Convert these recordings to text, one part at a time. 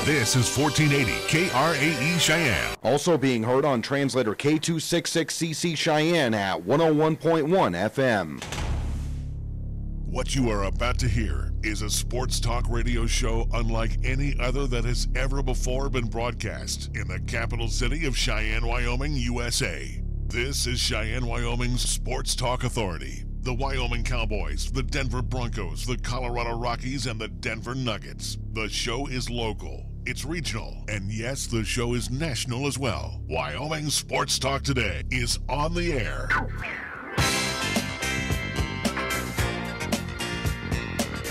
This is 1480 KRAE Cheyenne. Also being heard on translator K266CC Cheyenne at 101.1 FM. What you are about to hear is a sports talk radio show unlike any other that has ever before been broadcast in the capital city of Cheyenne, Wyoming, USA. This is Cheyenne, Wyoming's Sports Talk Authority. The Wyoming Cowboys, the Denver Broncos, the Colorado Rockies, and the Denver Nuggets. The show is local, it's regional, and yes, the show is national as well. Wyoming Sports Talk Today is on the air.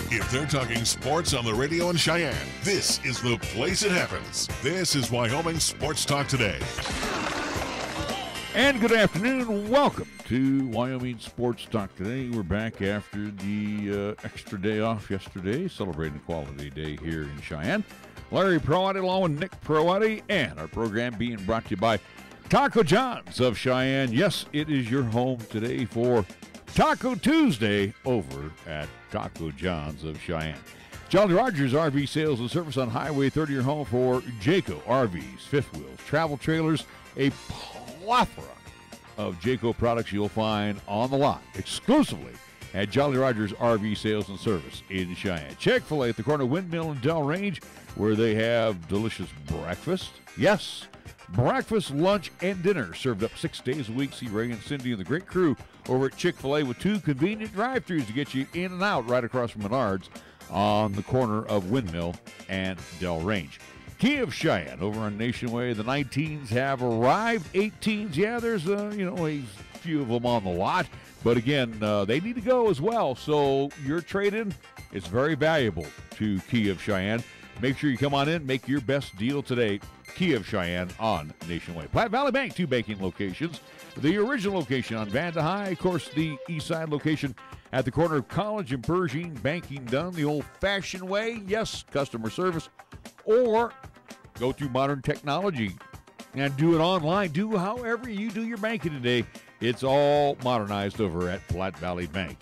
If they're talking sports on the radio in Cheyenne, this is the place it happens. This is Wyoming Sports Talk Today. And good afternoon. Welcome to Wyoming Sports Talk Today. We're back after the extra day off yesterday, celebrating Equality Day here in Cheyenne. Larry Proati along with Nick Proati, and our program being brought to you by Taco John's of Cheyenne. Yes, it is your home today for Taco Tuesday over at Taco John's of Cheyenne. Jolly Rogers RV Sales and Service on Highway 30, your home for Jayco RVs, fifth wheels, travel trailers, a plethora of Jayco products you'll find on the lot exclusively at Jolly Rogers RV Sales and Service in Cheyenne. Chick-fil-A at the corner of Windmill and Del Range, where they have delicious breakfast. Yes, breakfast, lunch, and dinner served up 6 days a week. See Ray and Cindy and the great crew over at Chick-fil-A with 2 convenient drive-thrus to get you in and out right across from Menards on the corner of Windmill and Del Range. Key of Cheyenne over on Nation Way. The 19s have arrived. 18s, yeah, there's a few of them on the lot. But again, they need to go as well. So your trade-in is very valuable to Key of Cheyenne. Make sure you come on in, make your best deal today. Key of Cheyenne on Nation Way. Platte Valley Bank, 2 banking locations. The original location on Vanda High, of course, the east side location at the corner of College and Pershing. Banking done the old-fashioned way. Yes, customer service. Or go through modern technology and do it online. Do however you do your banking today. It's all modernized over at Platte Valley Bank.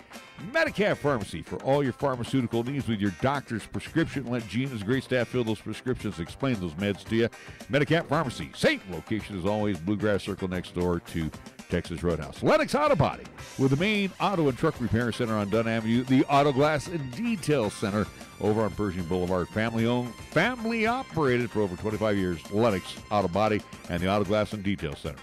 Medicap Pharmacy for all your pharmaceutical needs with your doctor's prescription. Let Gina's great staff fill those prescriptions, explain those meds to you. Medicap Pharmacy, same location as always, Bluegrass Circle next door to Texas Roadhouse. Lennox Auto Body with the main auto and truck repair center on Dunn Avenue. The Auto Glass and Detail Center over on Pershing Boulevard. Family owned, family operated for over 25 years. Lennox Auto Body and the Auto Glass and Detail Center.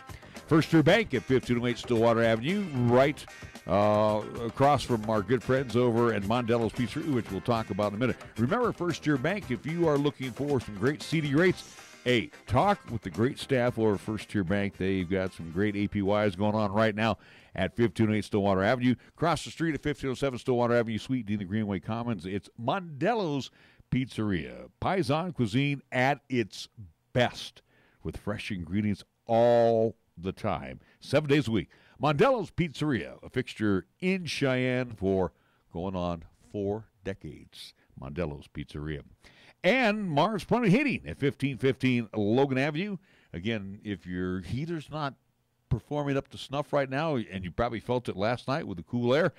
First Year Bank at 1508 Stillwater Avenue, right across from our good friends over at Mondello's Pizzeria, which we'll talk about in a minute. Remember, First Year Bank, if you are looking for some great CD rates, hey, talk with the great staff over at First Year Bank. They've got some great APYs going on right now at 1508 Stillwater Avenue. Across the street at 1507 Stillwater Avenue, Suite D in the Greenway Commons, it's Mondello's Pizzeria. Paisan cuisine at its best with fresh ingredients all the time, 7 days a week. Mondello's Pizzeria, a fixture in Cheyenne for going on 4 decades. Mondello's Pizzeria. And Mars Plumbing Heating at 1515 Logan Avenue. Again, if your heater's not performing up to snuff right now, and you probably felt it last night with the cool air,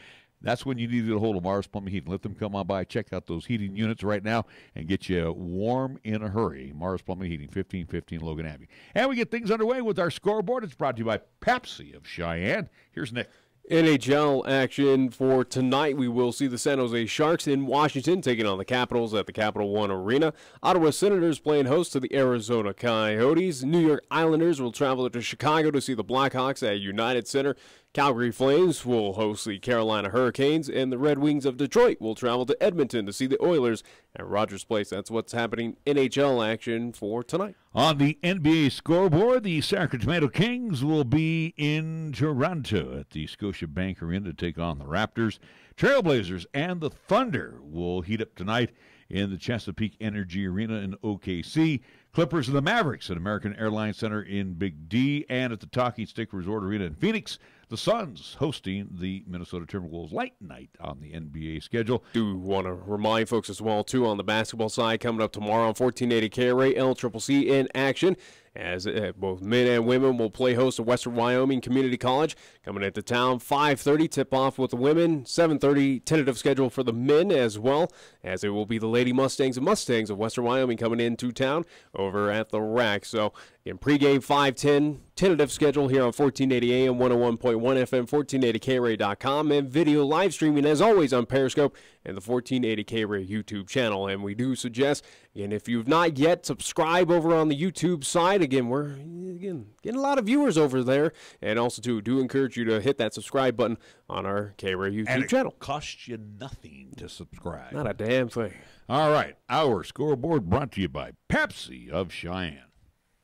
that's when you need to get a hold of Mars Plumbing Heating. Let them come on by, check out those heating units right now, and get you warm in a hurry. Mars Plumbing Heating, 1515 Logan Avenue. And we get things underway with our scoreboard. It's brought to you by Pepsi of Cheyenne. Here's Nick. NHL action for tonight. We will see the San Jose Sharks in Washington taking on the Capitals at the Capital One Arena. Ottawa Senators playing host to the Arizona Coyotes. New York Islanders will travel to Chicago to see the Blackhawks at United Center. Calgary Flames will host the Carolina Hurricanes, and the Red Wings of Detroit will travel to Edmonton to see the Oilers at Rogers Place. That's what's happening NHL action for tonight. On the NBA scoreboard, the Sacramento Kings will be in Toronto at the Scotiabank Arena to take on the Raptors. Trailblazers and the Thunder will heat up tonight in the Chesapeake Energy Arena in OKC. Clippers and the Mavericks at American Airlines Center in Big D, and at the Talking Stick Resort Arena in Phoenix. The Suns hosting the Minnesota Timberwolves late night on the NBA schedule. Do want to remind folks as well, too, on the basketball side, coming up tomorrow on 1480 KRAE, LCCC in action, as both men and women will play host to Western Wyoming Community College. Coming into town, 5:30 tip-off with the women, 7:30 tentative schedule for the men as well, as it will be the Lady Mustangs and Mustangs of Western Wyoming coming into town over at the rack. So, in pregame 5:10, tentative schedule here on 1480 AM, 101.1 FM, 1480KRAE.com, and video live streaming as always on Periscope and the 1480 KRAE YouTube channel. And we do suggest, again, if you've not yet, subscribe over on the YouTube side. Again, we're getting a lot of viewers over there. And also, too, do encourage you to hit that subscribe button on our KRAE YouTube channel. Costs you nothing to subscribe. Not a damn thing. All right, our scoreboard brought to you by Pepsi of Cheyenne.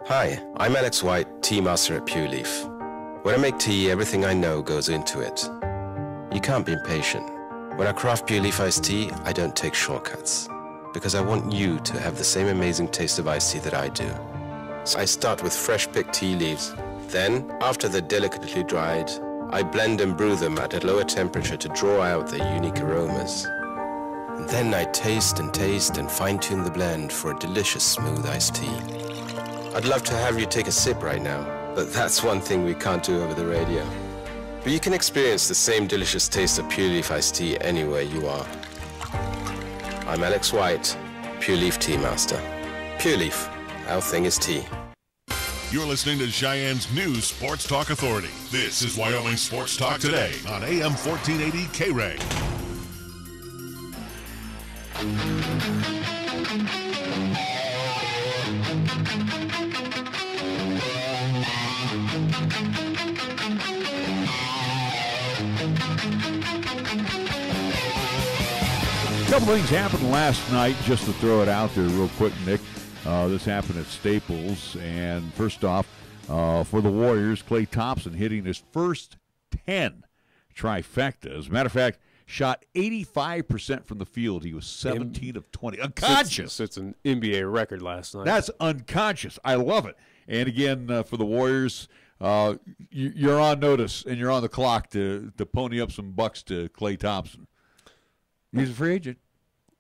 Hi, I'm Alex White, tea master at Pure Leaf. When I make tea, everything I know goes into it. You can't be impatient. When I craft Pure Leaf iced tea, I don't take shortcuts, because I want you to have the same amazing taste of iced tea that I do. So I start with fresh picked tea leaves. Then, after they're delicately dried, I blend and brew them at a lower temperature to draw out their unique aromas. And then I taste and fine-tune the blend for a delicious smooth iced tea. I'd love to have you take a sip right now, but that's one thing we can't do over the radio. But you can experience the same delicious taste of Pure Leaf iced tea anywhere you are. I'm Alex White, Pure Leaf Tea Master. Pure Leaf, our thing is tea. You're listening to Cheyenne's new Sports Talk Authority. This is Wyoming Sports Talk Today on AM 1480 KRAE. A couple things happened last night, just to throw it out there real quick, Nick. This happened at Staples, and first off, for the Warriors, Klay Thompson hitting his first 10 trifecta. As a matter of fact, shot 85% from the field. He was 17 of 20. Unconscious. It's an NBA record last night. That's unconscious. I love it. And again, for the Warriors, you're on notice, and you're on the clock to pony up some bucks to Klay Thompson. He's a free agent.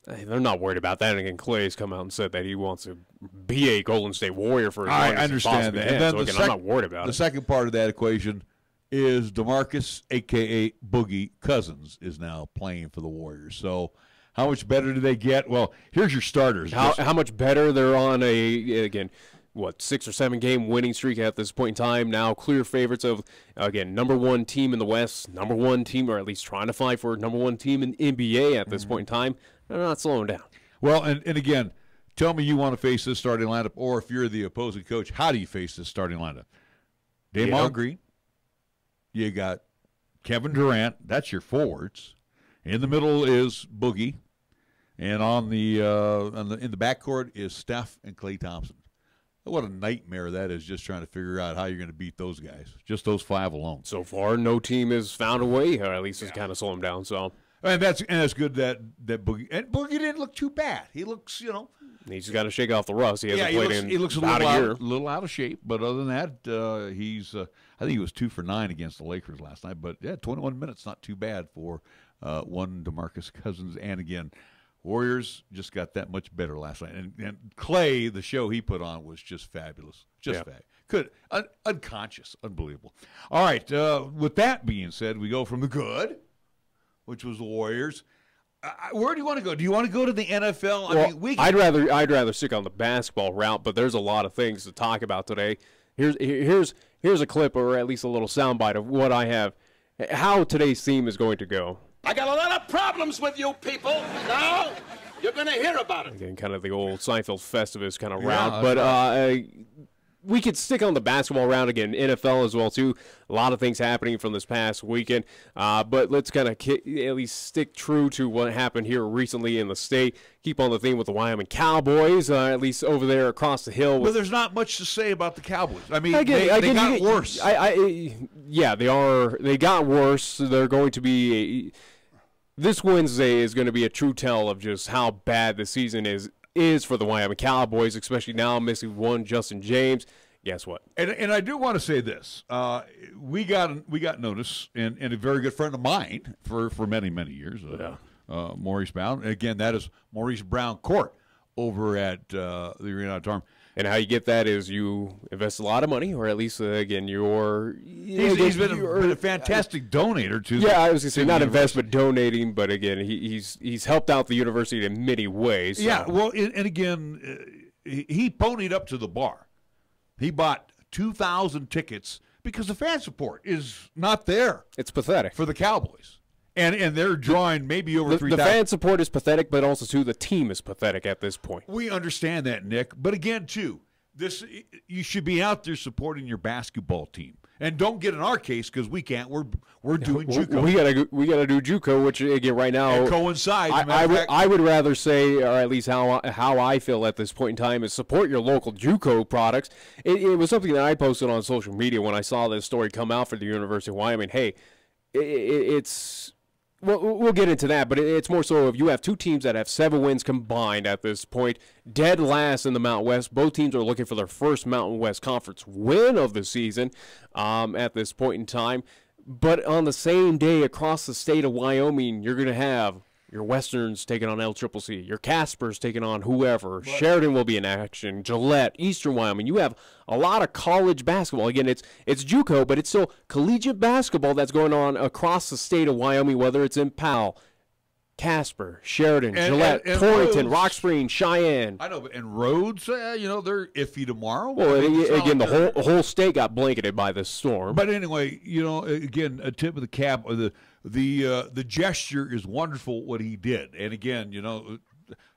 Hey, they're not worried about that. And again, Clay's come out and said that he wants to be a Golden State Warrior for as long as he understand that. Can. And then So I'm not worried about it. The second part of that equation is DeMarcus, a.k.a. Boogie Cousins, is now playing for the Warriors. So how much better do they get? Well, here's your starters. How much better? They're on again, 6 or 7 game winning streak at this point in time. Now clear favorites of, again, number one team in the West, number one team, or at least trying to fight for number one team in NBA at this point in time. They're not slowing down. Well, and again, tell me you want to face this starting lineup, or if you're the opposing coach, how do you face this starting lineup? Draymond Green, you got Kevin Durant, that's your forwards. In the middle is Boogie, and in the backcourt is Steph and Klay Thompson. What a nightmare that is, just trying to figure out how you're going to beat those guys. Just those 5 alone. So far, no team has found a way, or at least has kind of slowed them down. So, and that's good that Boogie didn't look too bad. He looks, he's just got to shake off the rust. He hasn't played in he looks about a year. A little out of shape, but other than that, he's. I think he was 2 for 9 against the Lakers last night. But yeah, 21 minutes, not too bad for one DeMarcus Cousins. And again, Warriors just got that much better last night. And Klay, the show he put on was just fabulous. Unconscious. Unbelievable. All right, with that being said, we go from the good, which was the Warriors. Where do you want to go? Do you want to go to the NFL? Well, I'd rather stick on the basketball route, but there's a lot of things to talk about today. Here's a clip, or at least a little soundbite of what I have, how today's theme is going to go. I got a lot of problems with you people. Now you're going to hear about it. Again, kind of the old Seinfeld Festivus kind of route. But we could stick on the basketball round again, NFL as well, too. A lot of things happening from this past weekend. But let's kind of at least stick true to what happened here recently in the state. Keep on the theme with the Wyoming Cowboys, at least over there across the hill. But there's not much to say about the Cowboys. I mean, they got worse. Yeah, they are. They got worse. They're going to be this Wednesday is going to be a true tell of just how bad the season is is for the Wyoming Cowboys, especially now missing one Justin James. Guess what? And I do want to say this. We got notice, and a very good friend of mine for many, many years, Maurice Brown. Again, that is Maurice Brown Court over at the Arena Auditorium. And how you get that is you invest a lot of money, or at least, again, He's been a fantastic donator to. Yeah, I was going to say not invest, but donating. But again, he's helped out the university in many ways. So. Yeah, well, and again, he ponied up to the bar. He bought 2,000 tickets because the fan support is not there. It's pathetic for the Cowboys. And they're drawing maybe over 3,000. The fan support is pathetic, but also, too, the team is pathetic at this point. We understand that, Nick. But again, too, you should be out there supporting your basketball team. And don't get in our case because we can't. We're doing JUCO. We gotta do JUCO, which again right now it coincides. I would rather say, or at least how I feel at this point in time, is support your local JUCO products. It was something that I posted on social media when I saw this story come out for the University of Wyoming. Hey, it's. Well, we'll get into that, but it's more so if you have two teams that have 7 wins combined at this point, dead last in the Mountain West. Both teams are looking for their first Mountain West Conference win of the season at this point in time. But on the same day across the state of Wyoming, you're going to have your Westerns taking on LCCC, your Caspers taking on whoever. Sheridan will be in action, Gillette, Eastern Wyoming. You have a lot of college basketball. Again, it's JUCO, but it's still collegiate basketball that's going on across the state of Wyoming, whether it's in Powell, Casper, Sheridan, Gillette, and Torrington, Rhodes. Rock Spring, Cheyenne. I know, and Rhodes, they're iffy tomorrow. Well, again, the whole state got blanketed by this storm. But anyway, again, a tip of the cap, the gesture is wonderful what he did. And again,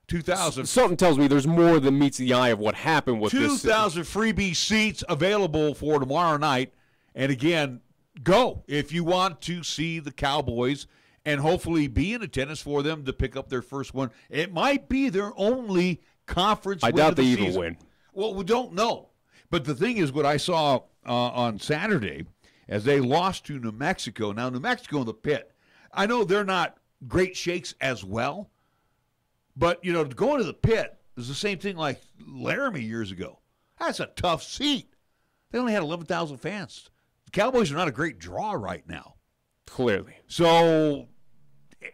2,000. Something tells me there's more than meets the eye of what happened with 2,000 freebie seats available for tomorrow night. And again, go if you want to see the Cowboys and hopefully be in attendance for them to pick up their first one. It might be their only conference win. I doubt of the they season. even win. Well, we don't know. But the thing is, what I saw on Saturday as they lost to New Mexico. Now, New Mexico in the pit, I know they're not great shakes as well, but, going to the pit is the same thing like Laramie years ago. That's a tough seat. They only had 11,000 fans. The Cowboys are not a great draw right now. Clearly. So,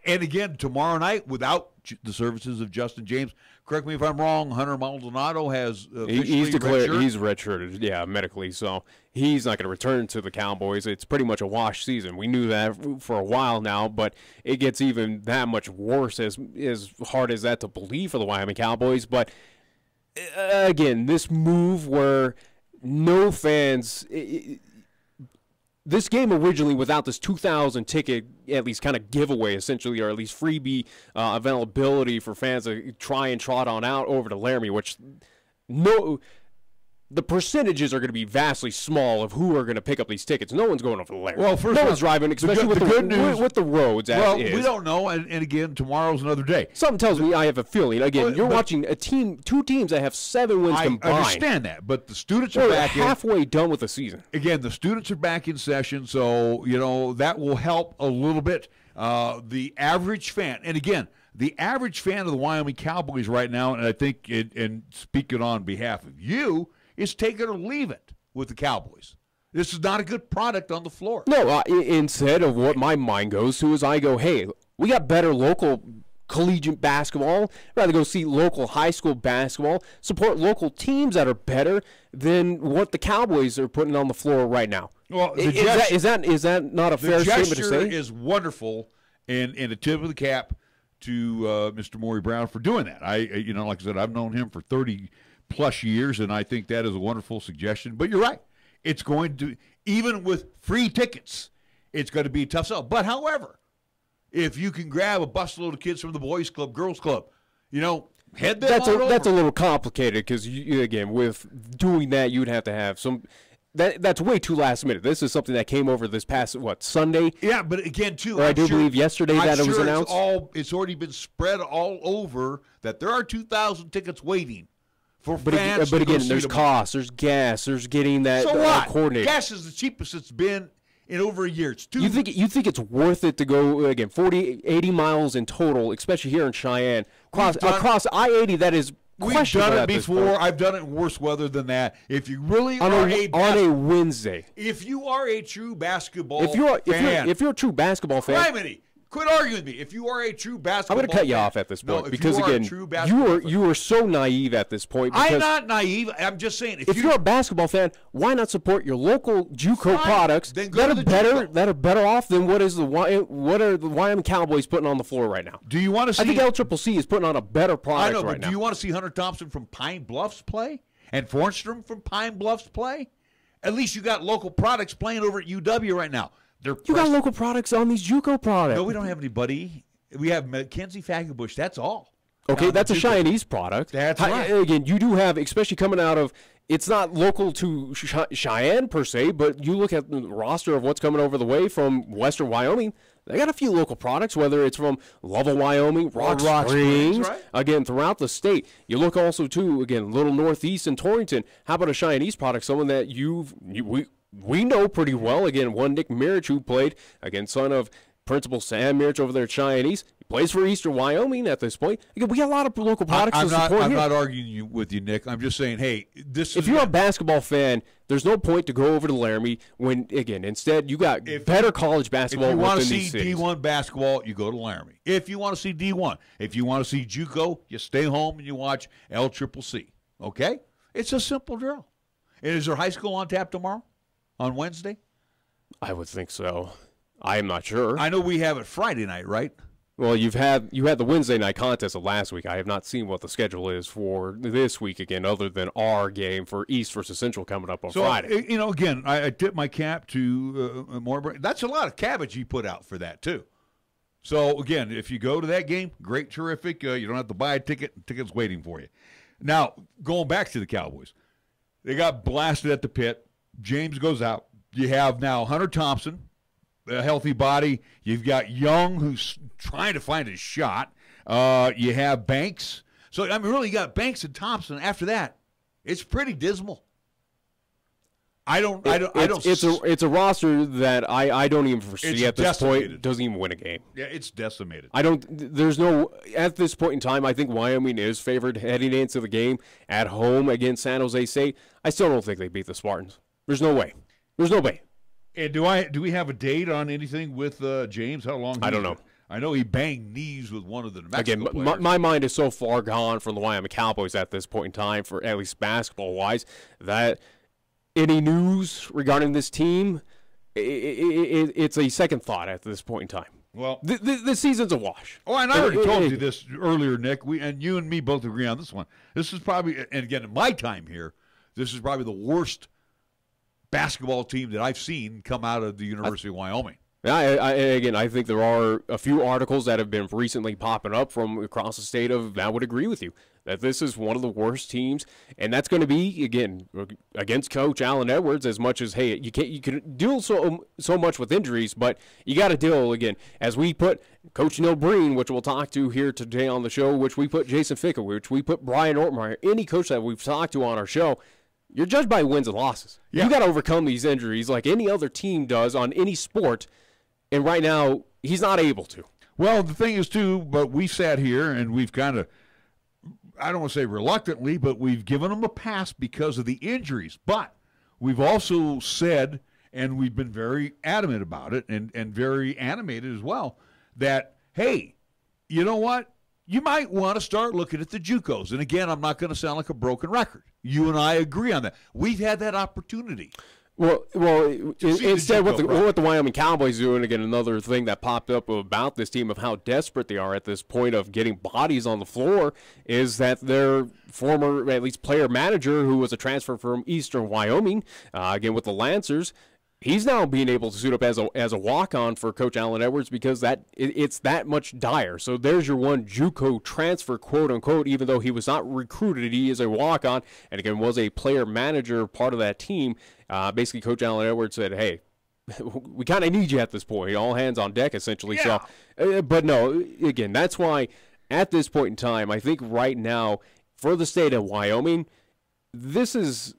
and again, tomorrow night, without the services of Justin James, correct me if I'm wrong, Hunter Maldonado has he's declared he's redshirted, medically, so he's not going to return to the Cowboys. It's pretty much a wash season. We knew that for a while now, but it gets even that much worse, as hard as that to believe for the Wyoming Cowboys. But again, this move where no fans. This game originally, without this 2,000 ticket, at least kind of giveaway, essentially, or at least freebie availability for fans to try and trot on out over to Laramie, which the percentages are going to be vastly small of who are going to pick up these tickets. No one's going over to Laramie. Well, no one's driving, especially with the roads. Well, we don't know, and again, tomorrow's another day. Something tells me I have a feeling. Again, you're watching two teams that have 7 wins combined. I understand that, but the students are back halfway done with the season. Again, the students are back in session, so that will help a little bit. The average fan, and again, the average fan of the Wyoming Cowboys right now, and I think, and speaking on behalf of you, is take it or leave it with the Cowboys. This is not a good product on the floor. No, instead of what my mind goes to is I go, hey, we got better local collegiate basketball. I'd rather go see local high school basketball, support local teams that are better than what the Cowboys are putting on the floor right now. Well, is that not a fair statement to say? The gesture is wonderful, and a tip of the cap to Mr. Maury Brown for doing that. Like I said, I've known him for 30-plus years, and I think that is a wonderful suggestion. But you're right. It's going to, even with free tickets, it's going to be a tough sell. But, however, if you can grab a busload of kids from the boys' club, girls' club, head them on over. That's a little complicated because, again, with doing that, you'd have to have some – that's way too last minute. This is something that came over this past, Sunday? Yeah, but again, too, I believe yesterday that it was announced. It's already been spread all over that there are 2,000 tickets waiting for fans. But again, there's costs, there's gas, there's getting that coordinated. Gas is the cheapest it's been in over a year. It's you think it's worth it to go, again, 80 miles in total, especially here in Cheyenne, across I-80 that is We've done it before. I've done it in worse weather than that. If you really on a Wednesday, if you are a true basketball fan, if you're a true basketball fan, quit arguing with me. If you are a true basketball fan, I'm going to cut you off at this point because again, you are so naive at this point. I'm not naive. I'm just saying if you're a basketball fan, why not support your local JUCO products that are better off than what are the Wyoming Cowboys putting on the floor right now? Do you want to see? I think LCCC is putting on a better product right now. But do you want to see Hunter Thompson from Pine Bluffs play and Fornstrom from Pine Bluffs play? At least you got local products playing over at UW right now. You got local products on these JUCO products. No, we don't have anybody. We have Mackenzie Fagenbush. That's all. Okay, that's a Cheyenne's product. That's right. Again, you do have, especially coming out of, it's not local to Cheyenne per se, but you look at the roster of what's coming over the way from western Wyoming, they got a few local products, whether it's from Lovell, Wyoming, Rock Springs, right? Again, throughout the state. You look also, too, again, a little northeast in Torrington. How about a Cheyenne's product, someone that we know pretty well. Again, one Nick Mirich who played, again, son of Principal Sam Mirich over there at Cheyenne's. He plays for Eastern Wyoming at this point. Again, we got a lot of local products to support I'm here. not arguing with you, Nick. I'm just saying, hey, if you're a basketball fan, there's no point to go over to Laramie when, again, instead you got better college basketball within these cities. If you want to see D1 basketball, you go to Laramie. If you want to see D1, if you want to see JUCO, you stay home and you watch LCCC. Okay? It's a simple drill. And is there high school on tap tomorrow? On Wednesday? I would think so. I am not sure. I know we have it Friday night, right? Well, you had the Wednesday night contest of last week. I have not seen what the schedule is for this week again, other than our game for East versus Central coming up on Friday. Again, I tip my cap to more. That's a lot of cabbage he put out for that too. So again, if you go to that game, great, terrific. You don't have to buy a ticket. Ticket's waiting for you. Now, going back to the Cowboys, they got blasted at the pit. James goes out. You have now Hunter Thompson, a healthy body. You've got Young, who's trying to find his shot. You have Banks. So, I mean, really, you got Banks and Thompson. After that, it's pretty dismal. It's a roster that I don't even foresee at this point doesn't even win a game. Yeah, it's decimated. At this point in time, I think Wyoming is favored heading into the game at home against San Jose State. I still don't think they beat the Spartans. There's no way. And do we have a date on anything with James? How long? I don't know. I know he banged knees with one of the New Mexico players. My mind is so far gone from the Wyoming Cowboys at this point in time, for at least basketball-wise, that any news regarding this team, it's a second thought at this point in time. Well, the season's a wash. Oh, and I already told you this earlier, Nick. And you and me both agree on this one. This is probably, and again, in my time here, this is probably the worst basketball team that I've seen come out of the University of Wyoming. I think there are a few articles that have been recently popping up from across the state I would agree with you that this is one of the worst teams, and that's going to be, again, against Coach Alan Edwards, as much as, hey, you can deal so much with injuries, but you got to deal, again, as we put Coach Neil Breen, which we'll talk to here today on the show, which we put Jason Ficka, which we put Brian Ortmeyer, any coach that we've talked to on our show, you're judged by wins and losses. Yeah. You got to overcome these injuries like any other team does on any sport, and right now he's not able to. Well, the thing is, too, but we sat here and we've kind of, I don't want to say reluctantly, but we've given him a pass because of the injuries. But we've also said, and we've been very adamant about it and very animated as well, that, hey, you know what? You might want to start looking at the JUCOs. And again, I'm not going to sound like a broken record. You and I agree on that. We've had that opportunity. Well, instead what the Wyoming Cowboys do, and again, another thing that popped up about this team of how desperate they are at this point of getting bodies on the floor is that their former, at least player manager, who was a transfer from Eastern Wyoming, again with the Lancers, he's now being able to suit up as a walk-on for Coach Alan Edwards because it's that much dire. So there's your one JUCO transfer, quote-unquote, even though he was not recruited. He is a walk-on and, again, was a player manager, part of that team. Basically, Coach Alan Edwards said, hey, we kind of need you at this point. All hands on deck, essentially. Yeah. So, but no, again, that's why at this point in time, I think right now for the state of Wyoming, this is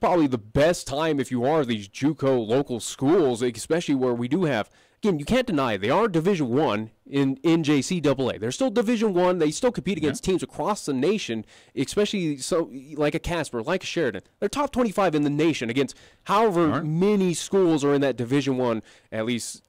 probably the best time if you are these JUCO local schools, especially where we do have again, you can't deny it. They are Division I in NJCAA. They're still Division I. They still compete against teams across the nation, especially like a Casper, like a Sheridan. They're top 25 in the nation against however many schools are in that Division I, at least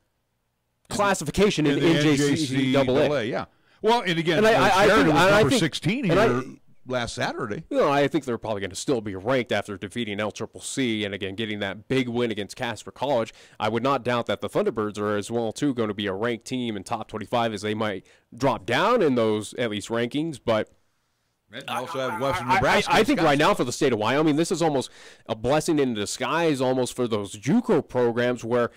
classification in NJCAA. Yeah. Well, and again, I Sheridan think, was number think, 16 here last Saturday. I think they're probably going to still be ranked after defeating LCCC and, again, getting that big win against Casper College. I would not doubt that the Thunderbirds are as well, too, going to be a ranked team in top 25 as they might drop down in those, at least, rankings. But also have Western Nebraska. I think right now for the state of Wyoming, this is almost a blessing in disguise almost for those JUCO programs where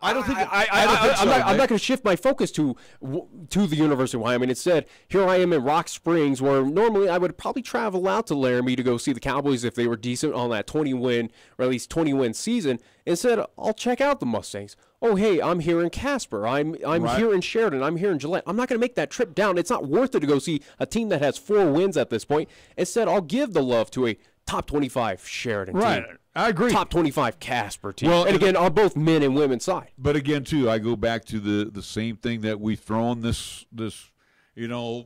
I don't think I'm not going to shift my focus to the University of Wyoming. Instead, here I am in Rock Springs, where normally I would probably travel out to Laramie to go see the Cowboys if they were decent on that 20-win or at least 20-win season. Instead, I'll check out the Mustangs. Oh, hey, I'm here in Casper. I'm here in Sheridan. I'm here in Gillette. I'm not going to make that trip down. It's not worth it to go see a team that has 4 wins at this point. Instead, I'll give the love to a top 25 Sheridan team. I agree. Top 25 Casper team. Well, and again, on both men and women's side. But again, too, I go back to the same thing that we've thrown this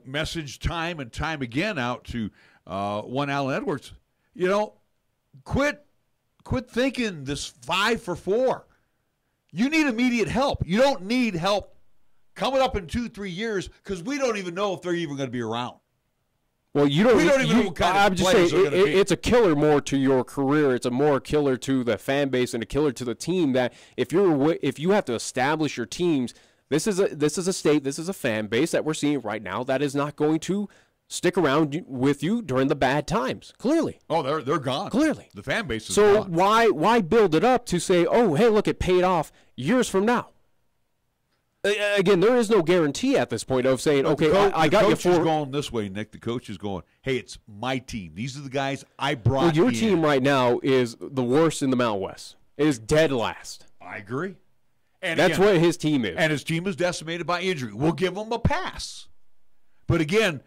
message time and time again out to one Alan Edwards. Quit thinking this 5 for 4. You need immediate help. You don't need help coming up in 2-3 years because we don't even know if they're even going to be around. Well, we don't even know what kind of players are going to be. It's a killer more to your career. It's a more killer to the fan base and a killer to the team. That if you have to establish your teams, this is a state, this is a fan base that we're seeing right now that is not going to stick around with you during the bad times. Clearly. Oh, they're gone. Clearly, the fan base is gone. So why build it up to say, oh, hey, look, it paid off years from now? Again, there is no guarantee at this point of saying, okay, I got you 4. The coach is going this way, Nick. The coach is going, hey, it's my team. These are the guys I brought in. Well, your team right now is the worst in the Mountain West. It is dead last. I agree. And that's what his team is. And his team is decimated by injury. We'll give him a pass. But again,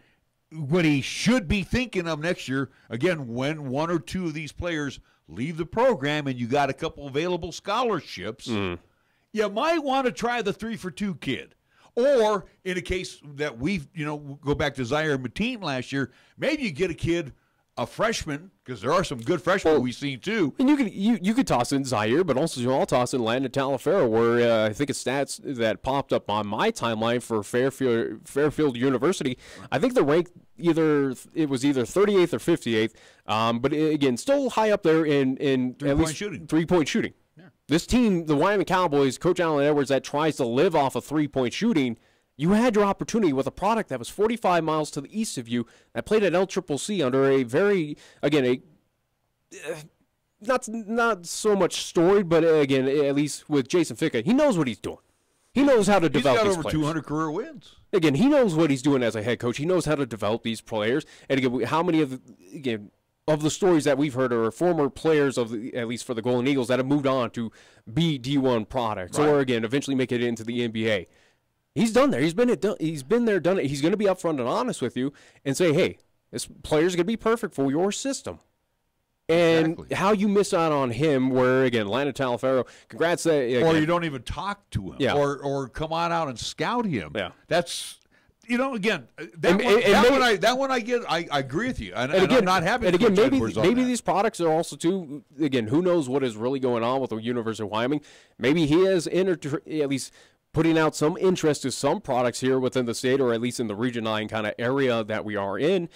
what he should be thinking of next year, again, when 1 or 2 of these players leave the program and you got a couple available scholarships, you might want to try the 3 for 2 kid. Or in a case that we've, go back to Zaire Mateen last year, maybe you get a kid, a freshman, because there are some good freshmen we've seen too. And you could toss in Zaire, but also I'll toss in Landon Taliaferro, where I think it's stats that popped up on my timeline for Fairfield University. I think they're ranked either 38th or 58th, but again, still high up there in at least shooting. 3-point shooting. This team, the Wyoming Cowboys, Coach Alan Edwards, that tries to live off of 3-point shooting, you had your opportunity with a product that was 45 miles to the east of you that played at LCCC under a very, again, not so much storied, but again, at least with Jason Ficca, he knows what he's doing. He knows how to develop these players. He's got over 200 career wins. Again, he knows what he's doing as a head coach. He knows how to develop these players. And again, how many of the stories that we've heard are former players at least for the Golden Eagles that have moved on to be D1 products or, again, eventually make it into the NBA. He's done there. He's been there, done it. He's going to be upfront and honest with you and say, hey, this player's going to be perfect for your system. And how you miss out on him where, again, Landon Taliaferro, congrats. Or you don't even talk to him or come on out and scout him. Yeah. That's – again, that one I agree with you, and again, I'm not happy. And again, maybe these products are also too. Again, who knows what is really going on with the University of Wyoming? Maybe he is at least putting out some interest to some products here within the state, or at least in the Region 9 kind of area that we are in.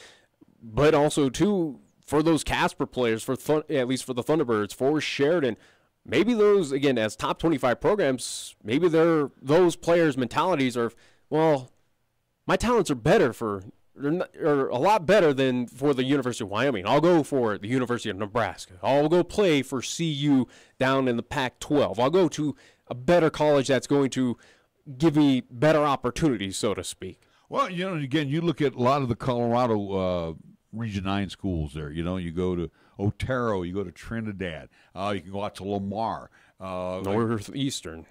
But also too for those Casper players, at least for the Thunderbirds, for Sheridan. Maybe those, again, as top 25 programs, maybe those players' mentalities are, well, my talents are better or a lot better than for the University of Wyoming. I'll go for the University of Nebraska. I'll go play for CU down in the Pac-12. I'll go to a better college that's going to give me better opportunities, so to speak. Well, again, you look at a lot of the Colorado Region 9 schools there. You go to Otero, you go to Trinidad, you can go out to Lamar. Northeastern.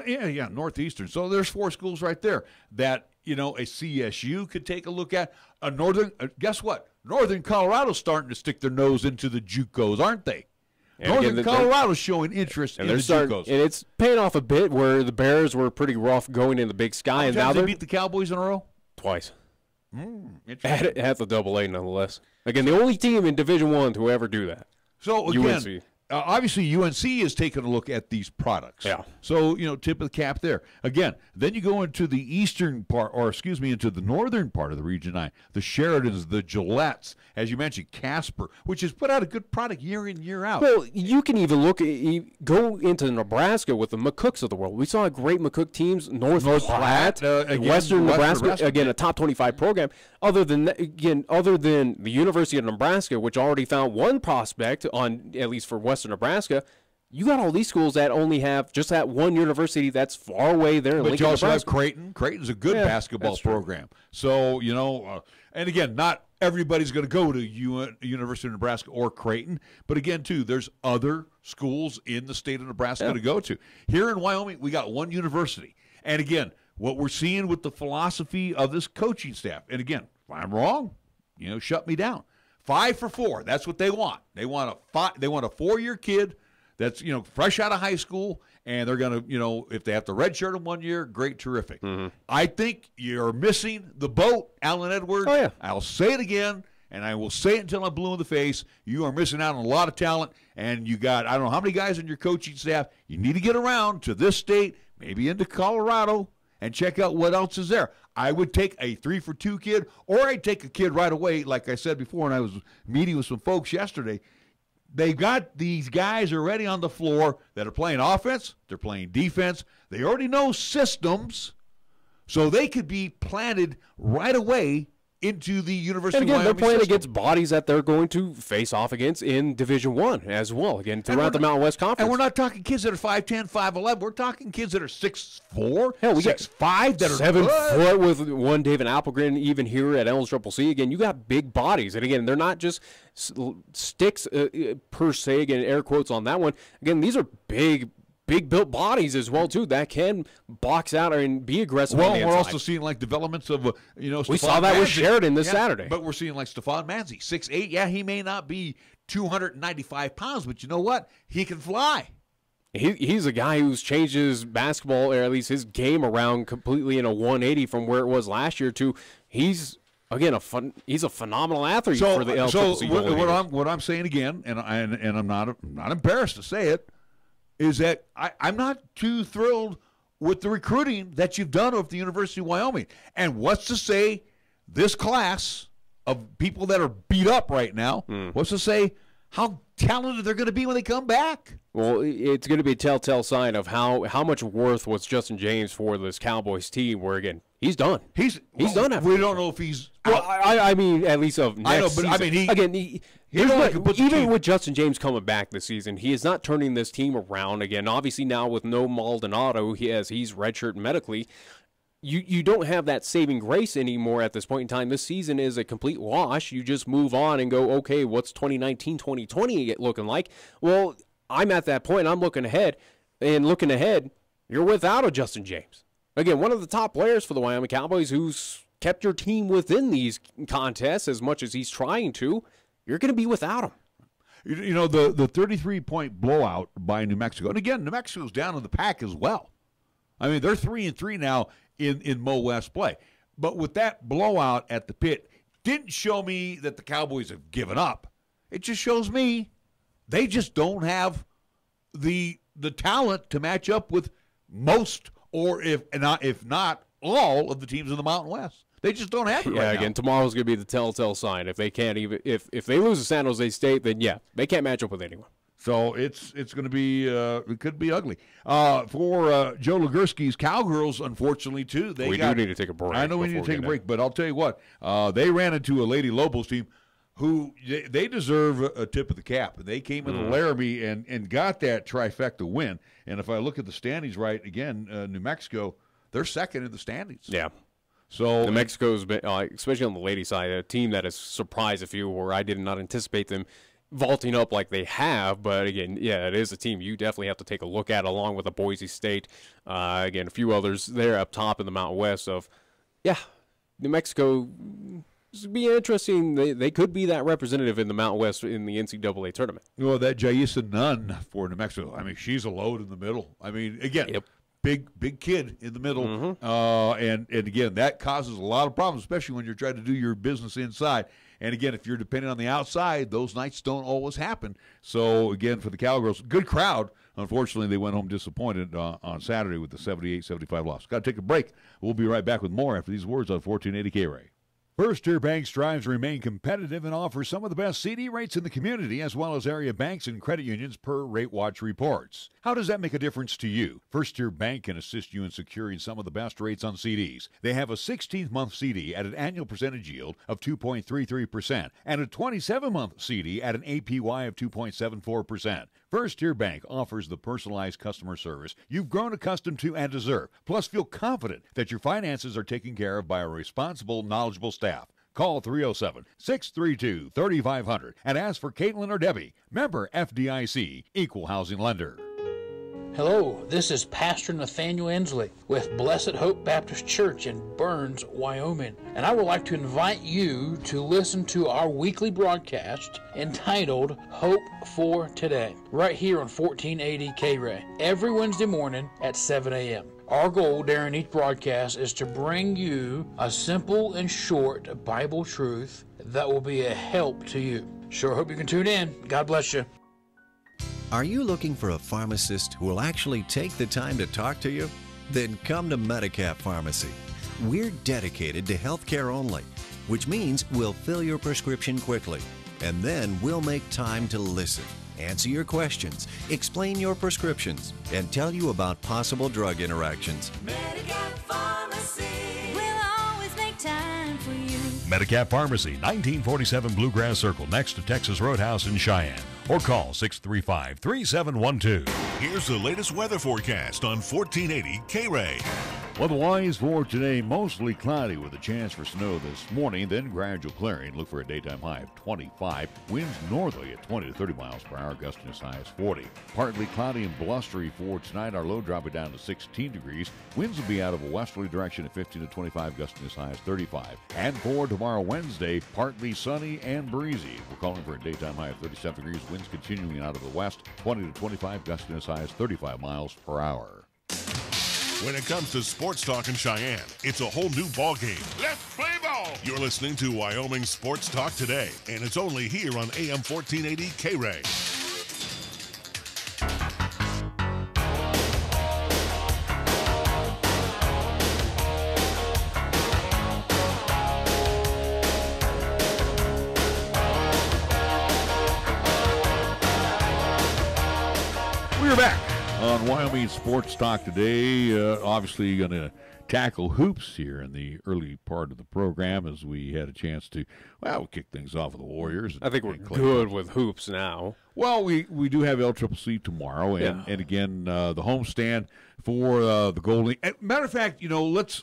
Yeah, Northeastern. So there's 4 schools right there that, a CSU could take a look at. Guess what? Northern Colorado's starting to stick their nose into the JUCOs, aren't they? Northern Colorado's showing interest in the JUCOs. And it's paying off a bit where the Bears were pretty rough going in the Big Sky. And now they beat the Cowboys in a row? Twice. Interesting. At the AA, nonetheless. Again, the only team in Division I to ever do that. So, again, UNC. Obviously, UNC is taking a look at these products. Yeah. So, tip of the cap there. Again, then you go into the eastern part, into the northern part of the Region 9. The Sheridans, the Gillettes, as you mentioned, Casper, which has put out a good product year in, year out. Well, you can even go into Nebraska with the McCooks of the world. We saw great McCook teams, North Platte, Western Nebraska, again, a top 25 program. Other than the University of Nebraska, which already found one prospect on, at least for Western Nebraska, you got all these schools that only have just that one university that's far away there in Lincoln, Nebraska. But you also have Creighton. Creighton's a good basketball program. So, and again, not everybody's going to go to University of Nebraska or Creighton. But again, too, there's other schools in the state of Nebraska to go to. Here in Wyoming, we got one university. And again, what we're seeing with the philosophy of this coaching staff, and again, if I'm wrong, shut me down. 5 for 4. That's what they want. They want a 4-year kid that's fresh out of high school, and they're gonna if they have to redshirt him 1 year, great, terrific. Mm-hmm. I think you're missing the boat, Alan Edwards. Oh yeah. I'll say it again, and I will say it until I'm blue in the face. You are missing out on a lot of talent, and you got I don't know how many guys on your coaching staff. You need to get around to this state, maybe into Colorado, and check out what else is there. I would take a 3 for 2 kid, or I'd take a kid right away, like I said before, and I was meeting with some folks yesterday. They've got these guys already on the floor that are playing offense, they're playing defense, they already know systems, so they could be planted right away into the University of Wyoming they're playing system. against bodies that they're going to face off against in Division I as well, again, throughout the Mountain West Conference. And we're not talking kids that are 5'10", 5'11". We're talking kids that are 6'4", Hell, we 6'5", that are 7 good. foot with one David Applegren, even here at LCCC. Again, you got big bodies. And again, they're not just sticks per se, again, air quotes on that one. Again, these are big built bodies as well too that can box out and be aggressive. Well, on the we're inside. also seeing developments of we saw that with Sheridan this Saturday. But we're seeing Stephon Manzi, 6'8". Yeah, he may not be 295 pounds, but you know what? He can fly. He's a guy who's changed his basketball, or at least his game, around completely in a 180 from where it was last year to he's. Again, he's a phenomenal athlete for the LCCC. So what I'm saying again, and I'm not embarrassed to say it, is that I'm not too thrilled with the recruiting that you've done of the University of Wyoming. And what's to say this class of people that are beat up right now, what's to say how talented they're going to be when they come back? Well, it's going to be a telltale sign of how much worth was Justin James for this Cowboys team, where, again, he's done. He's done after. We don't know if he's – well, I mean, at least of next season. I mean, even with Justin James coming back this season, he is not turning this team around. Again, obviously now with no Maldonado, he's redshirt medically. You don't have that saving grace anymore at this point in time. This season is a complete wash. You just move on and go, okay, what's 2019, 2020 looking like? Well, I'm at that point. I'm looking ahead, you're without a Justin James. Again, one of the top players for the Wyoming Cowboys who's kept your team within these contests as much as he's trying to. You're going to be without him. You know, the 33-point blowout by New Mexico. And again, New Mexico's down in the pack as well. I mean, they're 3-3 now in Mo West play. But with that blowout at the pit, didn't show me that the Cowboys have given up. It just shows me they just don't have the talent to match up with most, or if not all, of the teams in the Mountain West. They just don't have it right again, now. Tomorrow's going to be the telltale sign. If they can't even if they lose to San Jose State, then they can't match up with anyone. So it's going to be it could be ugly for Joe Legursky's Cowgirls. Unfortunately, too, we do need to take a break. I know we need to take a break, but I'll tell you what, they ran into a Lady Lobos team who they deserve a tip of the cap. They came into Laramie and got that trifecta win. And if I look at the standings right again, New Mexico, they're second in the standings. Yeah. So New Mexico's been, especially on the lady side, a team that has surprised a few where I did not anticipate them vaulting up like they have. But again, it is a team you definitely have to take a look at, along with the Boise State. Again, a few others there up top in the Mountain West. New Mexico this would be interesting. They could be that representative in the Mountain West in the NCAA tournament. Well, that Jaisa Nunn for New Mexico, I mean, she's a load in the middle. I mean, again, big kid in the middle. And again, that causes a lot of problems, especially when you're trying to do your business inside. And again, if you're depending on the outside, those nights don't always happen. So again, for the Cowgirls, good crowd. Unfortunately, they went home disappointed on Saturday with the 78-75 loss. Got to take a break. We'll be right back with more after these words on 1480 KRAE. First Tier Bank strives to remain competitive and offers some of the best CD rates in the community, as well as area banks and credit unions per Rate Watch reports. How does that make a difference to you? First Tier Bank can assist you in securing some of the best rates on CDs. They have a 16-month CD at an annual percentage yield of 2.33% and a 27-month CD at an APY of 2.74%. First Tier Bank offers the personalized customer service you've grown accustomed to and deserve. Plus, feel confident that your finances are taken care of by a responsible, knowledgeable staff. Call 307-632-3500 and ask for Caitlin or Debbie. Member FDIC, Equal Housing Lender. Hello, this is Pastor Nathaniel Ensley with Blessed Hope Baptist Church in Burns, Wyoming, and I would like to invite you to listen to our weekly broadcast entitled Hope for Today, right here on 1480 KRAE, every Wednesday morning at 7 a.m. Our goal during each broadcast is to bring you a simple and short Bible truth that will be a help to you. Sure hope you can tune in. God bless you. Are you looking for a pharmacist who will actually take the time to talk to you? Then come to Medicap Pharmacy. We're dedicated to healthcare only, which means we'll fill your prescription quickly, and then we'll make time to listen, answer your questions, explain your prescriptions, and tell you about possible drug interactions. Medicap Pharmacy will always make time for you. Medicap Pharmacy, 1947 Bluegrass Circle, next to Texas Roadhouse in Cheyenne. Or call 635-3712. Here's the latest weather forecast on 1480 KRAE. Weather-wise for today, mostly cloudy with a chance for snow this morning, then gradual clearing. Look for a daytime high of 25. Winds northerly at 20 to 30 miles per hour, gusting as high as 40. Partly cloudy and blustery for tonight. Our low dropping down to 16 degrees. Winds will be out of a westerly direction at 15 to 25, gusting as high as 35. And for tomorrow, Wednesday, partly sunny and breezy. We're calling for a daytime high of 37 degrees. Winds continuing out of the west, 20 to 25, gusting as high as 35 miles per hour. When it comes to sports talk in Cheyenne, it's a whole new ballgame. Let's play ball! You're listening to Wyoming Sports Talk today, and it's only here on AM 1480 KRAE. We're back on Wyoming Sports Talk today. Obviously going to tackle hoops here in the early part of the program as we had a chance to, well, kick things off with the Warriors. I think we're good with hoops now. Well, we do have LCCC tomorrow, and again, the homestand for the Golden Eagles. Matter of fact, let's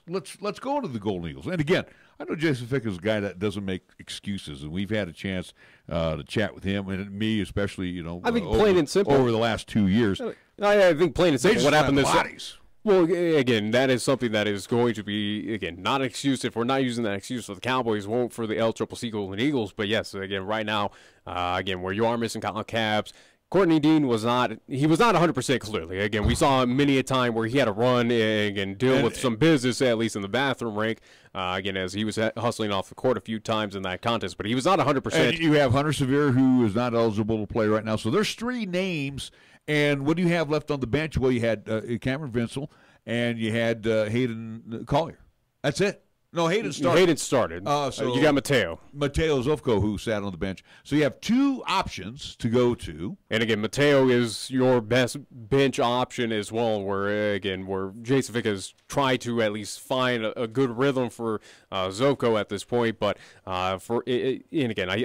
go into the Golden Eagles. And again, I know Jason Fick is a guy that doesn't make excuses, and we've had a chance to chat with him, and me especially, I think plain and simple over the last 2 years. I think plain and simple what happened this bodies. Well, again, that is something that is going to be, again, not an excuse. If we're not using that excuse for the Cowboys, won't for the LCCC Golden Eagles. But, yes, again, right now, where you are missing Colin Cabs, Courtney Dean was not 100% clearly. Again, we saw many a time where he had to run and deal with some business, at least in the bathroom rank, as he was hustling off the court a few times in that contest. But he was not 100%. And you have Hunter Severe, who is not eligible to play right now. So there's three names. And what do you have left on the bench? Well, you had Cameron Vincel, and you had Hayden Collier. That's it. No, Hayden started. Hayden started. So you got Mateo Zofko, who sat on the bench. So you have two options to go to. And again, Mateo is your best bench option as well, where Jason Fick has tried to at least find a good rhythm for Zofko at this point. But I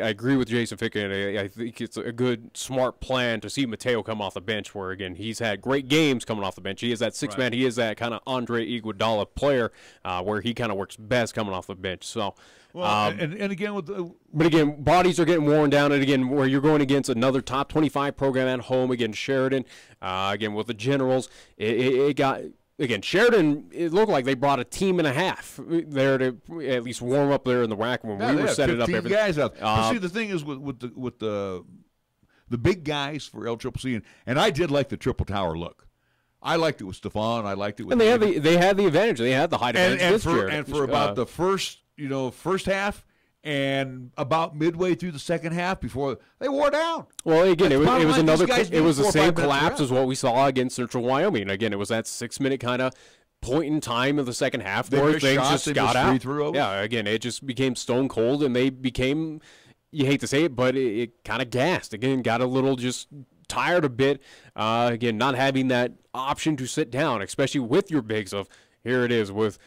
agree with Jason Fick, and I think it's a good, smart plan to see Mateo come off the bench, where, again, he's had great games coming off the bench. He is that six-man. He is that kind of Andre Iguodala player where he kind of works best coming off the bench. So, but again, bodies are getting worn down, and again, where you're going against another top 25 program at home, again, Sheridan, with the Generals, it got again, Sheridan, it looked like they brought a team and a half there to at least warm up there in the rack when we were setting up everything. Guys out. See, the thing is with the big guys for LCCC, and I did like the triple tower look. I liked it with Stephon. I liked it with. And they had the advantage. They had the height advantage and for about the first half. And about midway through the second half, before they wore down. Well, again, it was the same collapse as what we saw against Central Wyoming. Again, it was that 6-minute kind of point in time of the second half where things just got out. Yeah, again, it just became stone cold, and they became, you hate to say it, but it kind of gassed. Again, got a little just tired a bit. Again, not having that option to sit down, especially with your bigs of, here it is with,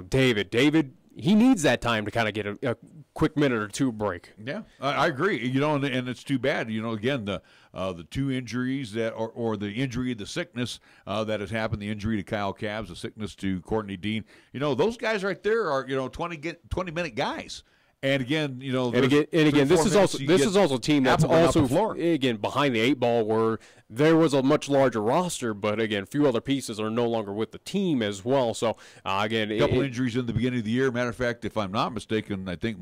David. David, he needs that time to kind of get a quick minute or two break. Yeah, I agree. And it's too bad. Again, the two injuries or the injury, the sickness that has happened, the injury to Kyle Cabbs, the sickness to Courtney Dean. Those guys right there are 20-minute guys. And again, this is also a team that's also again behind the 8 ball where there was a much larger roster, but again, a few other pieces are no longer with the team as well. So again, a couple injuries in the beginning of the year. Matter of fact, if I'm not mistaken, I think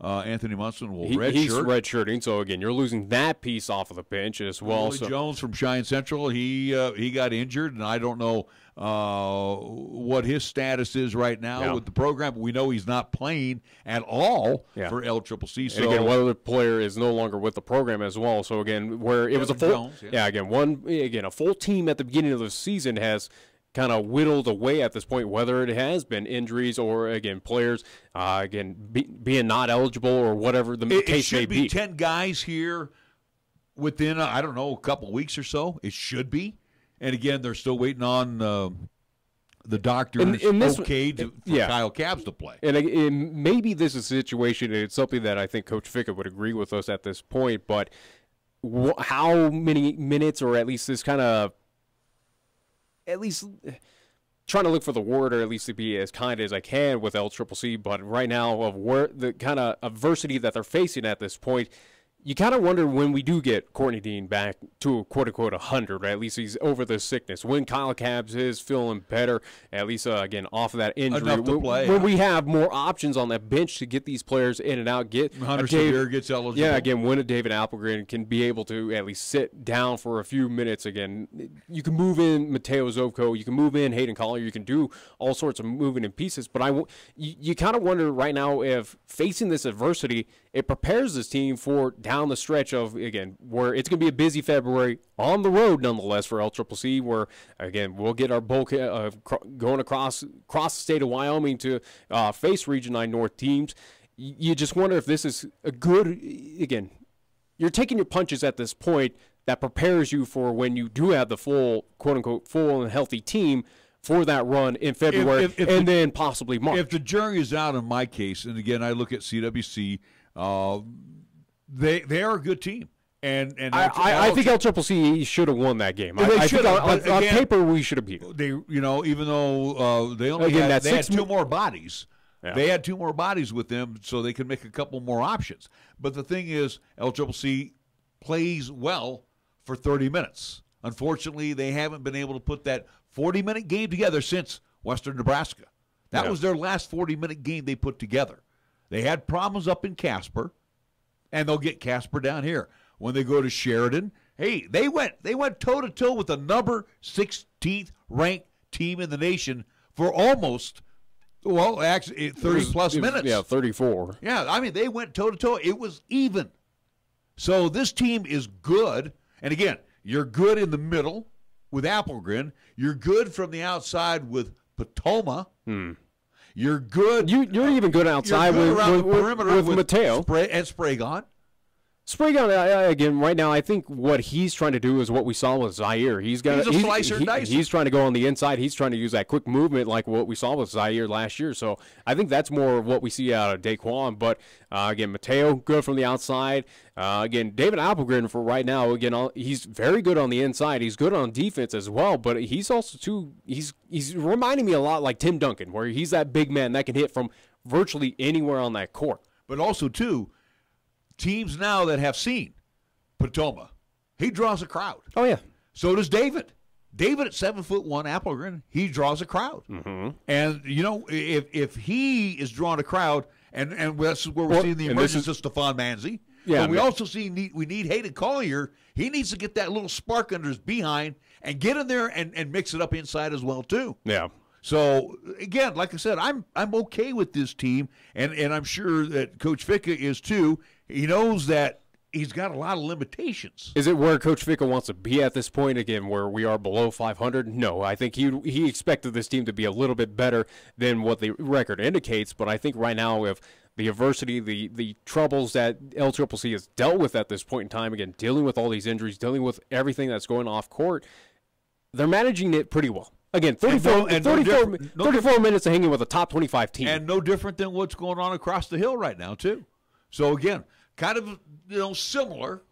Anthony Munson will redshirt. He's redshirting, so again, you're losing that piece off of the bench as well. Willie Jones from Cheyenne Central, he got injured, and I don't know what his status is right now with the program, but we know he's not playing at all for LCCC. So, and again, one other player is no longer with the program as well. So again, where it was a full, a full team at the beginning of the season has kind of whittled away at this point, whether it has been injuries or again players being not eligible or whatever the case may be. It should be 10 guys here within a couple weeks or so. It should be. And again, they're still waiting on the doctor's for Kyle Cabbs to play. And maybe this is a situation, and it's something that I think Coach Fickett would agree with us at this point, but how many minutes, or at least this kind of, at least trying to look for the word, or at least to be as kind as I can with LCCC, but right now of where the kind of adversity that they're facing at this point, you kind of wonder when we do get Courtney Dean back to a quote-unquote 100, or at least he's over the sickness. When Kyle Cabbs is feeling better, at least, again, off of that injury. Enough to play. When we have more options on that bench to get these players in and out. Hunter Sevier gets eligible. Yeah, again, when a David Applegren can be able to at least sit down for a few minutes again. You can move in Mateo Zovko. You can move in Hayden Collier. You can do all sorts of moving in pieces. But you kind of wonder right now if facing this adversity, it prepares this team for down the stretch of, again, where it's going to be a busy February on the road nonetheless for LCCC, where, again, we'll get our bulk going across the state of Wyoming to face Region 9 North teams. You just wonder if this is a good, again, you're taking your punches at this point that prepares you for when you do have the full, quote-unquote, full and healthy team for that run in February then possibly March. If the jury is out in my case, and again, I look at CWC, they are a good team, and I think LCCC should have won that game. I think on paper we should have beat it. They, even though they only had 2 more bodies. Yeah. They had 2 more bodies with them, so they could make a couple more options. But the thing is, LCCC plays well for 30 minutes. Unfortunately, they haven't been able to put that 40-minute game together since Western Nebraska. That was their last 40-minute game they put together. They had problems up in Casper, and they'll get Casper down here. When they go to Sheridan, hey, they went toe-to-toe with the number 16th ranked team in the nation for almost, actually 30-plus minutes. Yeah, 34. Yeah, I mean, they went toe-to-toe. It was even. So this team is good. And again, you're good in the middle with Applegren. You're good from the outside with Potoma. You're good. You're even good outside with Mateo and Spragon. Spragon, again, right now, I think what he's trying to do is what we saw with Zaire. He's a slicer and dicer. He's trying to go on the inside. He's trying to use that quick movement like what we saw with Zaire last year. So I think that's more of what we see out of Daquan. But, again, Mateo, good from the outside. Again, David Applegren, for right now, again, he's very good on the inside. He's good on defense as well. But he's also, too, he's reminding me a lot like Tim Duncan, where he's that big man that can hit from virtually anywhere on that court. But also, too, teams now that have seen Potoma, he draws a crowd. Oh, yeah. So does David. David at 7'1", Appelgren, he draws a crowd. Mm-hmm. And, if he is drawing a crowd, and that's where we're seeing the emergence of Stephon Manzi. Yeah, but we also see we need Hayden Collier. He needs to get that little spark under his behind and get in there and mix it up inside as well, too. Yeah. So, again, like I said, I'm okay with this team, and I'm sure that Coach Ficka is, too. He knows that he's got a lot of limitations. Is it where Coach Ficka wants to be at this point, again, where we are below 500? No, I think he expected this team to be a little bit better than what the record indicates, but I think right now with the adversity, the troubles that LCCC has dealt with at this point in time, again, dealing with all these injuries, dealing with everything that's going off court, they're managing it pretty well. Again, 34 minutes of hanging with a top 25 team. And no different than what's going on across the hill right now, too. So, again, kind of, similar,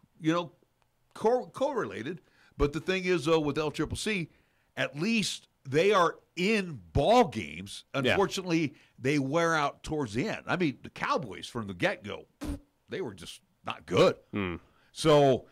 correlated. But the thing is, though, with LCCC, at least they are in ball games. Unfortunately, they wear out towards the end. I mean, the Cowboys from the get-go, they were just not good. So,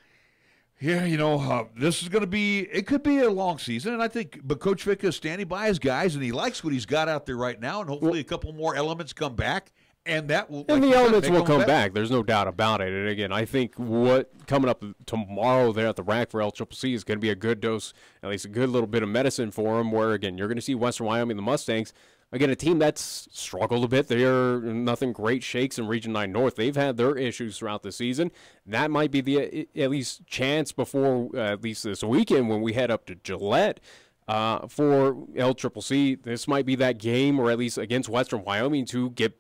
yeah, this is going to be – it could be a long season, and I think – but Coach Ficka is standing by his guys, and he likes what he's got out there right now, and hopefully a couple more elements come back. And that will, and the elements will come back. There's no doubt about it. And again, I think what coming up tomorrow there at the rack for LCCC is going to be a good dose, at least a good little bit of medicine for them. Where again, you're going to see Western Wyoming, the Mustangs, again a team that's struggled a bit. They're nothing great shakes in Region 9 North. They've had their issues throughout the season. That might be the at least chance before at least this weekend when we head up to Gillette. For LCCC, this might be that game, or at least against Western Wyoming, to get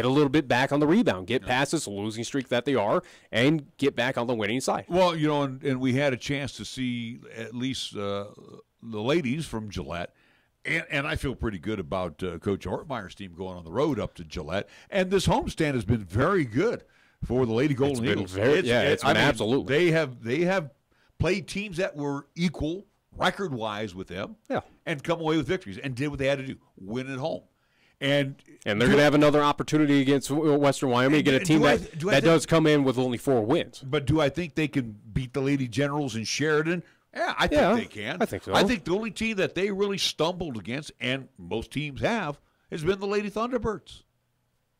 a little bit back on the rebound, get past this losing streak that they are, and get back on the winning side. Well, and we had a chance to see at least the ladies from Gillette, and I feel pretty good about Coach Ortmeyer's team going on the road up to Gillette. And this homestand has been very good for the Lady Golden Eagles. It's been absolutely. They have played teams that were equal record-wise with them, and come away with victories, and did what they had to do, win at home. And they're going to have another opportunity against Western Wyoming, get a team that does come in with only 4 wins. But do I think they can beat the Lady Generals in Sheridan? Yeah, I think they can. I think so. I think the only team that they really stumbled against, and most teams have, has been the Lady Thunderbirds.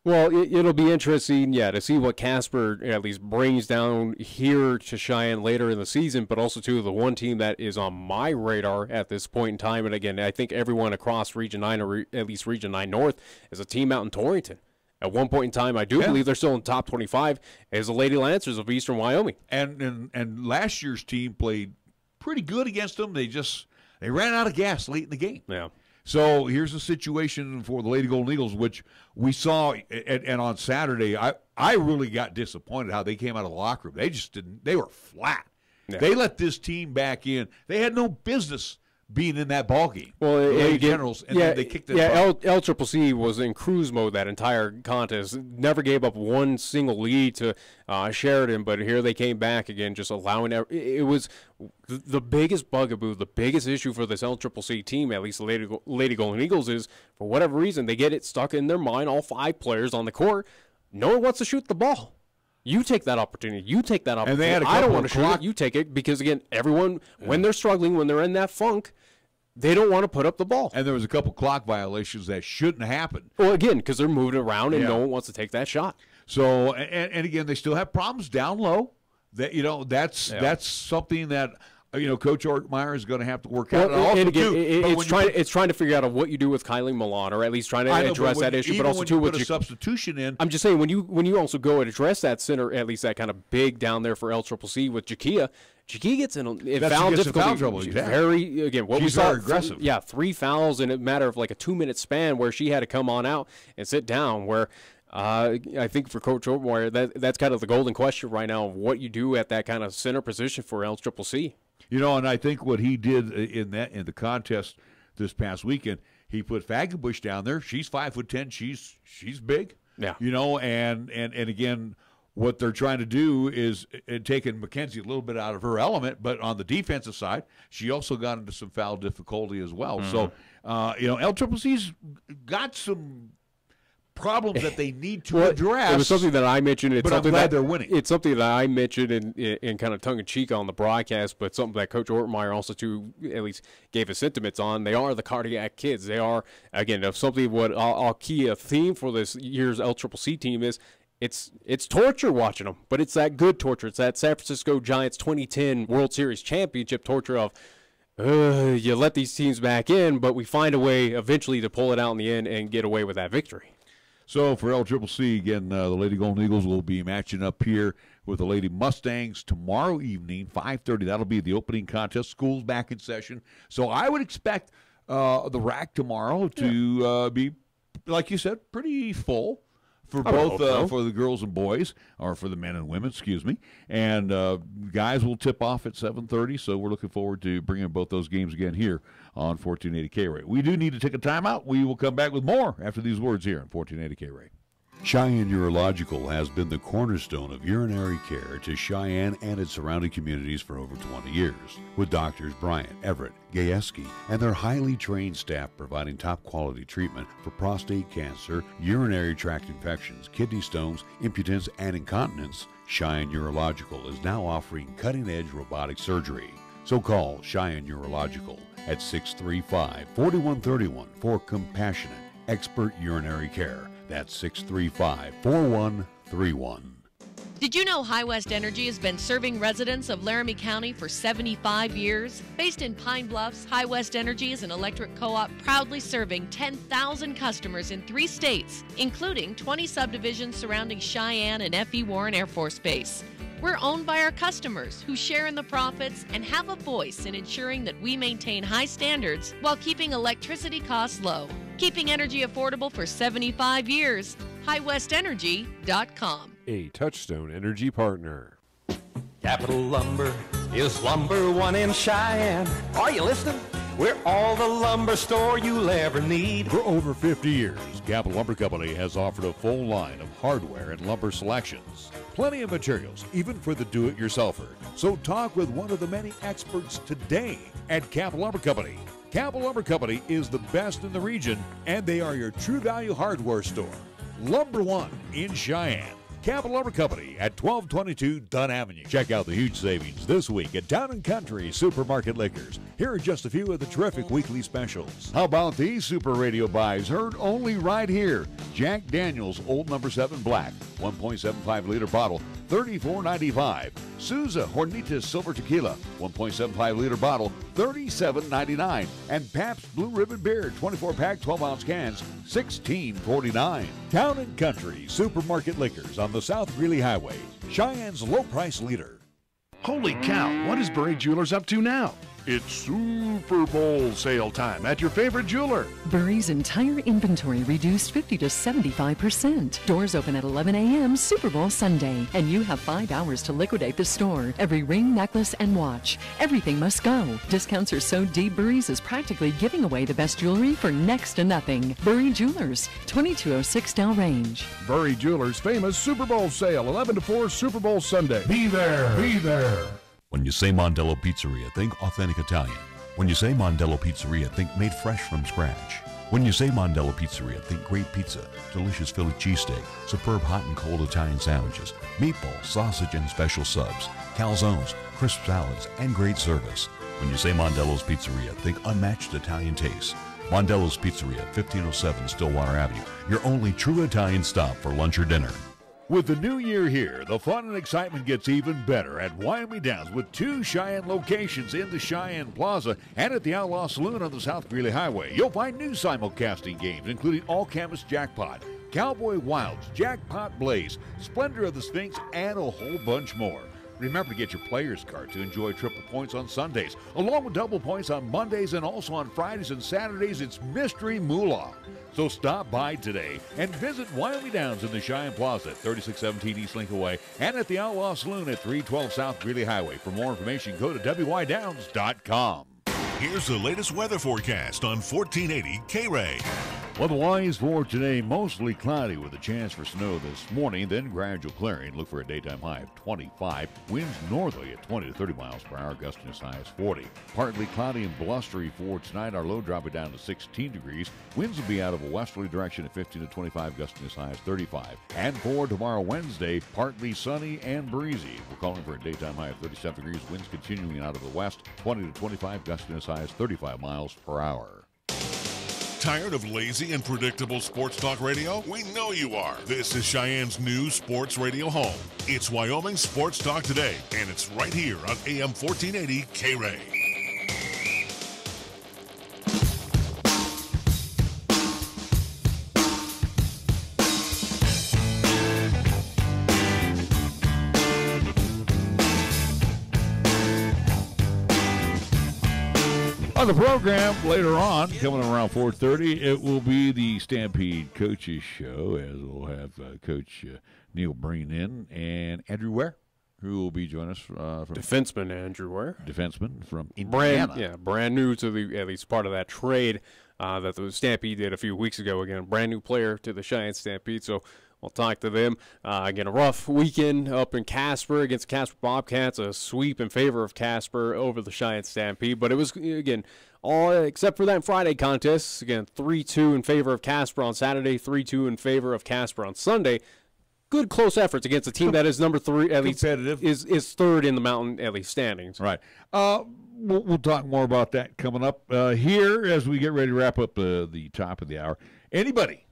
Well, it'll be interesting, to see what Casper at least brings down here to Cheyenne later in the season, but also, too, the one team that is on my radar at this point in time, and again, I think everyone across Region 9, or at least Region 9 North, is a team out in Torrington. At one point in time, I do believe they're still in top 25, is the Lady Lancers of Eastern Wyoming. And last year's team played pretty good against them. They ran out of gas late in the game. Yeah. So here's the situation for the Lady Golden Eagles, which we saw, and on Saturday, I really got disappointed how they came out of the locker room. They just didn't. They were flat. Yeah. They let this team back in. They had no business being in that ball game. Well, Generals, and then they kicked it. LCCC was in cruise mode that entire contest. Never gave up one single lead to Sheridan, but here they came back again, just allowing it was the biggest bugaboo, the biggest issue for this LCCC team, at least the Lady Golden Eagles, is for whatever reason they get it stuck in their mind. All 5 players on the court, no one wants to shoot the ball. You take that opportunity. You take that opportunity. And they had a couple I don't want to shoot it. You take it because, again, everyone, when they're struggling, when they're in that funk, they don't want to put up the ball. And there was a couple clock violations that shouldn't happen. Well, again, because they're moving around and no one wants to take that shot. So, and again, they still have problems down low. That that's something that Coach Ortmeyer is going to have to work out. And again, it's trying to figure out what you do with Kylie Milan, or at least trying to address that issue. But also too, put a substitution in. I'm just saying when you also go and address that center, at least that kind of big down there for LCCC with Jakia. Jakia gets in foul difficulty. Foul trouble, exactly. Very again. What She's we saw, very aggressive. 3 fouls in a matter of like a 2-minute span, where she had to come on out and sit down. Where I think for Coach Ortmeyer, that's kind of the golden question right now of what you do at that kind of center position for LCCC. And I think what he did in the contest this past weekend, he put Fagenbush down there. She's 5'10". She's big. Yeah. And again, what they're trying to do is taking Mackenzie a little bit out of her element, but on the defensive side, she also got into some foul difficulty as well. Mm-hmm. So, LCCC's got some problems that they need to address. It was something that I mentioned. But I'm glad they're winning. It's something that I mentioned in kind of tongue-in-cheek on the broadcast, but something that Coach Ortmeyer also, too, at least gave his sentiments on. They are the cardiac kids. They are, again, something what I'll key a theme for this year's LCCC team is it's torture watching them, but it's that good torture. It's that San Francisco Giants 2010 World Series championship torture of you let these teams back in, but we find a way eventually to pull it out in the end and get away with that victory. So for LCCC, again, the Lady Golden Eagles will be matching up here with the Lady Mustangs tomorrow evening, 5:30. That'll be the opening contest. School's back in session. So I would expect the rack tomorrow to be, like you said, pretty full. For both, for the girls and boys, or for the men and women, excuse me. And guys will tip off at 7:30, so we're looking forward to bringing both those games again here on 1480 KRAE. We do need to take a timeout. We will come back with more after these words here on 1480 KRAE. Cheyenne Urological has been the cornerstone of urinary care to Cheyenne and its surrounding communities for over 20 years, with doctors Bryant, Everett, Gajewski, and their highly trained staff providing top-quality treatment for prostate cancer, urinary tract infections, kidney stones, impotence, and incontinence. Cheyenne Urological is now offering cutting-edge robotic surgery. So call Cheyenne Urological at 635-4131 for compassionate, expert urinary care. That's 635-4131. Did you know High West Energy has been serving residents of Laramie County for 75 years? Based in Pine Bluffs, High West Energy is an electric co-op proudly serving 10,000 customers in 3 states, including 20 subdivisions surrounding Cheyenne and F.E. Warren Air Force Base. We're owned by our customers who share in the profits and have a voice in ensuring that we maintain high standards while keeping electricity costs low. Keeping energy affordable for 75 years. HighWestEnergy.com. A Touchstone Energy partner. Capital Lumber is number one in Cheyenne. Are you listening? We're all the lumber store you'll ever need. For over 50 years, Capital Lumber Company has offered a full line of hardware and lumber selections. Plenty of materials, even for the do-it-yourselfer. So talk with one of the many experts today at Capital Lumber Company. Capital Lumber Company is the best in the region, and they are your true value hardware store. Lumber One in Cheyenne. Capital Lumber Company at 1222 Dunn Avenue. Check out the huge savings this week at Town & Country Supermarket Liquors. Here are just a few of the terrific weekly specials. How about these super radio buys heard only right here? Jack Daniel's Old No. 7 Black, 1.75 liter bottle, $34.95. Souza Hornitas Silver Tequila, 1.75 liter bottle, $37.99. And Pabst Blue Ribbon Beer, 24-pack, 12-ounce cans, $16.49. Town & Country Supermarket Liquors on the South Greeley Highway, Cheyenne's low price leader. Holy cow, what is Breen Jewelers up to now? It's Super Bowl sale time at your favorite jeweler. Burry's entire inventory reduced 50 to 75%. Doors open at 11 a.m. Super Bowl Sunday, and you have 5 hours to liquidate the store. Every ring, necklace, and watch. Everything must go. Discounts are so deep, Burry's is practically giving away the best jewelry for next to nothing. Burry Jewelers, 2206 Delrange. Burry Jewelers' famous Super Bowl sale, 11 to 4 Super Bowl Sunday. Be there. Be there. When you say Mondello Pizzeria, think authentic Italian. When you say Mondello Pizzeria, think made fresh from scratch. When you say Mondello Pizzeria, think great pizza, delicious Philly cheesesteak, superb hot and cold Italian sandwiches, meatballs, sausage, and special subs, calzones, crisp salads, and great service. When you say Mondello's Pizzeria, think unmatched Italian taste. Mondello's Pizzeria, 1507 Stillwater Avenue, your only true Italian stop for lunch or dinner. With the new year here, the fun and excitement gets even better at Wyoming Downs with 2 Cheyenne locations in the Cheyenne Plaza and at the Outlaw Saloon on the South Greeley Highway. You'll find new simulcasting games, including All Canvas Jackpot, Cowboy Wilds, Jackpot Blaze, Splendor of the Sphinx, and a whole bunch more. Remember to get your player's card to enjoy triple points on Sundays, along with double points on Mondays, and also on Fridays and Saturdays, it's Mystery Moolah. So stop by today and visit Wyoming Downs in the Cheyenne Plaza at 3617 East Lincoln Way and at the Outlaw Saloon at 312 South Greeley Highway. For more information, go to wydowns.com. Here's the latest weather forecast on 1480 KRAE. Weather-wise for today, mostly cloudy with a chance for snow this morning, then gradual clearing. Look for a daytime high of 25. Winds northerly at 20 to 30 miles per hour, gusting as high as 40. Partly cloudy and blustery for tonight. Our low dropping down to 16 degrees. Winds will be out of a westerly direction at 15 to 25, gusting as high as 35. And for tomorrow, Wednesday, partly sunny and breezy. We're calling for a daytime high of 37 degrees. Winds continuing out of the west, 20 to 25, gusting as high as 35 miles per hour. Tired of lazy and predictable sports talk radio? We know you are. This is Cheyenne's new sports radio home. It's Wyoming Sports Talk Today, and it's right here on AM 1480 KRAE. On the program later on, coming around 4:30, it will be the Stampede Coaches Show, as we'll have Coach Neil Breen in and Andrew Ware, who will be joining us from Defenseman Andrew Ware. Defenseman from Indiana. Brand new to the at least part of that trade that the Stampede did a few weeks ago. Again, brand new player to the Cheyenne Stampede, so we'll talk to them. Again, a rough weekend up in Casper against Casper Bobcats, a sweep in favor of Casper over the Cheyenne Stampede. But it was, again, all except for that Friday contest. Again, 3-2 in favor of Casper on Saturday, 3-2 in favor of Casper on Sunday. Good close efforts against a team that is number 3, at least is third in the mountain, at least standings. Right. We'll talk more about that coming up here as we get ready to wrap up the top of the hour. Anybody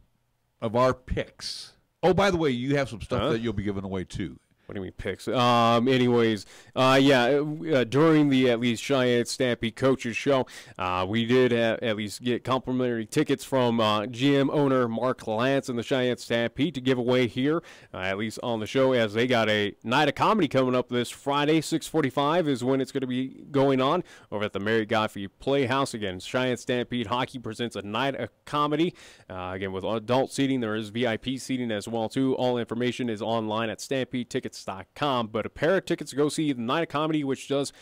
of our picks? Oh, by the way, you have some stuff that you'll be giving away, too. What do you mean picks? Anyways, during the at least Cheyenne Stampede Coaches Show, we did at least get complimentary tickets from GM owner Mark Lance and the Cheyenne Stampede to give away here, at least on the show, as they got a night of comedy coming up this Friday. 6:45 is when it's going to be going on over at the Mary Godfrey Playhouse. Again, Cheyenne Stampede Hockey presents a night of comedy. Again, with adult seating, there is VIP seating as well, too. All information is online at StampedeTickets.com. But a pair of tickets to go see the Night of Comedy, which does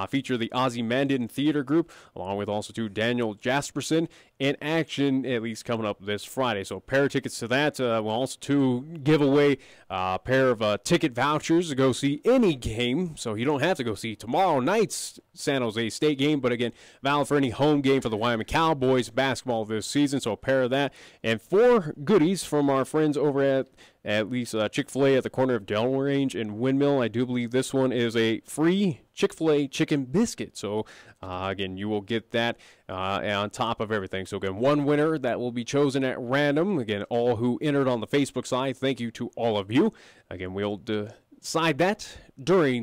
feature the Ozzy Mandan Theater Group, along with also to Daniel Jasperson in action, at least coming up this Friday. So a pair of tickets to that. We'll also to give away a pair of ticket vouchers to go see any game. So you don't have to go see tomorrow night's San Jose State game, but again, valid for any home game for the Wyoming Cowboys basketball this season. So a pair of that. And 4 goodies from our friends over at least Chick-fil-A at the corner of Delaware Range and Windmill. I do believe this one is a free Chick-fil-A chicken biscuit. So, again, you will get that on top of everything. So, again, one winner that will be chosen at random. Again, all who entered on the Facebook side, thank you to all of you. Again, we'll decide that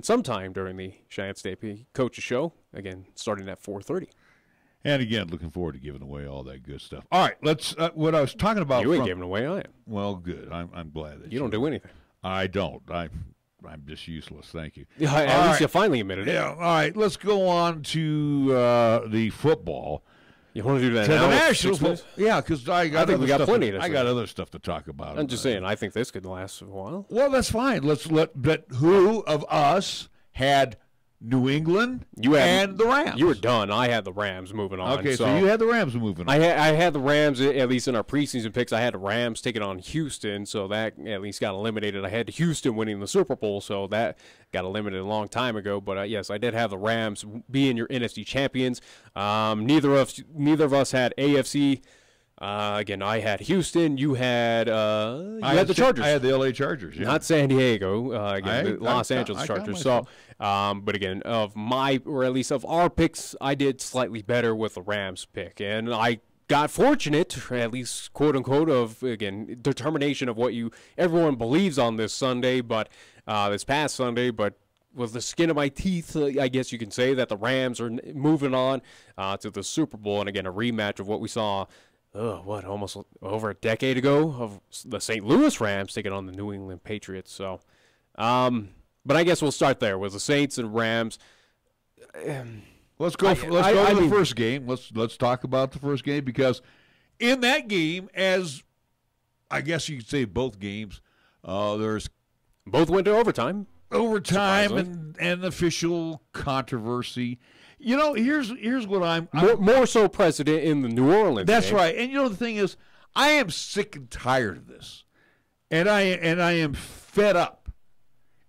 sometime during the Cheyenne State Coaches Show. Again, starting at 4:30. And again, looking forward to giving away all that good stuff. All right, let's. What I was talking about. You ain't giving away, I am. Well, good. I'm glad that you don't do anything. I don't. I'm just useless. Thank you. Yeah, at least you finally admitted it. Yeah. All right. Let's go on to the football. You want to do that to now? The National. Yeah, because I think we got plenty. I got other stuff to talk about. I'm just saying. I think this could last a while. Well, that's fine. But who of us had New England and the Rams? You were done. I had the Rams moving on. Okay, so you had the Rams moving on. I had the Rams, at least in our preseason picks. I had the Rams taking on Houston, so that at least got eliminated. I had Houston winning the Super Bowl, so that got eliminated a long time ago. But, yes, I did have the Rams being your NFC champions. Neither of us had AFC. Again, I had Houston. You had the Chargers. I had the LA Chargers. Yeah. Not San Diego. The Los Angeles Chargers. So, but again, of our picks, I did slightly better with the Rams pick, and I got fortunate, at least quote unquote, of again determination of what everyone believes on this Sunday, but this past Sunday, but. With the skin of my teeth, I guess you can say that the Rams are moving on to the Super Bowl, and again, a rematch of what we saw. Almost over a decade ago of the St. Louis Rams taking on the New England Patriots. So, but I guess we'll start there with the Saints and Rams. Let's go to the first game. Let's talk about the first game, because in that game, as I guess you could say both games, both went to overtime. And official controversy. You know, here's what I'm more so precedent in the New Orleans. That's game. right. And you know the thing is, I am sick and tired of this, and I am fed up.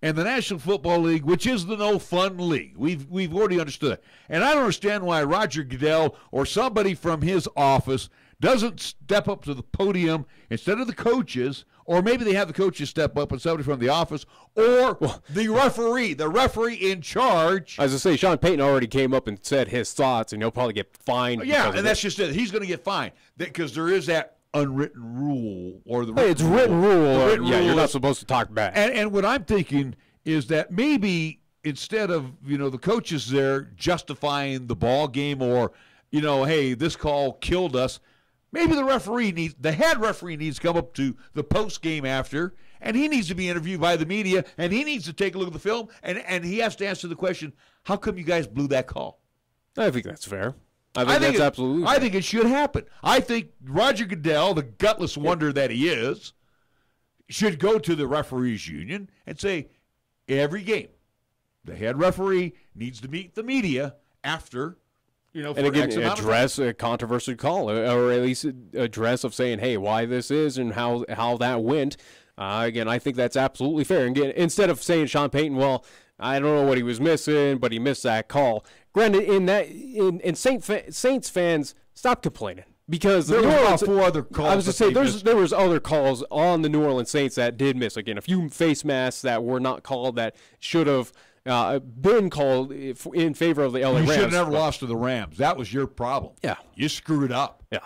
And the National Football League, which is the no fun league, we've already understood that. And I don't understand why Roger Goodell or somebody from his office doesn't step up to the podium instead of the coaches, or maybe they have the coaches step up and somebody from the office, or the referee in charge. As I say, Sean Payton already came up and said his thoughts, and he'll probably get fined. Yeah, and that's just it. He's going to get fined because there is that unwritten rule, or the it's written rule. Rule you're not supposed to talk back. And what I'm thinking is that maybe instead of the coaches there justifying the ball game, or hey, this call killed us, maybe the head referee needs to come up to the post game after, and he needs to be interviewed by the media, and he needs to take a look at the film, and he has to answer the question, how come you guys blew that call? I think that's fair. I think that's absolutely fair. I think it should happen. I think Roger Goodell, the gutless wonder that he is, should go to the referees union and say, every game, the head referee needs to meet the media after, and again, address a controversial call, or at least address of saying, hey, why this is and how that went. Again, I think that's absolutely fair. And again, instead of saying Sean Payton, well, I don't know what he was missing, but he missed that call. Granted, in Saints fans, stop complaining, because there were 4 other calls. I was going to say there was other calls on the New Orleans Saints that did miss. Again, a few face masks that were not called that should have been called in favor of the LA Rams. You should have never lost to the Rams. That was your problem. Yeah, you screwed up. Yeah.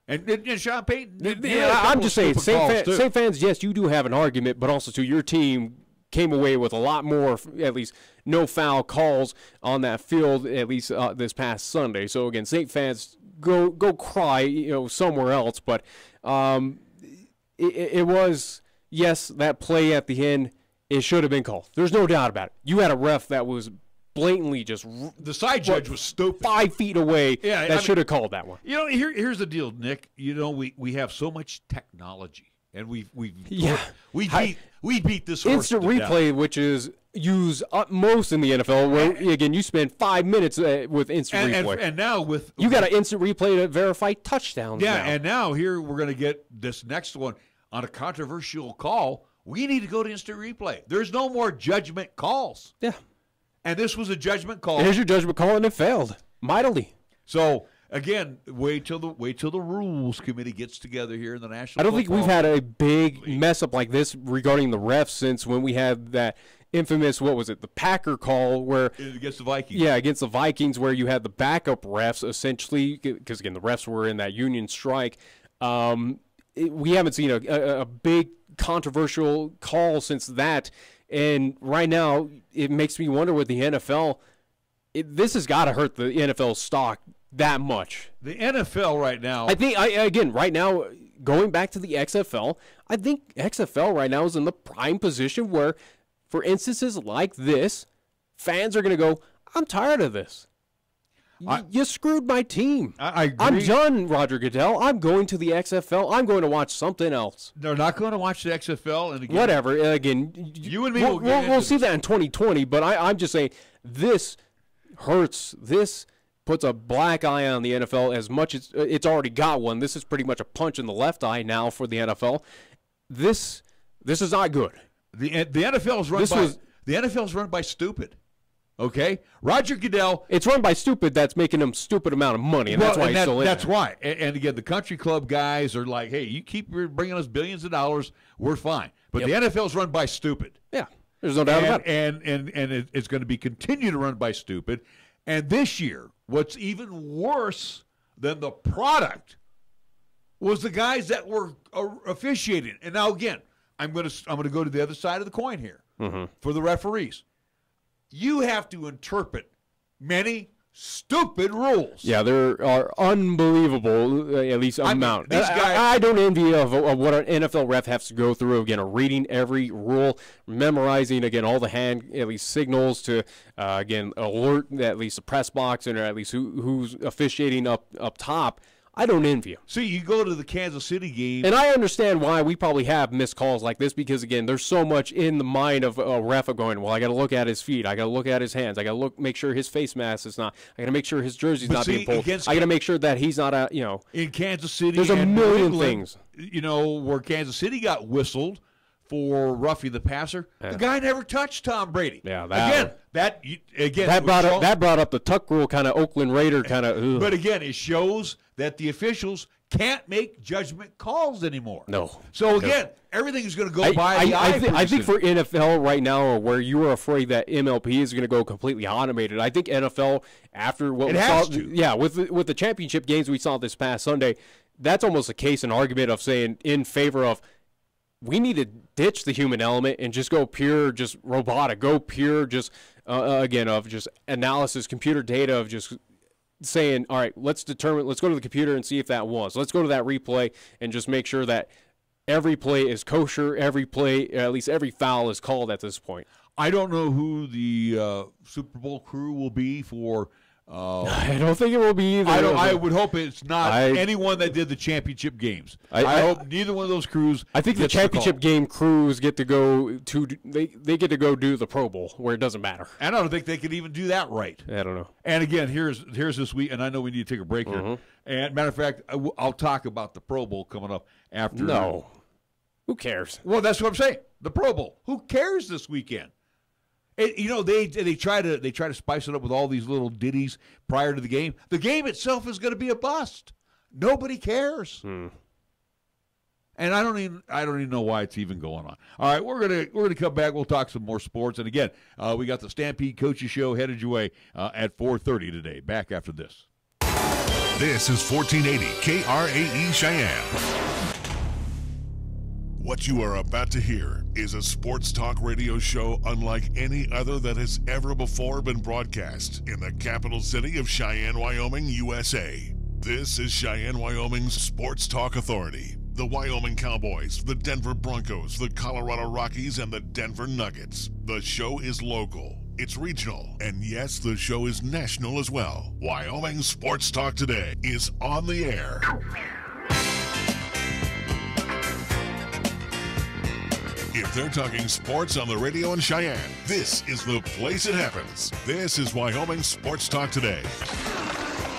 And Sean Payton. I'm just saying, Saint fans, yes, you do have an argument, but also your team came away with a lot more, at least no foul calls on that field, at least this past Sunday. So again, Saint fans, go cry, somewhere else. But it was, yes, that play at the end, it should have been called. There's no doubt about it. You had a ref that was blatantly just the side judge was stupid 5 feet away. Yeah, should have called that one. Here's the deal, Nick. We have so much technology, and we beat this horse instant replay, which is used most in the NFL. Where again, you spend 5 minutes with instant replay, and now you got an instant replay to verify touchdowns. Yeah, and now here we're going to get this next one on a controversial call. We need to go to instant replay. There's no more judgment calls. Yeah. And this was a judgment call. Here's your judgment call, and it failed mightily. So again, wait till the rules committee gets together here in the National. I don't think we've had a big mess up like this regarding the refs since when we had that infamous, what was it, the Packer call where against the Vikings. Yeah, against the Vikings, where you had the backup refs essentially, because again the refs were in that union strike. We haven't seen a big controversial call since that. And right now, it makes me wonder with the NFL, this has got to hurt the NFL stock that much. The NFL right now. I think, right now, going back to the XFL, I think XFL right now is in the prime position where, for instances like this, fans are going to go, I'm tired of this. You screwed my team. I agree. I'm done, Roger Goodell. I'm going to the XFL. I'm going to watch something else. They're not going to watch the XFL. And again, whatever. Again, you and me we'll see that in 2020. But I'm just saying this hurts. This puts a black eye on the NFL as much as it's already got one. This is pretty much a punch in the left eye now for the NFL. This is not good. The NFL is run by stupid. Okay, Roger Goodell. It's run by stupid. That's making him stupid amount of money, and that's why he's still in. That's why. And again, the country club guys are like, "Hey, you keep bringing us billions of dollars, we're fine." But the NFL is run by stupid. Yeah, there's no doubt about it. And it's going to be continue to run by stupid. And this year, what's even worse than the product was the guys that were officiating. And now again, I'm going to go to the other side of the coin here for the referees. You have to interpret many stupid rules. Yeah, there are unbelievable, at least amount. These guys, I don't envy of what an NFL ref has to go through. Again, reading every rule, memorizing, again, all the hand, at least signals to, again, alert at least the press box and at least who's officiating up top. I don't envy him. See, you go to the Kansas City game. And I understand why we probably have missed calls like this because, again, there's so much in the mind of a ref of going, well, I got to look at his feet. I got to look at his hands. I got to make sure his face mask is not. I got to make sure his jersey's not being pulled. I got to make sure that he's not, in Kansas City. There's a million things. Where Kansas City got whistled for roughing the passer. Yeah. The guy never touched Tom Brady. Yeah, that brought up the tuck rule kind of Oakland Raider kind of. But again, it shows that the officials can't make judgment calls anymore. No. So again, everything is going to go by the eye. I think for NFL right now, or where you are afraid that MLB is going to go completely automated, I think NFL after what we saw, with the championship games we saw this past Sunday, that's almost a case and argument of saying in favor of. We need to ditch the human element and just go pure, just robotic. Go pure, just of just analysis, computer data of just saying, all right, let's go to the computer and see if that was. Let's go to that replay and just make sure that every play is kosher, every play, at least every foul is called at this point. I don't know who the Super Bowl crew will be for. I don't think it will be either. I would hope it's not anyone that did the championship games. I hope neither one of those crews. I think the championship game crews get to go to they get to go do the Pro Bowl where it doesn't matter. And I don't think they could even do that right. I don't know. And again, here's this week, and I know we need to take a break here. And matter of fact, I'll talk about the Pro Bowl coming up after. No, who cares? Well, that's what I'm saying. The Pro Bowl. Who cares this weekend? They try to spice it up with all these little ditties prior to the game. The game itself is going to be a bust. Nobody cares. And I don't even know why it's even going on. All right, we're gonna come back. We'll talk some more sports. And again, we got the Stampede Coaches Show headed your way at 4:30 today. Back after this. This is 1480 KRAE Cheyenne. What you are about to hear is a sports talk radio show unlike any other that has ever before been broadcast in the capital city of Cheyenne, Wyoming, USA. This is Cheyenne, Wyoming's Sports Talk Authority. The Wyoming Cowboys, the Denver Broncos, the Colorado Rockies, and the Denver Nuggets. The show is local, it's regional, and yes, the show is national as well. Wyoming Sports Talk Today is on the air. If they're talking sports on the radio in Cheyenne, this is the place it happens. This is Wyoming Sports Talk Today.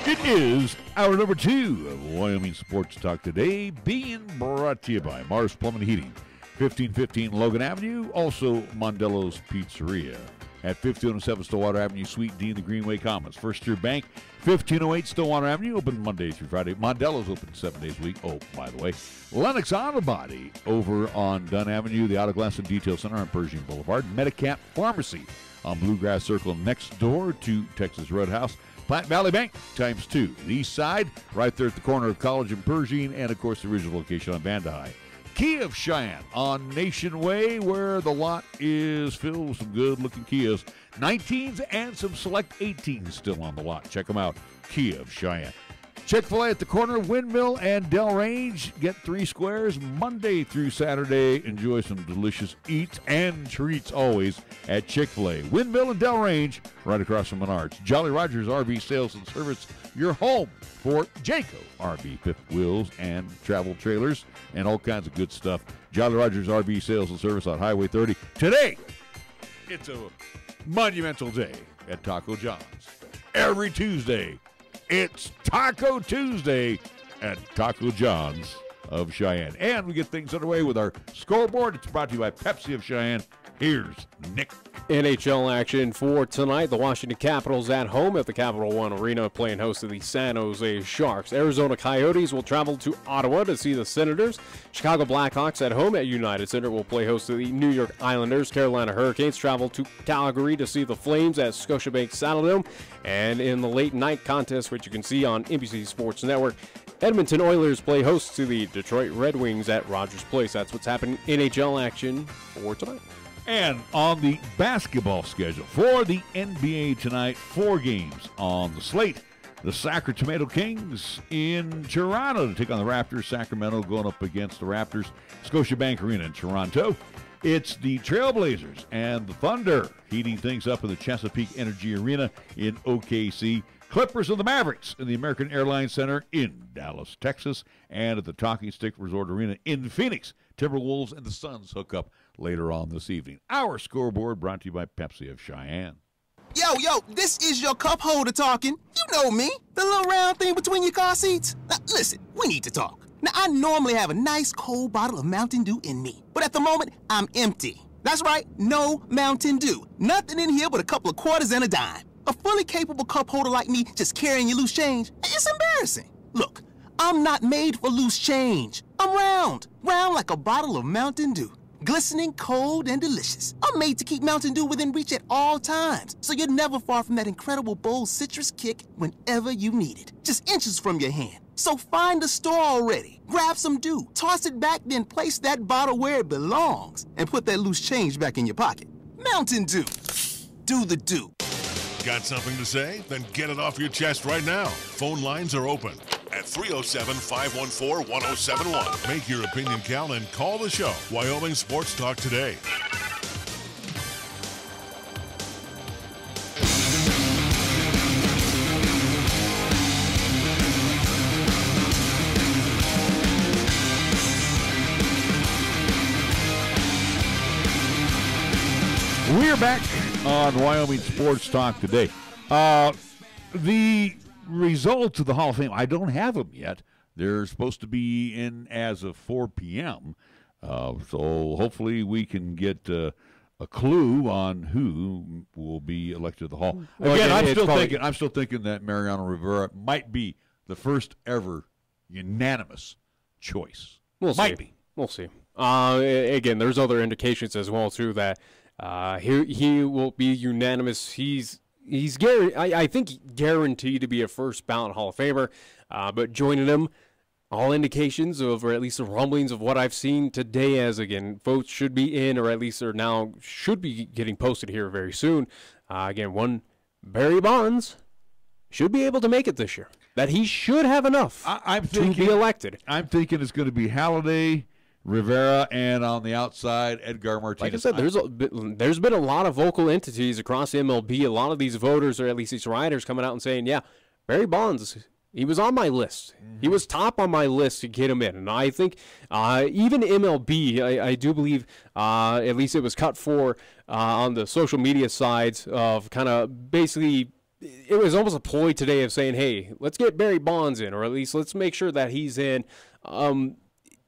It is hour number 2 of Wyoming Sports Talk Today, being brought to you by Mars Plumbing and Heating, 1515 Logan Avenue, also Mondello's Pizzeria at 1507 Stillwater Avenue, Suite D in the Greenway Commons. First Year Bank, 1508 Stillwater Avenue, open Monday through Friday. Mondello's open 7 days a week. Oh, by the way, Lennox Auto Body over on Dunn Avenue, the Auto Glass and Detail Center on Pershing Boulevard. Medicap Pharmacy on Bluegrass Circle next door to Texas Roadhouse. Platte Valley Bank ×2. The east side, right there at the corner of College and Pershing, and of course the original location on Vandehigh. Kia of Cheyenne on Nation Way, where the lot is filled with some good-looking Kias. 19s and some select 18s still on the lot. Check them out, Kia of Cheyenne. Chick-fil-A at the corner of Windmill and Del Range. Get 3 squares Monday through Saturday. Enjoy some delicious eats and treats always at Chick-fil-A. Windmill and Del Range, right across from Menards. Jolly Rogers RV Sales and Service, your home for Jayco RV, fifth wheels and travel trailers, and all kinds of good stuff. Jolly Rogers RV Sales and Service on Highway 30. Today, it's a monumental day at Taco John's. Every Tuesday, it's Taco Tuesday at Taco John's of Cheyenne. And we get things underway with our scoreboard. It's brought to you by Pepsi of Cheyenne. Here's Nick. NHL action for tonight. The Washington Capitals at home at the Capital One Arena playing host to the San Jose Sharks. Arizona Coyotes will travel to Ottawa to see the Senators. Chicago Blackhawks at home at United Center will play host to the New York Islanders. Carolina Hurricanes travel to Calgary to see the Flames at Scotiabank Saddledome. And in the late night contest, which you can see on NBC Sports Network, Edmonton Oilers play host to the Detroit Red Wings at Rogers Place. That's what's happening in NHL action for tonight. And on the basketball schedule for the NBA tonight, 4 games on the slate. The Sacramento Kings in Toronto to take on the Raptors. Sacramento going up against the Raptors. Scotiabank Arena in Toronto. It's the Trailblazers and the Thunder heating things up in the Chesapeake Energy Arena in OKC. Clippers and the Mavericks in the American Airlines Center in Dallas, Texas, and at the Talking Stick Resort Arena in Phoenix. Timberwolves and the Suns hook up later on this evening. Our scoreboard brought to you by Pepsi of Cheyenne. Yo, this is your cup holder talking. You know me, the little round thing between your car seats. Now, listen, we need to talk. Now, I normally have a nice cold bottle of Mountain Dew in me, but at the moment, I'm empty. That's right, no Mountain Dew. Nothing in here but a couple of quarters and a dime. A fully capable cup holder like me just carrying your loose change, it's embarrassing. Look, I'm not made for loose change. I'm round like a bottle of Mountain Dew. Glistening, cold, and delicious. I'm made to keep Mountain Dew within reach at all times, so you're never far from that incredible bold citrus kick whenever you need it. Just inches from your hand. So find a store already, grab some Dew, toss it back, then place that bottle where it belongs, and put that loose change back in your pocket. Mountain Dew. Do the Dew. Got something to say? Then get it off your chest right now. Phone lines are open at 307-514-1071. Make your opinion count and call the show. Wyoming Sports Talk today. We're back on Wyoming Sports Talk today. The results of the Hall of Fame, I don't have them yet. They're supposed to be in as of 4 p.m. So hopefully we can get a clue on who will be elected to the Hall. Again, I'm still thinking that Mariano Rivera might be the first ever unanimous choice. We'll see. We'll see. Again, there's other indications as well too that he will be unanimous. He's I think guaranteed to be a first ballot Hall of Famer. But joining him, all indications of, or at least the rumblings of what I've seen today, as again votes should be in, or at least are now should be getting posted here very soon. Again, one Barry Bonds should be able to make it this year. That he should have enough to be elected. I'm thinking it's going to be Halliday, Rivera, and on the outside, Edgar Martinez. Like I said, there's been a lot of vocal entities across MLB. A lot of these voters, or at least these writers, coming out and saying, yeah, Barry Bonds, he was on my list. Mm-hmm. He was top on my list to get him in. And I think even MLB, I do believe, at least it was cut for on the social media sides of kind of basically, it was almost a ploy today of saying, hey, let's get Barry Bonds in, or at least let's make sure that he's in.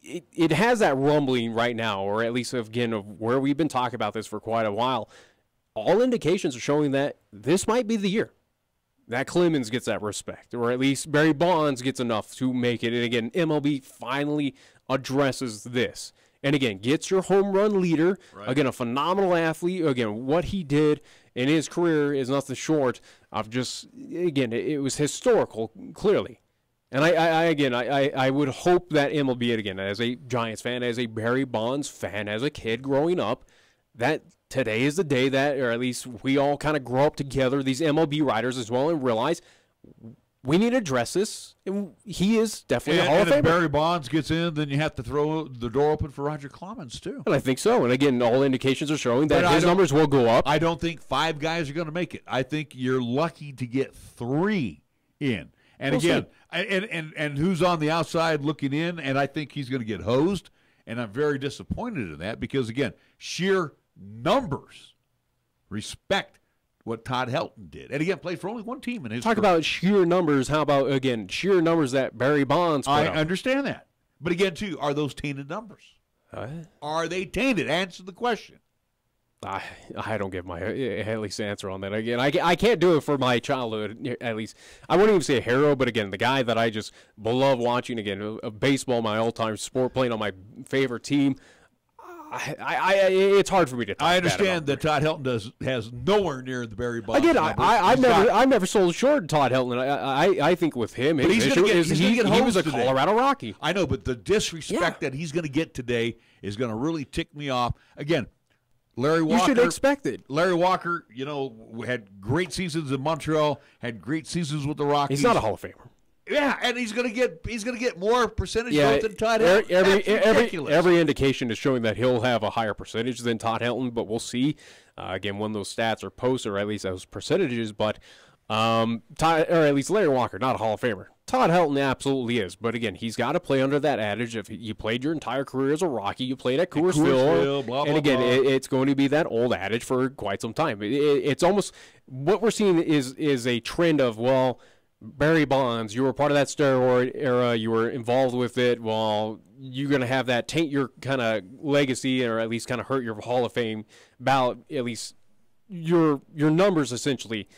It has that rumbling right now, or at least, again, of where we've been talking about this for quite a while. All indications are showing that this might be the year that Clemens gets that respect, or at least Barry Bonds gets enough to make it. And again, MLB finally addresses this. And again, gets your home run leader, right. Again, a phenomenal athlete. Again, what he did in his career is nothing short of just, again, it was historical, clearly. And I would hope that MLB, again, as a Giants fan, as a Barry Bonds fan, as a kid growing up, that today is the day that, or at least we all kind of grow up together, these MLB writers as well, and realize we need to address this, and he is definitely a Hall of Famer. And if Barry Bonds gets in, then you have to throw the door open for Roger Clemens, too. And I think so. And again, all indications are showing that his numbers will go up. I don't think 5 guys are going to make it. I think you're lucky to get 3 in. And again, and who's on the outside looking in, and I think he's going to get hosed, and I'm very disappointed in that because, again, sheer numbers respect what Todd Helton did. And, again, played for only one team in his career. About sheer numbers. How about, again, sheer numbers that Barry Bonds put I up? understand that. But, again, too, are those tainted numbers? Are they tainted? Answer the question. I don't give my at least answer on that. Again, I can't do it for my childhood, at least. I wouldn't even say a hero, but again, the guy that I just love watching, again, baseball, my all-time sport, playing on my favorite team. It's hard for me to talk. I understand that Todd Helton has nowhere near the Barry Bonds. Again, I've never sold short Todd Helton. I think with him, but he was a Colorado Rocky. I know, but the disrespect that he's going to get today is going to really tick me off. Again, Larry Walker. You should expect it. Larry Walker, had great seasons in Montreal, had great seasons with the Rockies. He's not a Hall of Famer. Yeah, and he's going to get more percentage votes than Todd Helton. Every indication is showing that he'll have a higher percentage than Todd Helton, but we'll see. Again, when those stats are posted, or at least those percentages. But Or at least Larry Walker, not a Hall of Famer. Todd Helton absolutely is, but again, he's got to play under that adage. If you played your entire career as a Rocky, you played at Coors Field, blah, and again, it's going to be that old adage for quite some time. It's almost what we're seeing is a trend of, well, Barry Bonds, you were part of that steroid era, you were involved with it. Well, you're going to have that taint your kind of legacy, or at least kind of hurt your Hall of Fame ballot, at least your numbers essentially.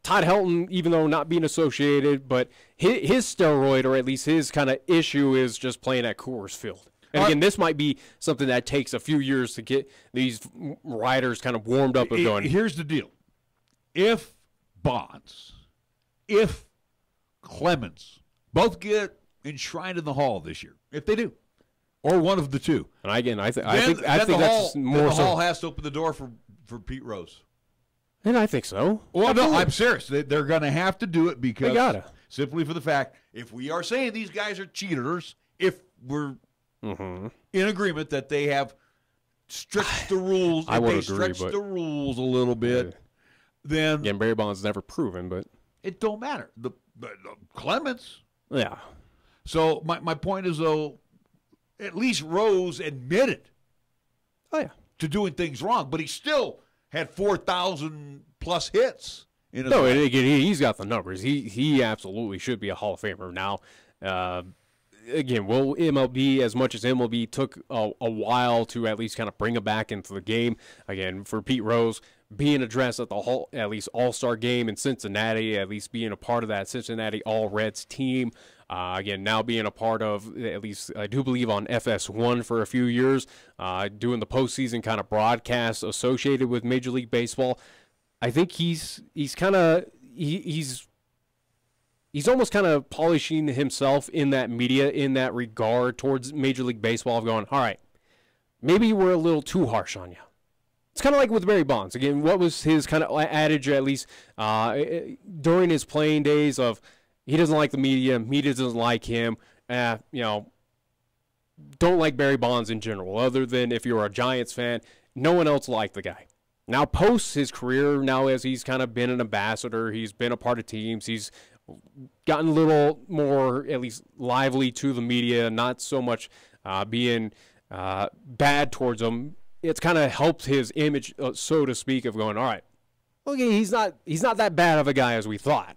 Todd Helton, even though not being associated, but his steroid, or at least his kind of issue, is just playing at Coors Field. And again, this might be something that takes a few years to get these riders kind of warmed up and going. Here's the deal. If Bonds, if Clemens both get enshrined in the Hall this year, if they do, or one of the two. And again, I think that's more the so. Hall has to open the door for Pete Rose. And I think so. Well, Absolutely. no, I'm serious. They're going to have to do it because They gotta. simply for the fact, if we are saying these guys are cheaters, if we're in agreement that they have stretched the rules, I would agree, stretched but the rules a little bit, then again, Barry Bonds never proven, but it don't matter. The Clemens, yeah. So my point is, though, at least Rose admitted, to doing things wrong, but he still had 4,000 plus hits. In his No, life. and again, he's got the numbers. He absolutely should be a Hall of Famer now. Again, will MLB, as much as MLB took a while to at least kind of bring him back into the game, again, for Pete Rose, being addressed at the at least All-Star game in Cincinnati, at least being a part of that Cincinnati All-Reds team, again, now being a part of, at least I do believe, on FS1 for a few years, doing the postseason kind of broadcast associated with Major League Baseball. I think he's almost kind of polishing himself in that media, in that regard towards Major League Baseball, of going, all right, maybe we're a little too harsh on you. It's kind of like with Barry Bonds. Again, what was his kind of adage, at least during his playing days, of he doesn't like the media doesn't like him, don't like Barry Bonds in general, other than if you're a Giants fan, no one else liked the guy. Now, post his career, now as he's kind of been an ambassador, he's been a part of teams, he's gotten a little more, at least, lively to the media, not so much being bad towards them. It's kind of helped his image, so to speak, of going, all right, okay, he's not that bad of a guy as we thought.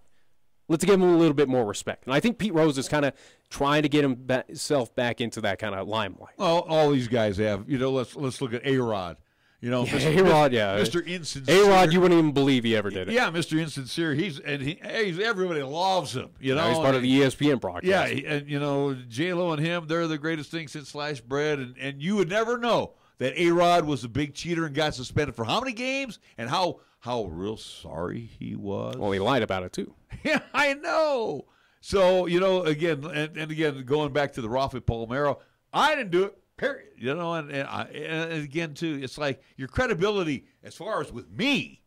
Let's give him a little bit more respect. And I think Pete Rose is kind of trying to get himself back into that kind of limelight. Well, all these guys have. Let's look at A-Rod. A-Rod, yeah. Mr. Insincere. A-Rod, you wouldn't even believe he ever did it. Yeah, Mr. Insincere. He's everybody loves him. He's part of the ESPN broadcast. Yeah, and J-Lo and him, they're the greatest thing since sliced bread. And you would never know that A-Rod was a big cheater and got suspended for how many games, and how real sorry he was. Well, he lied about it too. Yeah, I know. So again, and again, going back to the Rafa Palmeiro, I didn't do it. Period. And again, too, it's like your credibility, as far as with me,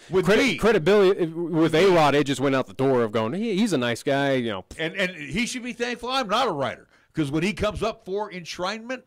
credibility with A-Rod, it just went out the door of going, he's a nice guy, And he should be thankful I'm not a writer, because when he comes up for enshrinement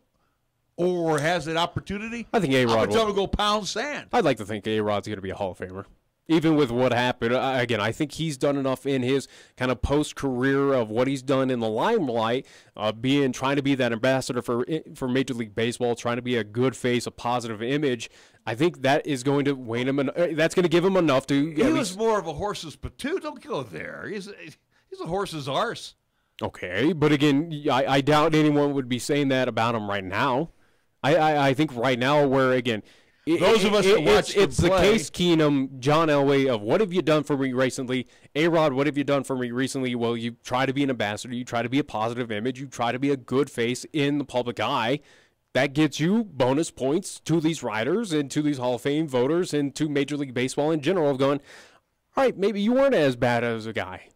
or has that opportunity, I think A-Rod I'm going to tell him to go pound sand. I'd like to think A-Rod's going to be a Hall of Famer. Even with what happened, again, I think he's done enough in his kind of post-career of what he's done in the limelight, trying to be that ambassador for Major League Baseball, trying to be a good face, a positive image. I think that is going to wane him, that's going to give him enough to. He was more of a horse's patoot. Don't go there. He's a horse's arse. Okay, but again, I doubt anyone would be saying that about him right now. I think right now, where again. Those of us that watch it's the Case Keenum, John Elway of what have you done for me recently? A-Rod, what have you done for me recently? Well, you try to be an ambassador. You try to be a positive image. You try to be a good face in the public eye. That gets you bonus points to these riders and to these Hall of Fame voters and to Major League Baseball in general of going, all right, maybe you weren't as bad as a guy.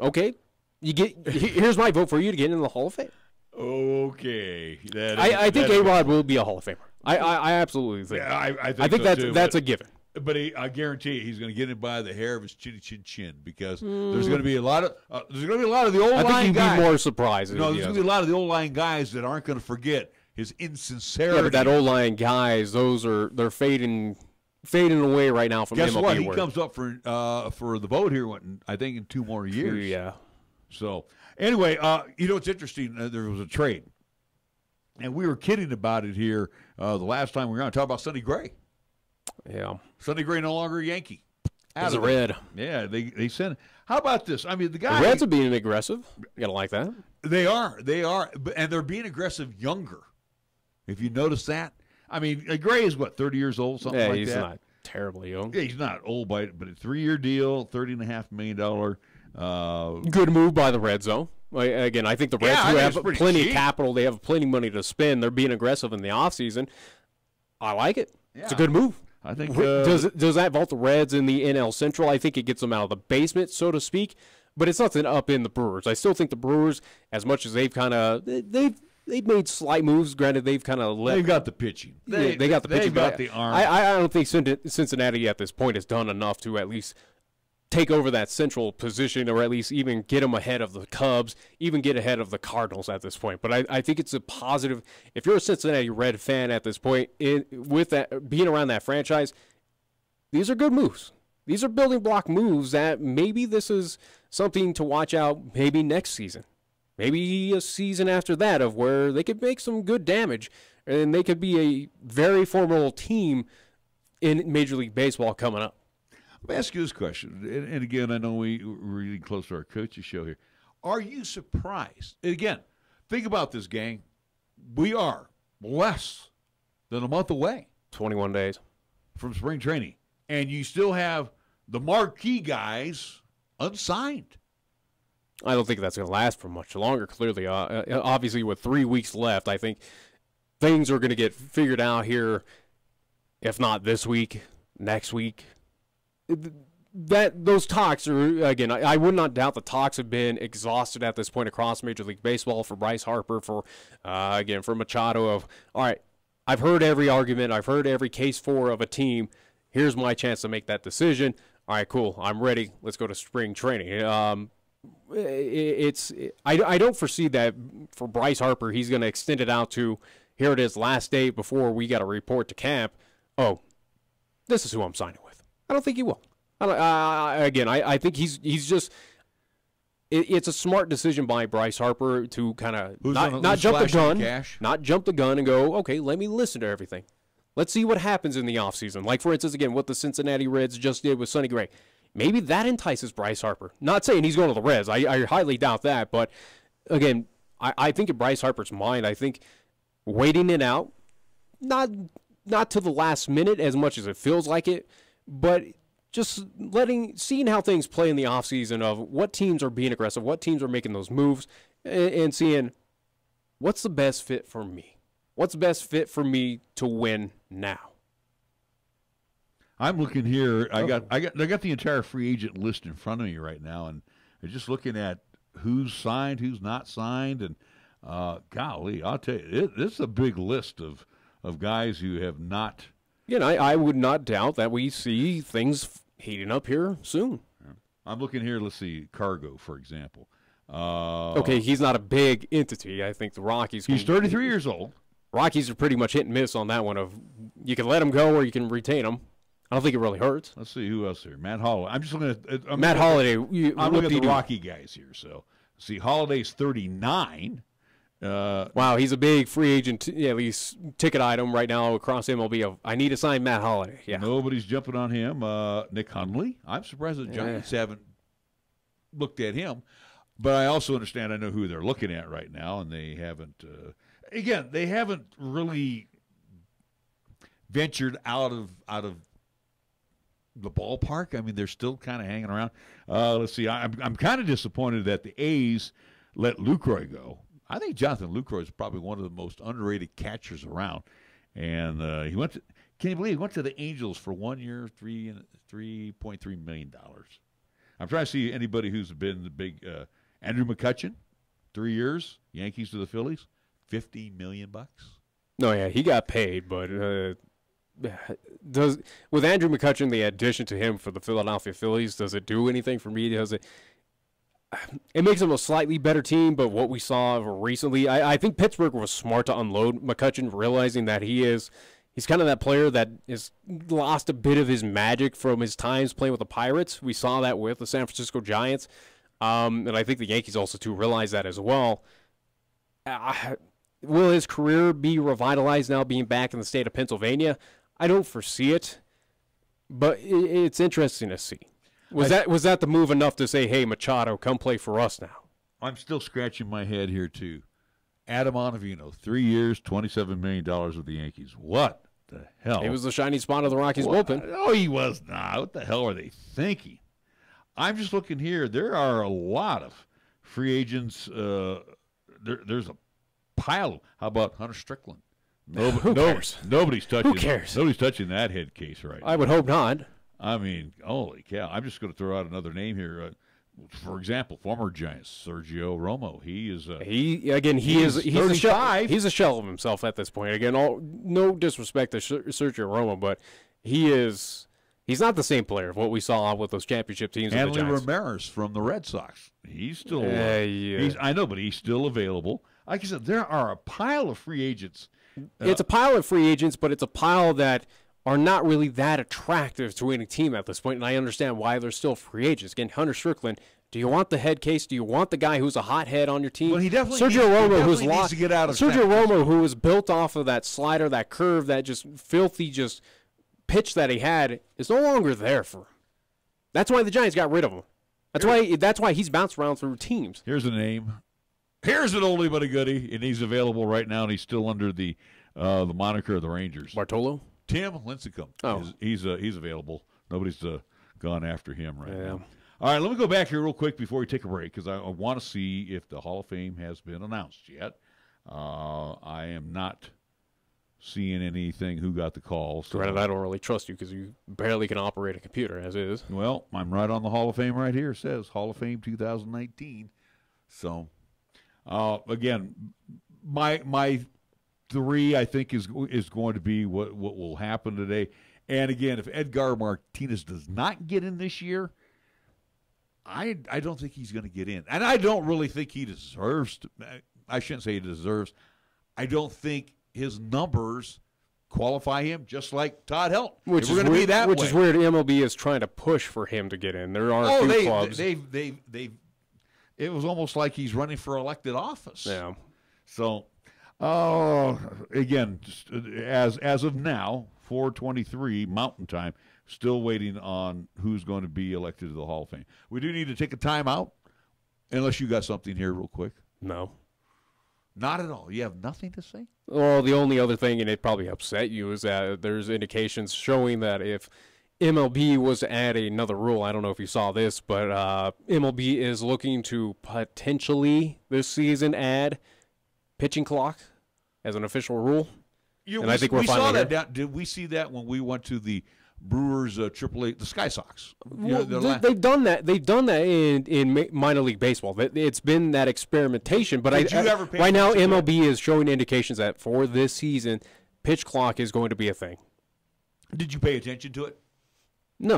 Okay, here's my vote for you to get into the Hall of Fame. Okay. I think A-Rod will be a Hall of Famer. I absolutely think. Yeah, I think so that's a given. But I guarantee you, he's going to get it by the hair of his chin because there's going to be a lot of the old line guys. I think he'd be more surprised. No, there's going to be a lot of the old line guys that aren't going to forget his insincerity. Yeah, but that old line guys, they're fading fading away right now from Guess MLB. what? He comes up for the vote here, I think, in 2 more years. Yeah. So, anyway, it's interesting. There was a trade. And we were kidding about it here the last time we were on. Talk about Sonny Gray. Yeah. Sonny Gray no longer a Yankee. As a Red. Yeah, they sent. How about this? I mean, the guy. The Reds are being aggressive. You gotta like that. They are, and they're being aggressive younger. If you notice that, I mean, Gray is what, 30 years old, something like that. Yeah, he's not terribly young. Yeah, he's not old, but a 3-year deal, $30.5 million. Good move by the Reds, though. Again, I think the Reds, who have plenty of capital, they have plenty of money to spend. They're being aggressive in the offseason. I like it. Yeah. It's a good move. I think does that vault the Reds in the NL Central? I think it gets them out of the basement, so to speak. But it's nothing up in the Brewers. I still think the Brewers, as much as they've kind of they've made slight moves. Granted, they've kind of they've got the pitching. They got the pitching. They've got the arm. I don't think Cincinnati at this point has done enough to at least take over that central position, or at least even get them ahead of the Cubs, even get ahead of the Cardinals at this point. But I think it's a positive. If you're a Cincinnati Red fan at this point, with that being around that franchise, these are good moves. These are building block moves that maybe this is something to watch out maybe next season. Maybe a season after that of where they could make some good damage, and they could be a very formidable team in Major League Baseball coming up. Let me ask you this question, and again, I know we're really close to our coaches show here. Are you surprised? And again, think about this, gang. We are less than a month away. 21 days. From spring training. And you still have the marquee guys unsigned. I don't think that's going to last for much longer, clearly. Obviously, with 3 weeks left, I think things are going to get figured out here, if not this week, next week. Those talks are, again, I would not doubt the talks have been exhausted at this point across Major League Baseball for Bryce Harper, for Machado of, all right, I've heard every argument, I've heard every case for of a team. Here's my chance to make that decision. All right, cool, I'm ready. Let's go to spring training. I don't foresee that for Bryce Harper. He's going to extend it out to, here it is, last day before we got to report to camp. Oh, this is who I'm signing with. I don't think he will. I think he's just. It's a smart decision by Bryce Harper to kind of not jump the gun, not jump the gun and go, okay, let me listen to everything. Let's see what happens in the offseason. Like, for instance, again, what the Cincinnati Reds just did with Sonny Gray. Maybe that entices Bryce Harper. Not saying he's going to the Reds. I highly doubt that. But, again, I think in Bryce Harper's mind, I think waiting it out, not to the last minute as much as it feels like it, but just seeing how things play in the offseason of what teams are being aggressive, what teams are making those moves, and seeing what's the best fit for me. What's the best fit for me to win now? I'm looking here. I got the entire free agent list in front of me right now, and I'm just looking at who's signed, who's not signed, and golly, I'll tell you, this is a big list of guys who have not. Again, I would not doubt that we see things heating up here soon. I'm looking here. Let's see, Cargo, for example. Okay, he's not a big entity. I think the Rockies. He's 33 years old. Rockies are pretty much hit and miss on that one. Of you can let him go or you can retain him. I don't think it really hurts. Let's see who else here. Matt Holliday. I'm just looking at Matt Holliday. I'm looking at the Rocky guys here. So see, Holliday's 39. Wow, he's a big free agent, at least ticket item right now across MLB. I need to sign Matt Holliday. Yeah, nobody's jumping on him. Nick Hundley. I'm surprised the Giants haven't looked at him, but I also understand. I know who they're looking at right now, and they haven't. Again, they haven't really ventured out of the ballpark. I mean, they're still kind of hanging around. Let's see. I'm kind of disappointed that the A's let Lucroy go. I think Jonathan Lucroy is probably one of the most underrated catchers around, and he went to. Can you believe he went to the Angels for 1 year, $3.3 million? I'm trying to see anybody who's been the big Andrew McCutchen, 3 years, Yankees to the Phillies, $50 million. No, yeah, he got paid, but with Andrew McCutchen, the addition to him for the Philadelphia Phillies, does it do anything for me? Does it? It makes them a slightly better team, but what we saw recently, I think Pittsburgh was smart to unload McCutchen, realizing that he is He's kind of that player that has lost a bit of his magic from his times playing with the Pirates. We saw that with the San Francisco Giants. And I think the Yankees also, too, realize that as well. Will his career be revitalized now being back in the state of Pennsylvania? I don't foresee it, but it's interesting to see. Was that the move enough to say, hey, Machado, come play for us now? I'm still scratching my head here, too. Adam Ottavino, 3 years, $27 million with the Yankees. What the hell? He was the shining spot of the Rockies bullpen. No, he was not. What the hell are they thinking? I'm just looking here. There are a lot of free agents. There's a pile. How about Hunter Strickland? Who cares? Nobody's touching. Who cares? Nobody's touching that head case right now. I would hope not. I mean, holy cow. I'm just going to throw out another name here. For example, former Giants, Sergio Romo. He's a shell. He's a shell of himself at this point. Again, no disrespect to Sergio Romo, but he's not the same player of what we saw with those championship teams. Hanley Ramirez from the Red Sox. He's still I know, but he's still available. Like I said, there are a pile of free agents. It's a pile of free agents, but it's a pile that are not really that attractive to any team at this point, and I understand why they're still free agents. Again, Hunter Strickland, do you want the head case? Do you want the guy who's a hothead on your team? Well, he definitely needs to get out of Sergio Romo, who was built off of that slider, that curve, that just filthy pitch that he had, is no longer there for him. That's why the Giants got rid of him. That's why he's bounced around through teams. Here's a name. Here's an oldie but a goodie, and he's available right now, and he's still under the moniker of the Rangers. Bartolo? Tim Lincecum. Oh. He's available. Nobody's gone after him right now. All right, let me go back here real quick before we take a break because I want to see if the Hall of Fame has been announced yet. I am not seeing anything who got the call. So. Granted, I don't really trust you because you barely can operate a computer as is. Well, I'm right on the Hall of Fame right here. It says Hall of Fame 2019. So, again, my 3, I think, is going to be what will happen today. And, again, if Edgar Martinez does not get in this year, I don't think he's going to get in. And I don't really think he deserves to. I shouldn't say he deserves. I don't think his numbers qualify him, just like Todd Helton. Which is weird, MLB is trying to push for him to get in. There are a few clubs. It was almost like he's running for elected office. Yeah. So, again, just as of now, 4:23 Mountain Time, still waiting on who's going to be elected to the Hall of Fame. We do need to take a timeout, unless you got something here real quick. No. Not at all. You have nothing to say? Well, the only other thing, and it probably upset you, is that there's indications showing that if MLB was to add another rule, I don't know if you saw this, but MLB is looking to potentially this season add pitching clock as an official rule. I think we saw that. Did we see that when we went to the Brewers AAA, the Sky Sox? Well, they've done that. They've done that in minor league baseball. It's been that experimentation. But right now, MLB is showing indications that for this season, pitch clock is going to be a thing. Did you pay attention to it? No,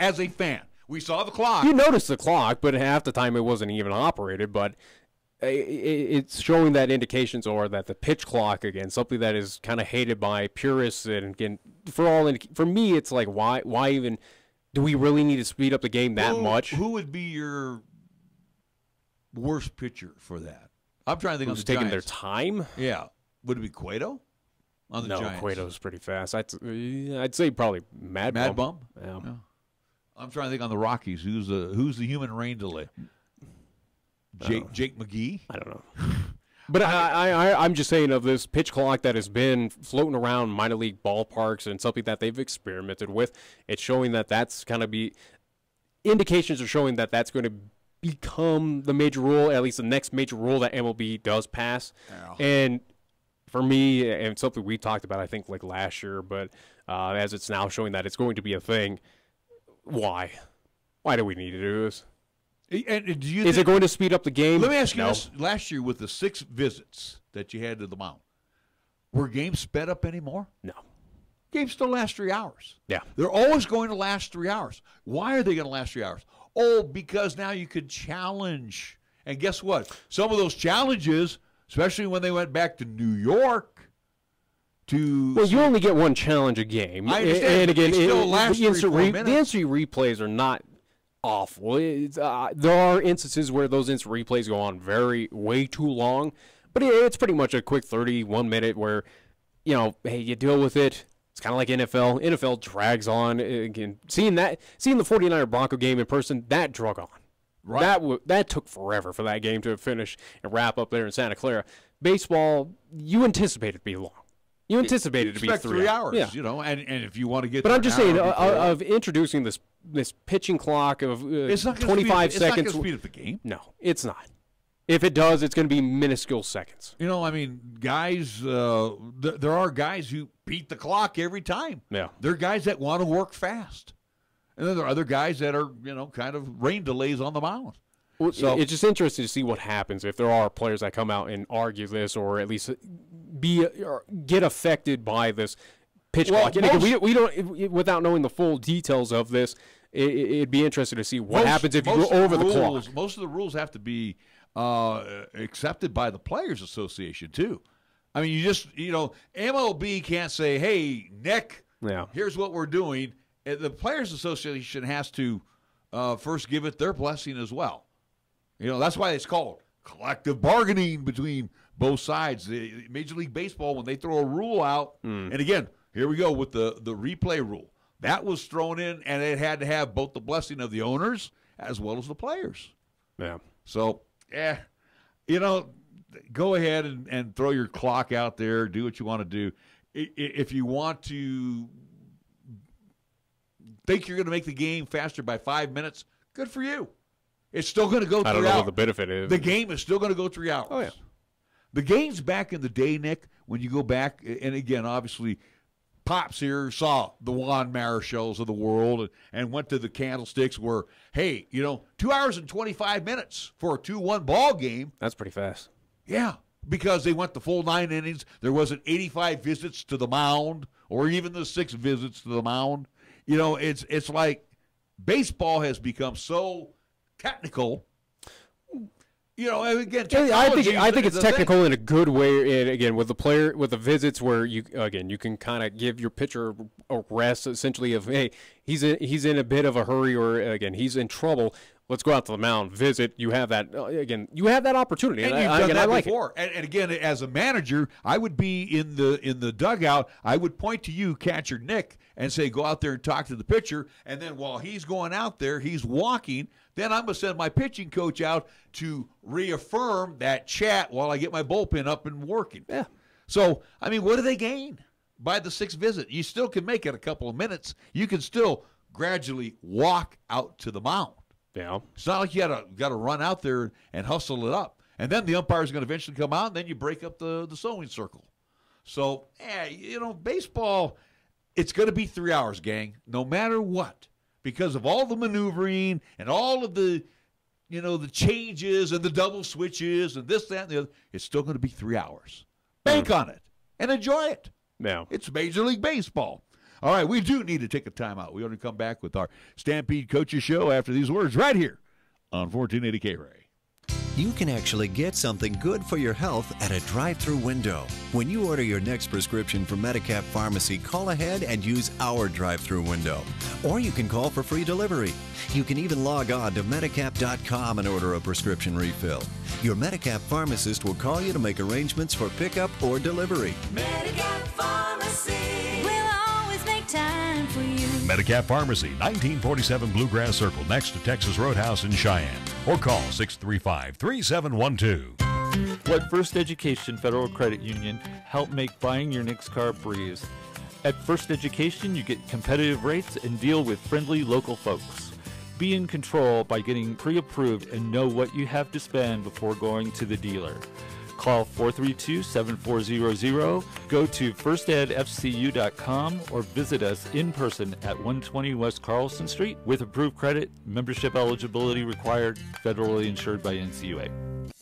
as a fan, we saw the clock. You noticed the clock, but half the time it wasn't even operated. But it's showing that indications are that the pitch clock, again, something that is kind of hated by purists, and again, for me, it's like why even do we really need to speed up the game that much? Who would be your worst pitcher for that? I'm trying to think. Who's taking their time? Yeah, would it be Cueto? On the no, Giants? Cueto's pretty fast. I'd say probably Mad Bum. Yeah. I'm trying to think on the Rockies. Who's the human rain delay? Jake McGee? I don't know. But I'm just saying of this pitch clock that has been floating around minor league ballparks and something that they've experimented with, it's showing that that's going to be – indications are showing that that's going to become the major rule, at least the next major rule that MLB does pass. Yeah. And for me, and something we talked about I think like last year, but as it's now showing that it's going to be a thing, why? Why do we need to do this? And is it going to speed up the game? Let me ask you this. Last year with the 6 visits that you had to the mound, were games sped up anymore? No. Games still last 3 hours. Yeah. They're always going to last 3 hours. Why are they going to last 3 hours? Oh, because now you could challenge. And guess what? Some of those challenges, especially when they went back to New York to... Well, you only get one challenge a game. I understand. And again, It still lasts the instant 3-4 minutes. the instant replays are not awful. There are instances where those instant replays go on way too long, but it's pretty much a quick 31 minute where, hey, you deal with it. It's kind of like NFL. NFL drags on. Again, seeing the 49er Bronco game in person, that drug on. Right. That took forever for that game to finish and wrap up there in Santa Clara. Baseball, you anticipate it to be long. You anticipate it to be 3 hours. Yeah. And if you want to get... But I'm just saying, of introducing this pitching clock of 25 seconds... It's not going to speed up the game. No, it's not. If it does, it's going to be minuscule seconds. Guys, there are guys who beat the clock every time. Yeah. There are guys that want to work fast. And then there are other guys that are, kind of rain delays on the mound. Well, so it's just interesting to see what happens if there are players that come out and argue this, or at least get affected by this pitch clock. And again, we don't, without knowing the full details of this, it'd be interesting to see what happens if you go over the clock. Most of the rules have to be accepted by the Players Association too. I mean, you just MLB can't say, "Hey, Nick, here's what we're doing." The Players Association has to first give it their blessing as well. That's why it's called collective bargaining between both sides. Major League Baseball, when they throw a rule out, and again, here we go with the replay rule. That was thrown in, and it had to have both the blessing of the owners as well as the players. Yeah. So, go ahead and throw your clock out there. Do what you want to do. If you want to think you're going to make the game faster by 5 minutes, good for you. It's still going to go 3 hours. I don't know what the benefit is. The game is still going to go 3 hours. Oh, yeah. The games back in the day, Nick, when you go back, and again, obviously, Pops here saw the Juan Marishals of the world and went to the Candlesticks where, hey, 2 hours and 25 minutes for a 2-1 ball game. That's pretty fast. Yeah, because they went the full 9 innings. There wasn't 85 visits to the mound or even the 6 visits to the mound. It's like baseball has become so technical. Again, I think it's technical in a good way. And again, with the visits where you can kind of give your pitcher a rest, essentially of, hey, he's in a bit of a hurry, or again, he's in trouble. Let's go out to the mound, visit. You have that you have that opportunity, and you've done that before. And again, as a manager, I would be in the dugout. I would point to you, catcher Nick, and say, go out there and talk to the pitcher. And then while he's going out there, he's walking. Then I'm going to send my pitching coach out to reaffirm that chat while I get my bullpen up and working. Yeah. So, what do they gain by the 6th visit? You still can make it a couple of minutes. You can still gradually walk out to the mound. Yeah. It's not like you got to run out there and hustle it up. And then the umpire is going to eventually come out, and then you break up the sewing circle. So, baseball, it's going to be 3 hours, gang, no matter what. Because of all the maneuvering and all of the, the changes and the double switches and this, that, and the other, it's still going to be 3 hours. Bank on it and enjoy it. Yeah. It's Major League Baseball. All right, we do need to take a timeout. We want to come back with our Stampede Coaches Show after these words right here on 1480 KRAE. You can actually get something good for your health at a drive-through window. When you order your next prescription from Medicap Pharmacy, call ahead and use our drive-through window. Or you can call for free delivery. You can even log on to Medicap.com and order a prescription refill. Your Medicap pharmacist will call you to make arrangements for pickup or delivery. Medicap Pharmacy will always make time for you. Medicap Pharmacy, 1947 Bluegrass Circle, next to Texas Roadhouse in Cheyenne. Or call 635-3712. Let First Education Federal Credit Union help make buying your next car a breeze. At First Education, you get competitive rates and deal with friendly local folks. Be in control by getting pre-approved and know what you have to spend before going to the dealer. Call 432-7400, go to firstedfcu.com, or visit us in person at 120 West Carlson Street with approved credit, membership eligibility required, federally insured by NCUA.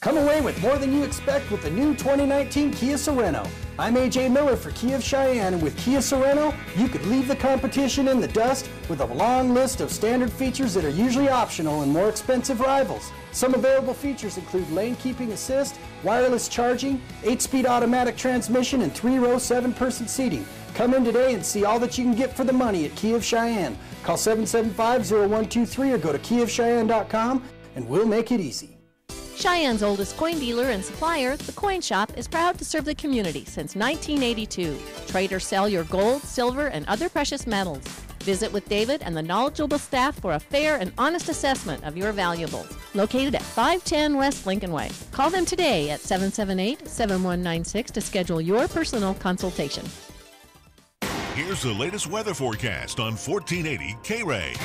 Come away with more than you expect with the new 2019 Kia Sorento. I'm AJ Miller for Kia of Cheyenne, and with Kia Sorento, you could leave the competition in the dust with a long list of standard features that are usually optional in more expensive rivals. Some available features include lane keeping assist, wireless charging, 8-speed automatic transmission, and 3-row 7-person seating. Come in today and see all that you can get for the money at Kia of Cheyenne. Call 775-0123 or go to KiaofCheyenne.com and we'll make it easy. Cheyenne's oldest coin dealer and supplier, The Coin Shop, is proud to serve the community since 1982. Trade or sell your gold, silver, and other precious metals. Visit with David and the knowledgeable staff for a fair and honest assessment of your valuables. Located at 510 West Lincoln Way. Call them today at 778-7196 to schedule your personal consultation. Here's the latest weather forecast on 1480 KRAE.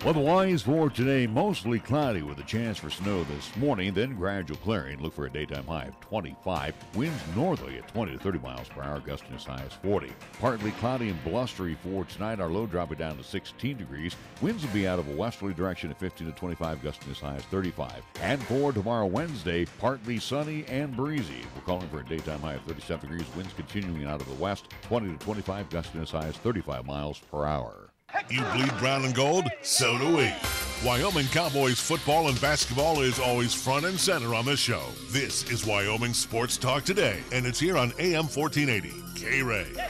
Weather-wise for today, mostly cloudy with a chance for snow this morning, then gradual clearing. Look for a daytime high of 25. Winds northerly at 20 to 30 miles per hour, gusting as high as 40. Partly cloudy and blustery for tonight. Our low dropping down to 16 degrees. Winds will be out of a westerly direction at 15 to 25, gusting as high as 35. And for tomorrow, Wednesday, partly sunny and breezy. We're calling for a daytime high of 37 degrees. Winds continuing out of the west, 20 to 25, gusting as high as 35 miles per hour. You bleed brown and gold? So do we. Wyoming Cowboys football and basketball is always front and center on this show. This is Wyoming Sports Talk Today, and it's here on AM 1480 KRAE.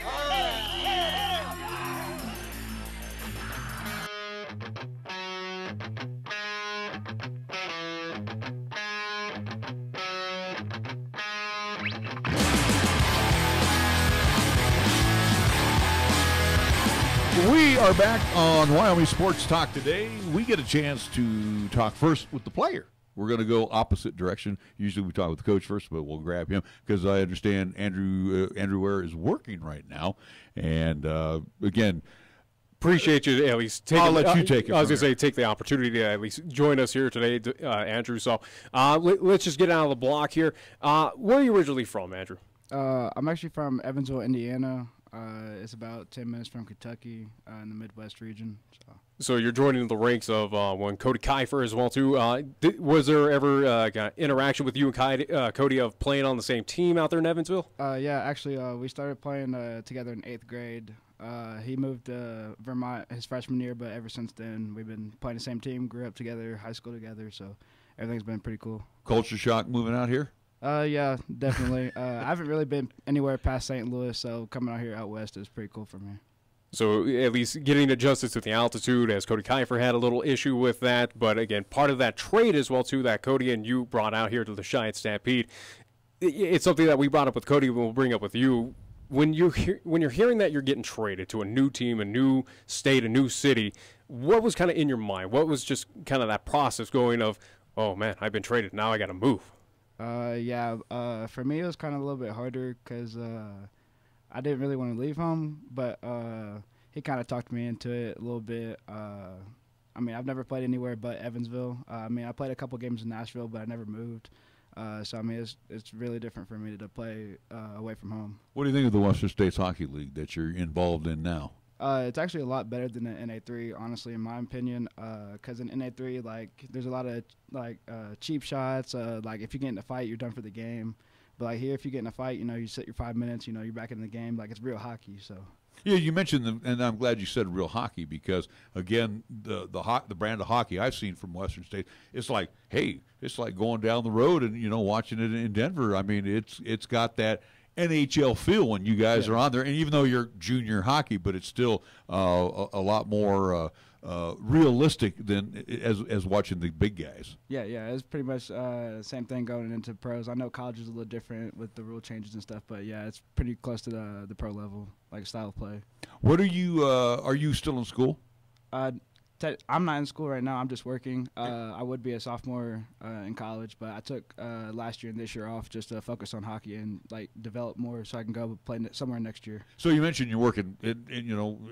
We are back on Wyoming Sports Talk Today. We get a chance to talk first with the player. We're going to go opposite direction. Usually we talk with the coach first, but we'll grab him because I understand Andrew Ware is working right now. And, again, appreciate you at least taking. I'll let you take it. I was going to say take the opportunity to at least join us here today, Andrew. So let's just get out of the block here. Where are you originally from, Andrew? I'm actually from Evansville, Indiana. It's about 10 minutes from Kentucky in the Midwest region. So you're joining the ranks of one Cody Kiefer as well too. Was there ever kind of interaction with you and Cody of playing on the same team out there in Evansville? Yeah, actually, we started playing together in 8th grade. He moved to Vermont his freshman year, but ever since then we've been playing the same team, grew up together, high school together, so everything's been pretty cool. Culture shock moving out here? Yeah, definitely. I haven't really been anywhere past St. Louis, so coming out here out west is pretty cool for me. So at least getting adjusted to the altitude, as Cody Kiefer had a little issue with that. But again, part of that trade as well too that Cody and you brought out here to the Cheyenne Stampede. It's something that we brought up with Cody and we'll bring up with you. When you're hearing that you're getting traded to a new team, a new state, a new city, what was kind of in your mind? What was just kind of that process going of, oh man, I've been traded, now I got to move? For me it was kind of a little bit harder because I didn't really want to leave home, but he kind of talked me into it a little bit. I mean, I've never played anywhere but Evansville. I played a couple games in Nashville, but I never moved. So, I mean, it's really different for me to play away from home. What do you think of the Western States Hockey League that you're involved in now? It's actually a lot better than the NA3, honestly, in my opinion. Because in NA3, like, there's a lot of cheap shots. Like, if you get in a fight, you're done for the game. But like here, if you get in a fight, you sit your 5 minutes. You're back in the game. Like it's real hockey. So. Yeah, you mentioned and I'm glad you said real hockey because again, the brand of hockey I've seen from Western States, it's like, hey, it's like going down the road and watching it in Denver. I mean, it's got that NHL feel when you guys are on there, and even though you're junior hockey, but it's still a lot more realistic than as watching the big guys. Yeah, it's pretty much the same thing going into pros. I know college is a little different with the rule changes and stuff, but yeah, it's pretty close to the pro level, like style of play. What are you still in school? I'm not in school right now. I'm just working. I would be a sophomore in college, but I took last year and this year off just to focus on hockey and develop more so I can go play somewhere next year. So you mentioned you're working, and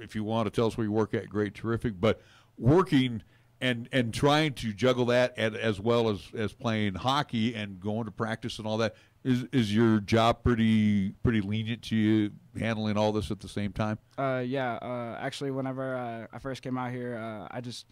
if you want to tell us where you work at, great, terrific. But working and trying to juggle that as well as playing hockey and going to practice and all that. Is your job pretty lenient to you handling all this at the same time? Actually, whenever I first came out here,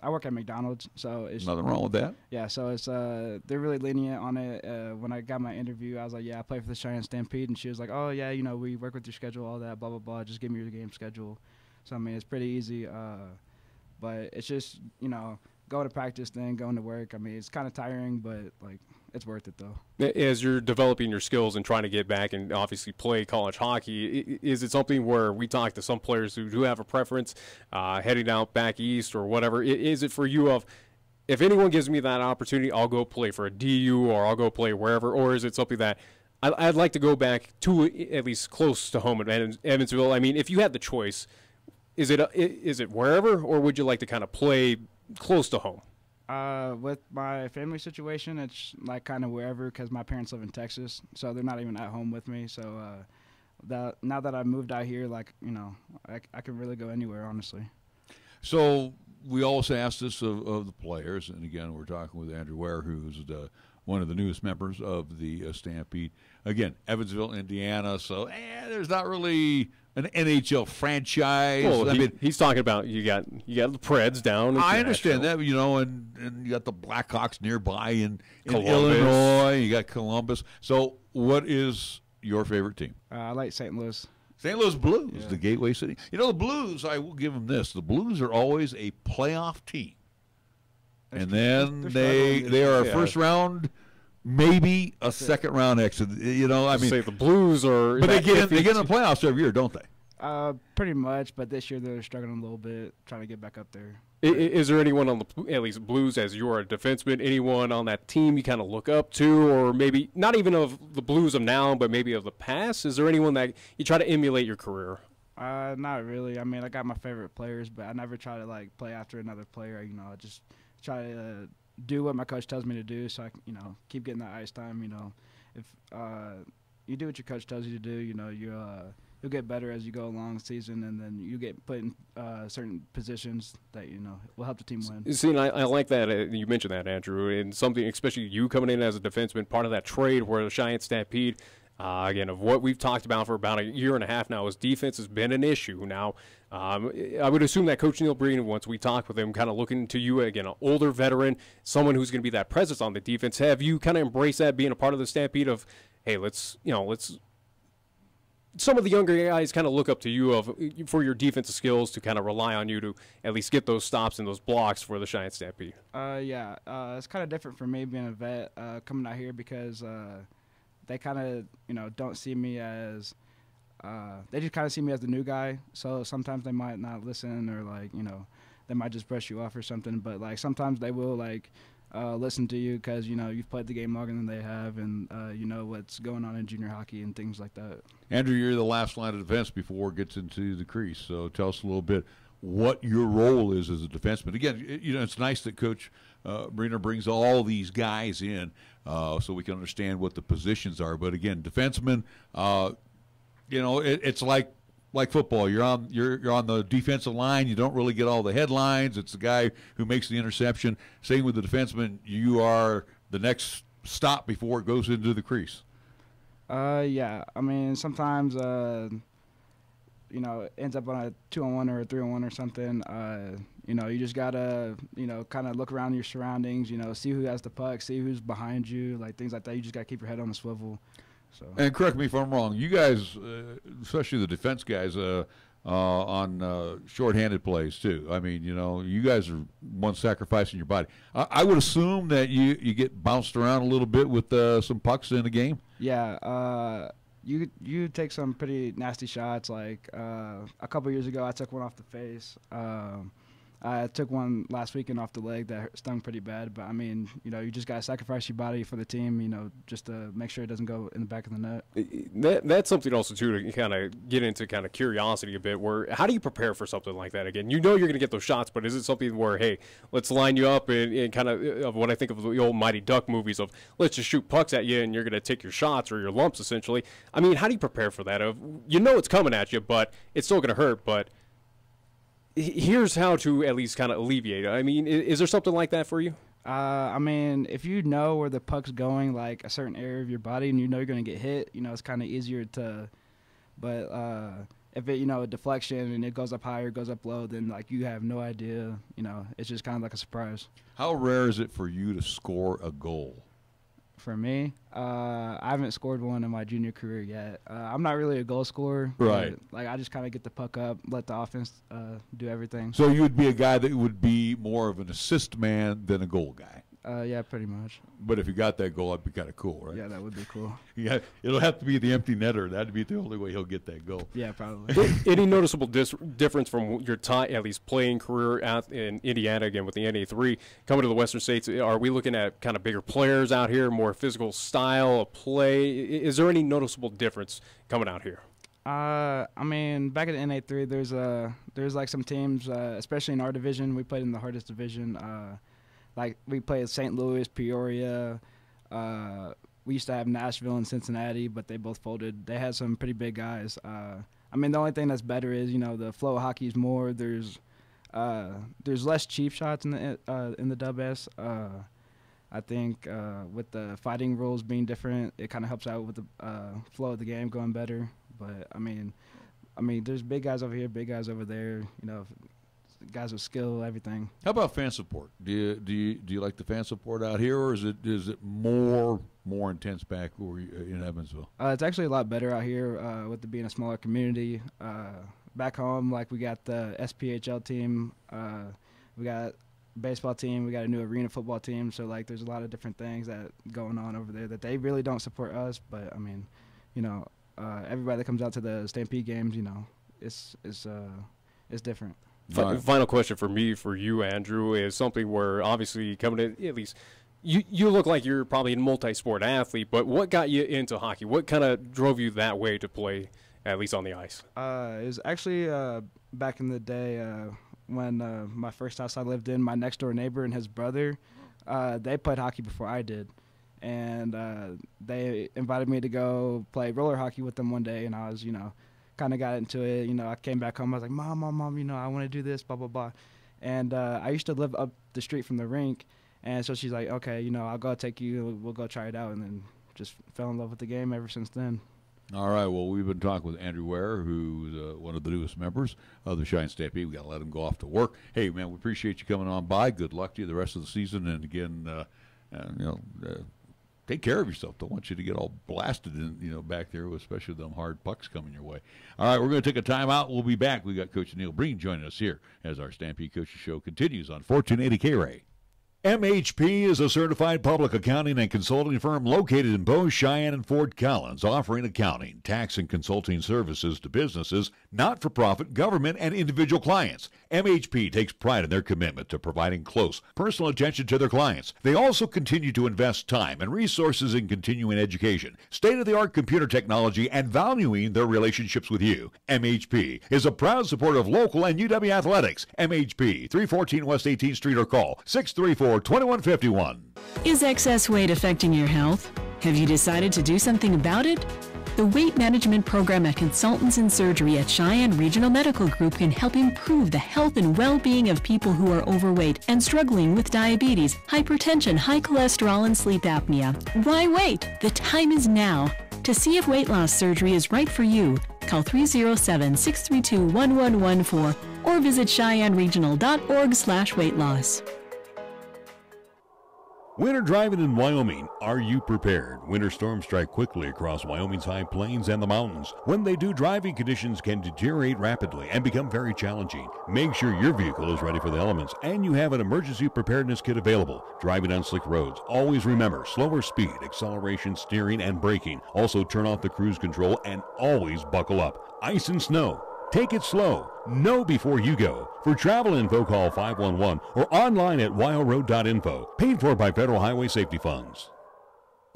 I work at McDonald's, so it's nothing wrong with that. Yeah, so it's they're really lenient on it. When I got my interview, I was like, yeah, I play for the Cheyenne Stampede, and she was like, oh yeah, we work with your schedule, all that, blah blah blah. Just give me your game schedule. So I mean, it's pretty easy. But it's just going to practice, then going to work. I mean, it's kind of tiring, but like it's worth it though. As you're developing your skills and trying to get back and obviously play college hockey, is it something where we talk to some players who do have a preference heading out back east or whatever? Is it for you of, if anyone gives me that opportunity, I'll go play for a DU or I'll go play wherever, or is it something that I'd like to go back to at least close to home at Evansville? I mean, if you had the choice, is it wherever, or would you like to kind of play close to home? With my family situation, it's like kind of wherever, because my parents live in Texas, so they're not even at home with me. So now that I moved out here, like I can really go anywhere, honestly. So we always ask this of the players, and again, we're talking with Andrew Ware, who's one of the newest members of the Stampede. Again, Evansville, Indiana. So there's not really an NHL franchise. Well, I mean, he's talking about you got the Preds down. I understand that, and you got the Blackhawks nearby in Illinois. You got Columbus. So, what is your favorite team? I like St. Louis. St. Louis Blues, the Gateway City. The Blues. I will give them this: the Blues are always a playoff team, and then they are a first round. Maybe a second round exit. I mean, say the Blues are, but they get in the playoffs every year, don't they? Pretty much. But this year they're struggling a little bit, trying to get back up there. Is there anyone on at least Blues, as you're a defenseman, anyone on that team you kind of look up to, or maybe not even of the Blues of now, but maybe of the past? Is there anyone that you try to emulate your career? Not really. I mean, I got my favorite players, but I never try to play after another player. I just try to do what my coach tells me to do, so I can, keep getting that ice time. If you do what your coach tells you to do, you'll get better as you go along the season, and then you get put in certain positions that will help the team win. See, and I like that you mentioned that, Andrew, and something, especially you coming in as a defenseman, part of that trade where the Cheyenne Stampede. Again, of what we've talked about for about a year and a half now, is defense has been an issue. Now, I would assume that Coach Neil Breen, once we talk with him, kind of looking to you, again, an older veteran, someone who's going to be that presence on the defense. Have you kind of embraced that, being a part of the Stampede of, hey, let's some of the younger guys kind of look up to you for your defensive skills to kind of rely on you to at least get those stops and those blocks for the Cheyenne Stampede? It's kind of different for me being a vet coming out here, because they kind of, don't see me as they just kind of see me as the new guy. So sometimes they might not listen, or they might just brush you off or something. But sometimes they will listen to you, because you've played the game longer than they have, and you know what's going on in junior hockey and things like that. Andrew, you're the last line of defense before it gets into the crease. So tell us a little bit what your role is as a defenseman. Again, it's nice that Coach Breen brings all these guys in so we can understand what the positions are. But again, defenseman, it's like football. You're on the defensive line. You don't really get all the headlines. It's the guy who makes the interception. Same with the defenseman. You are the next stop before it goes into the crease. I mean, sometimes it ends up on a 2-on-1 or a 3-on-1 or something. You just gotta kind of look around your surroundings. See who has the puck, see who's behind you, things like that. You just gotta keep your head on the swivel. So. And correct me if I'm wrong, you guys, especially the defense guys, on shorthanded plays too. I mean, you guys are one sacrificing your body. I would assume that you get bounced around a little bit with some pucks in the game. Yeah, you take some pretty nasty shots. A couple years ago, I took one off the face. I took one last weekend off the leg that stung pretty bad. But, I mean, you just got to sacrifice your body for the team, just to make sure it doesn't go in the back of the net. That's something also, too, to kind of get into kind of curiosity a bit, where how do you prepare for something like that? Again, you're going to get those shots, but is it something where, hey, let's line you up and kind of what I think of the old Mighty Duck movies of let's just shoot pucks at you and you're going to take your shots or your lumps, essentially. I mean, how do you prepare for that? It's coming at you, but it's still going to hurt, but here's how to at least kind of alleviate it. I mean, is there something like that for you? I mean, if you know where the puck's going, like a certain area of your body, and you know you're going to get hit, it's kind of easier to. But if it, a deflection and it goes up higher, goes up low, then like you have no idea. It's just kind of like a surprise. How rare is it for you to score a goal? For me, I haven't scored one in my junior career yet. I'm not really a goal scorer. Right. Like I just kind of get the puck up, let the offense do everything. So you would be a guy that would be more of an assist man than a goal guy. Yeah, pretty much. But if you got that goal, that'd be kind of cool, right? Yeah, that would be cool. Yeah, it'll have to be the empty netter. That'd be the only way he'll get that goal. Yeah, probably. Any noticeable difference from your time, at least playing career out in Indiana again with the NA3, coming to the Western States? Are we looking at kind of bigger players out here, more physical style of play? Is there any noticeable difference coming out here? I mean, back at the NA3, there's like some teams, especially in our division. We played in the hardest division. Like we played St. Louis, Peoria. We used to have Nashville and Cincinnati, but they both folded. They had some pretty big guys. I mean, the only thing that's better is the flow of hockey is more. There's less cheap shots in the WS. I think with the fighting rules being different, it kind of helps out with the flow of the game going better. But I mean, there's big guys over here, big guys over there. Guys with skill, everything. How about fan support? Do you like the fan support out here, or is it more intense back in Evansville? It's actually a lot better out here with it being a smaller community. Back home, like we got the SPHL team, we got baseball team, we got a new arena football team. So like, there's a lot of different things that going on over there that they really don't support us. But I mean, everybody that comes out to the Stampede games, it's different. Final question for you, Andrew, is something where obviously coming in, at least you look like you're probably a multi-sport athlete, but what got you into hockey? What kind of drove you that way to play, at least on the ice? It was actually back in the day when my first house I lived in, my next door neighbor and his brother, they played hockey before I did. And they invited me to go play roller hockey with them one day, and I was, kind of got into it. I came back home. I was like, Mom, I want to do this, blah, blah, blah. And I used to live up the street from the rink. And so she's like, okay, I'll go take you. We'll go try it out. And then just fell in love with the game ever since then. All right. Well, we've been talking with Andrew Ware, who's one of the newest members of the Cheyenne Stampede. We got to let him go off to work. Hey, man, we appreciate you coming on by. Good luck to you the rest of the season. And again, take care of yourself. Don't want you to get all blasted back there, especially with them hard pucks coming your way. All right, we're going to take a timeout. We'll be back. We got Coach Neil Breen joining us here as our Stampede Coaches Show continues on 1480 KRAE. MHP is a certified public accounting and consulting firm located in Bow, Cheyenne, and Fort Collins, offering accounting, tax, and consulting services to businesses, not-for-profit, government, and individual clients. MHP takes pride in their commitment to providing close, personal attention to their clients. They also continue to invest time and resources in continuing education, state-of-the-art computer technology, and valuing their relationships with you. MHP is a proud supporter of local and UW athletics. MHP, 314 West 18th Street, or call 634-2151. Is excess weight affecting your health? Have you decided to do something about it? The Weight Management Program at Consultants in Surgery at Cheyenne Regional Medical Group can help improve the health and well-being of people who are overweight and struggling with diabetes, hypertension, high cholesterol, and sleep apnea. Why wait? The time is now. To see if weight loss surgery is right for you, call 307-632-1114 or visit CheyenneRegional.org/weight-loss. Winter driving in Wyoming. Are you prepared? Winter storms strike quickly across Wyoming's high plains and the mountains. When they do, driving conditions can deteriorate rapidly and become very challenging. Make sure your vehicle is ready for the elements and you have an emergency preparedness kit available. Driving on slick roads, always remember slower speed, acceleration, steering, and braking. Also turn off the cruise control and always buckle up. Ice and snow. Take it slow. Know before you go. For travel info, call 511 or online at wyoroad.info. Paid for by Federal Highway Safety Funds.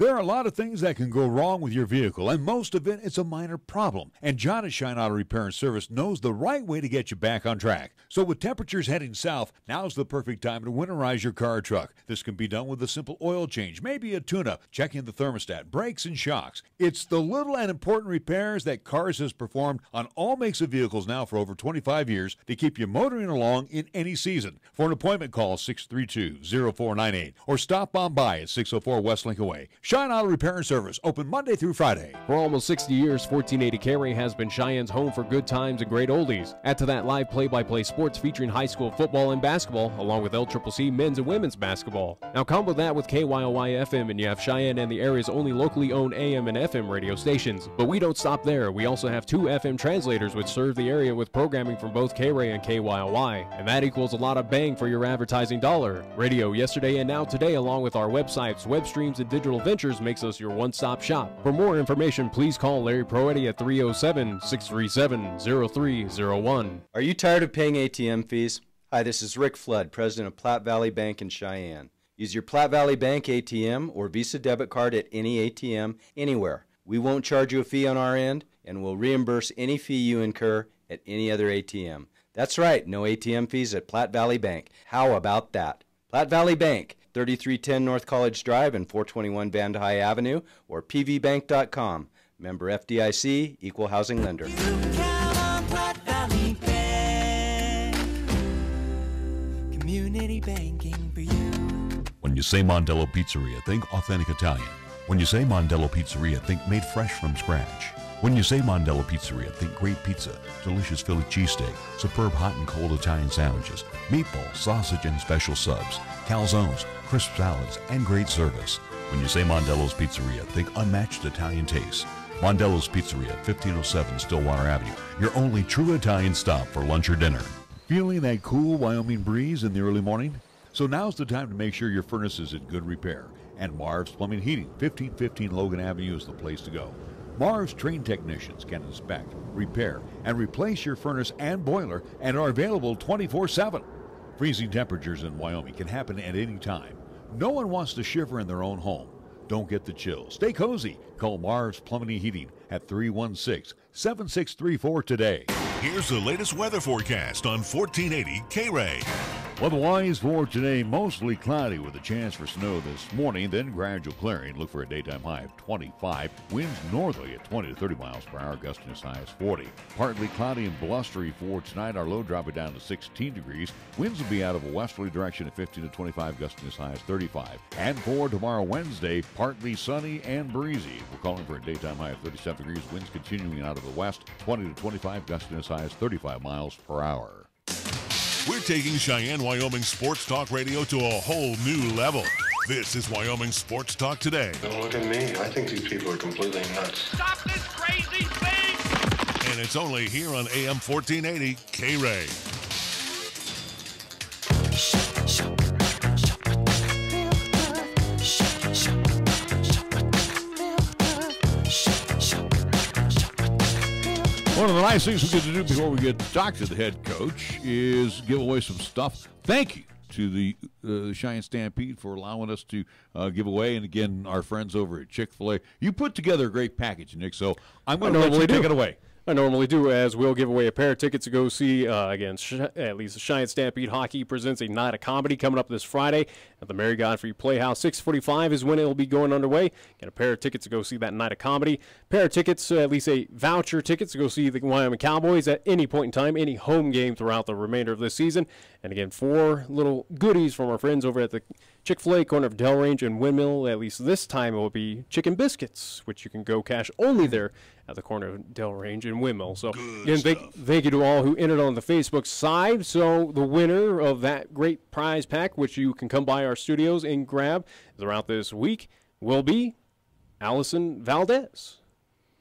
There are a lot of things that can go wrong with your vehicle, and most of it is a minor problem. And John at Shine Auto Repair and Service knows the right way to get you back on track. So with temperatures heading south, now's the perfect time to winterize your car or truck. This can be done with a simple oil change, maybe a tune-up, checking the thermostat, brakes, and shocks. It's the little and important repairs that Cars has performed on all makes of vehicles now for over 25 years to keep you motoring along in any season. For an appointment, call 632-0498 or stop on by at 604 West Lincoln Way. Shine Auto Repair and Service, open Monday through Friday. For almost 60 years, 1480 KRAE has been Cheyenne's home for good times and great oldies. Add to that live play-by-play sports featuring high school football and basketball, along with LCCC men's and women's basketball. Now combo that with KYOY FM and you have Cheyenne and the area's only locally owned AM and FM radio stations. But we don't stop there. We also have 2 FM translators which serve the area with programming from both KRAE and KYOY. And that equals a lot of bang for your advertising dollar. Radio yesterday and now today, along with our websites, web streams, and digital ventures makes us your one-stop shop. For more information, please call Larry Proetti at 307-637-0301. Are you tired of paying ATM fees? Hi, this is Rick Flood, president of Platte Valley Bank in Cheyenne. Use your Platte Valley Bank ATM or Visa debit card at any ATM anywhere. We won't charge you a fee on our end, and we'll reimburse any fee you incur at any other ATM. That's right, no ATM fees at Platte Valley Bank. How about that? Platte Valley Bank, 3310 North College Drive and 421 Van High Avenue, or pvbank.com. Member FDIC, Equal Housing Lender. Community banking for you. When you say Mondello Pizzeria, think authentic Italian. When you say Mondello Pizzeria, think made fresh from scratch. When you say Mondello Pizzeria, think great pizza, delicious Philly cheesesteak, superb hot and cold Italian sandwiches, meatballs, sausage, and special subs, calzones, crisp salads, and great service. When you say Mondello's Pizzeria, think unmatched Italian taste. Mondello's Pizzeria, 1507 Stillwater Avenue, your only true Italian stop for lunch or dinner. Feeling that cool Wyoming breeze in the early morning? So now's the time to make sure your furnace is in good repair. And Marv's Plumbing Heating, 1515 Logan Avenue is the place to go. Marv's trained technicians can inspect, repair, and replace your furnace and boiler and are available 24/7. Freezing temperatures in Wyoming can happen at any time. No one wants to shiver in their own home. Don't get the chills. Stay cozy. Call Marv's Plumbing and Heating at 316-7634 today. Here's the latest weather forecast on 1480 KRAE. Weather-wise for today, mostly cloudy with a chance for snow this morning, then gradual clearing. Look for a daytime high of 25. Winds northerly at 20 to 30 miles per hour, gusting as high as 40. Partly cloudy and blustery for tonight. Our low dropping down to 16 degrees. Winds will be out of a westerly direction at 15 to 25, gusting as high as 35. And for tomorrow, Wednesday, partly sunny and breezy. We're calling for a daytime high of 37 degrees. Winds continuing out of the west, 20 to 25, gusting as high as 35 miles per hour. We're taking Cheyenne, Wyoming Sports Talk Radio to a whole new level. This is Wyoming Sports Talk Today. Don't look at me. I think these people are completely nuts. Stop this crazy thing! And it's only here on AM 1480 KRAE. One of the nice things we get to do before we get to talk to the head coach is give away some stuff. Thank you to the Cheyenne Stampede for allowing us to give away. And again, our friends over at Chick-fil-A. You put together a great package, Nick, so I'm going to let you take it away. I normally do, as we'll give away a pair of tickets to go see, again, at least Cheyenne Stampede Hockey presents a night of comedy coming up this Friday at the Mary Godfrey Playhouse. 6:45 is when it will be going underway. Get a pair of tickets to go see that night of comedy. Pair of tickets, at least a voucher tickets to go see the Wyoming Cowboys at any point in time, any home game throughout the remainder of this season. And again, 4 little goodies from our friends over at the Chick-fil-A, corner of Delrange and Windmill. At least this time it will be chicken biscuits, which you can go cash only there at the corner of Delrange and Windmill. So again, thank you to all who entered on the Facebook side. So the winner of that great prize pack, which you can come by our studios and grab throughout this week, will be Allison Valdez.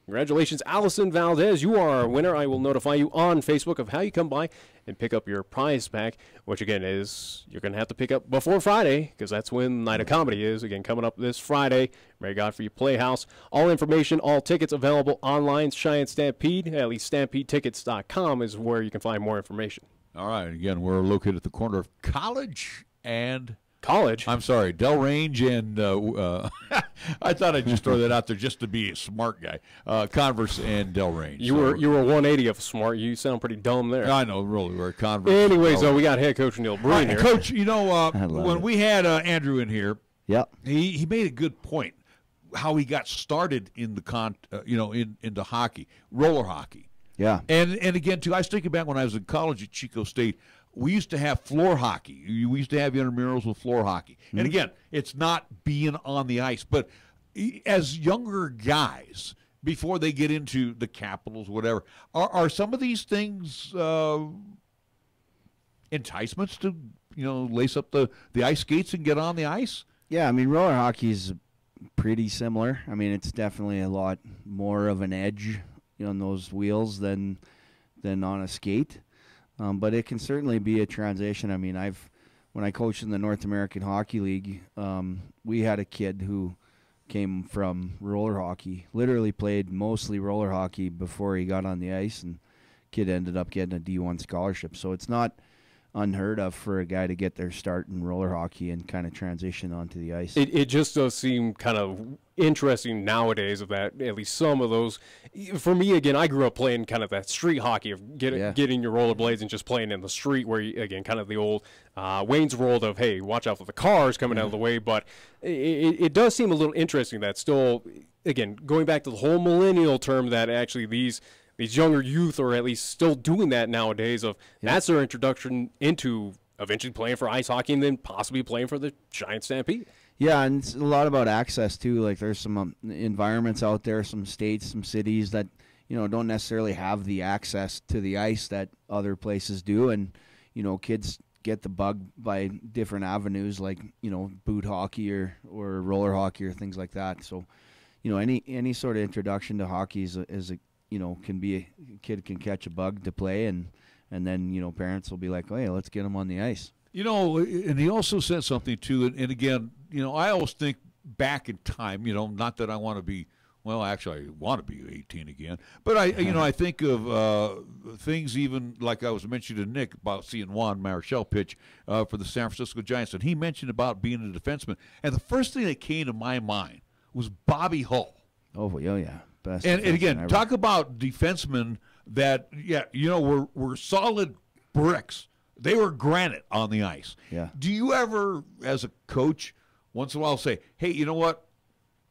Congratulations, Allison Valdez. You are our winner. I will notify you on Facebook of how you come by and pick up your prize pack, which, again, is you're going to have to pick up before Friday because that's when Night of Comedy is. Again, coming up this Friday, Mary Godfrey Playhouse. All information, all tickets available online. Cheyenne Stampede, at least StampedeTickets.com is where you can find more information. All right. Again, we're located at the corner of College and College? I'm sorry, Delrange and I thought I'd just throw that out there just to be a smart guy. Converse and Delrange. You were 180 of smart. You sound pretty dumb there. I know, really. We're Converse. Anyways, we got head coach Neil Breen here. Coach, when we had Andrew in here, he made a good point. How he got started in the into hockey, roller hockey. Yeah. And again too, I was thinking back when I was in college at Chico State. We used to have floor hockey. We used to have intramurals with floor hockey. Mm-hmm. And again, it's not being on the ice. But as younger guys, before they get into the Capitals, whatever, are some of these things enticements to, lace up the ice skates and get on the ice? Yeah, I mean, roller hockey is pretty similar. I mean, it's definitely a lot more of an edge on those wheels than on a skate. But it can certainly be a transition. I mean, when I coached in the North American Hockey League, we had a kid who came from roller hockey, literally played mostly roller hockey before he got on the ice, and kid ended up getting a D1 scholarship. So it's not unheard of for a guy to get their start in roller hockey and kind of transition onto the ice. It just does seem kind of interesting nowadays of that, at least some of those. For me, again, I grew up playing kind of that street hockey of getting your rollerblades and just playing in the street where, again, kind of the old Wayne's World of, hey, watch out for the cars coming out of the way. But it does seem a little interesting that still, again, going back to the whole millennial term that actually these younger youth are at least still doing that nowadays that's their introduction into eventually playing for ice hockey and then possibly playing for the Giant Stampede. Yeah, and it's a lot about access too. Like there's some environments out there, some states, some cities that don't necessarily have the access to the ice that other places do, and kids get the bug by different avenues like boot hockey or roller hockey or things like that. So any sort of introduction to hockey is a can be a kid can catch a bug to play, and then parents will be like, oh, hey, let's get them on the ice. And he also said something too, and again, I always think back in time, not that I want to be, well, actually I want to be 18 again, but I think of things even like I was mentioning to Nick about seeing Juan Marichal pitch for the San Francisco Giants, and he mentioned about being a defenseman, and the first thing that came to my mind was Bobby Hull. Oh, yeah. Best and again, ever. Talk about defensemen that, were solid bricks. They were granite on the ice. Yeah. Do you ever, as a coach, once in a while say, hey, you know what?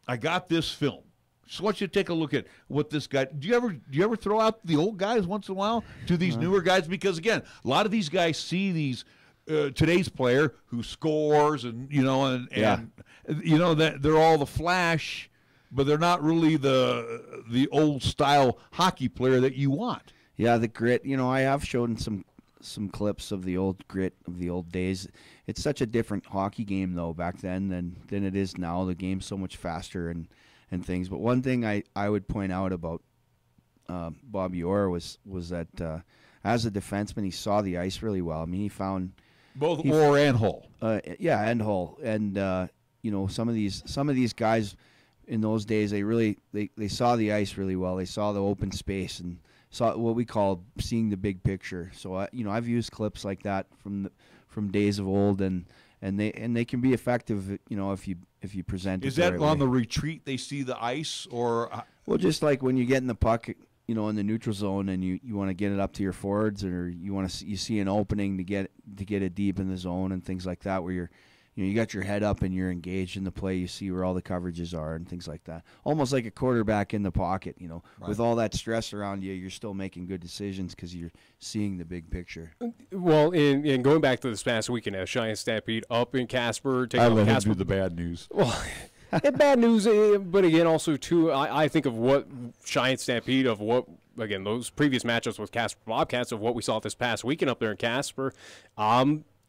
I got this film. Just want you to take a look at what this guy. Do you ever throw out the old guys once in a while to these newer guys? Because again, a lot of these guys see these today's player who scores and that they're all the flash, but they're not really the old style hockey player that you want. Yeah, the grit. I have shown some clips of the old grit of the old days. It's such a different hockey game though back then than it is now. The game's so much faster and things. But one thing I would point out about Bobby Orr was that as a defenseman he saw the ice really well. I mean, he found both Orr and Hull. And Hull, and some of these guys in those days they saw the ice really well. They saw the open space and saw what we call seeing the big picture. So I've used clips like that from days of old, and they can be effective. If you present. Is it that right on way. the retreat? They see the ice, or well, just like when you get in the puck, in the neutral zone, and you want to get it up to your forwards, or you see an opening to get it deep in the zone and things like that, where you're. You got your head up and you're engaged in the play. You see where all the coverages are and things like that. Almost like a quarterback in the pocket, Right. With all that stress around you, you're still making good decisions because you're seeing the big picture. Well, in going back to this past weekend, as Cheyenne Stampede up in Casper, taking I on let him Casper. do the bad news. Well, bad news, but again, also too, I think of what Cheyenne Stampede of what. Again, those previous matchups with Casper Bobcats of what we saw this past weekend up there in Casper.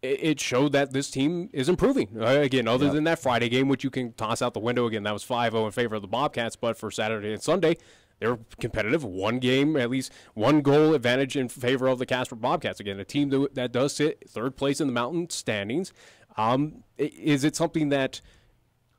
It showed that this team is improving. Again, other than that Friday game, which you can toss out the window. Again, that was 5-0 in favor of the Bobcats. But for Saturday and Sunday, they were competitive. One game, at least one goal advantage in favor of the Casper Bobcats. Again, a team that does sit third place in the Mountain standings. Is it something that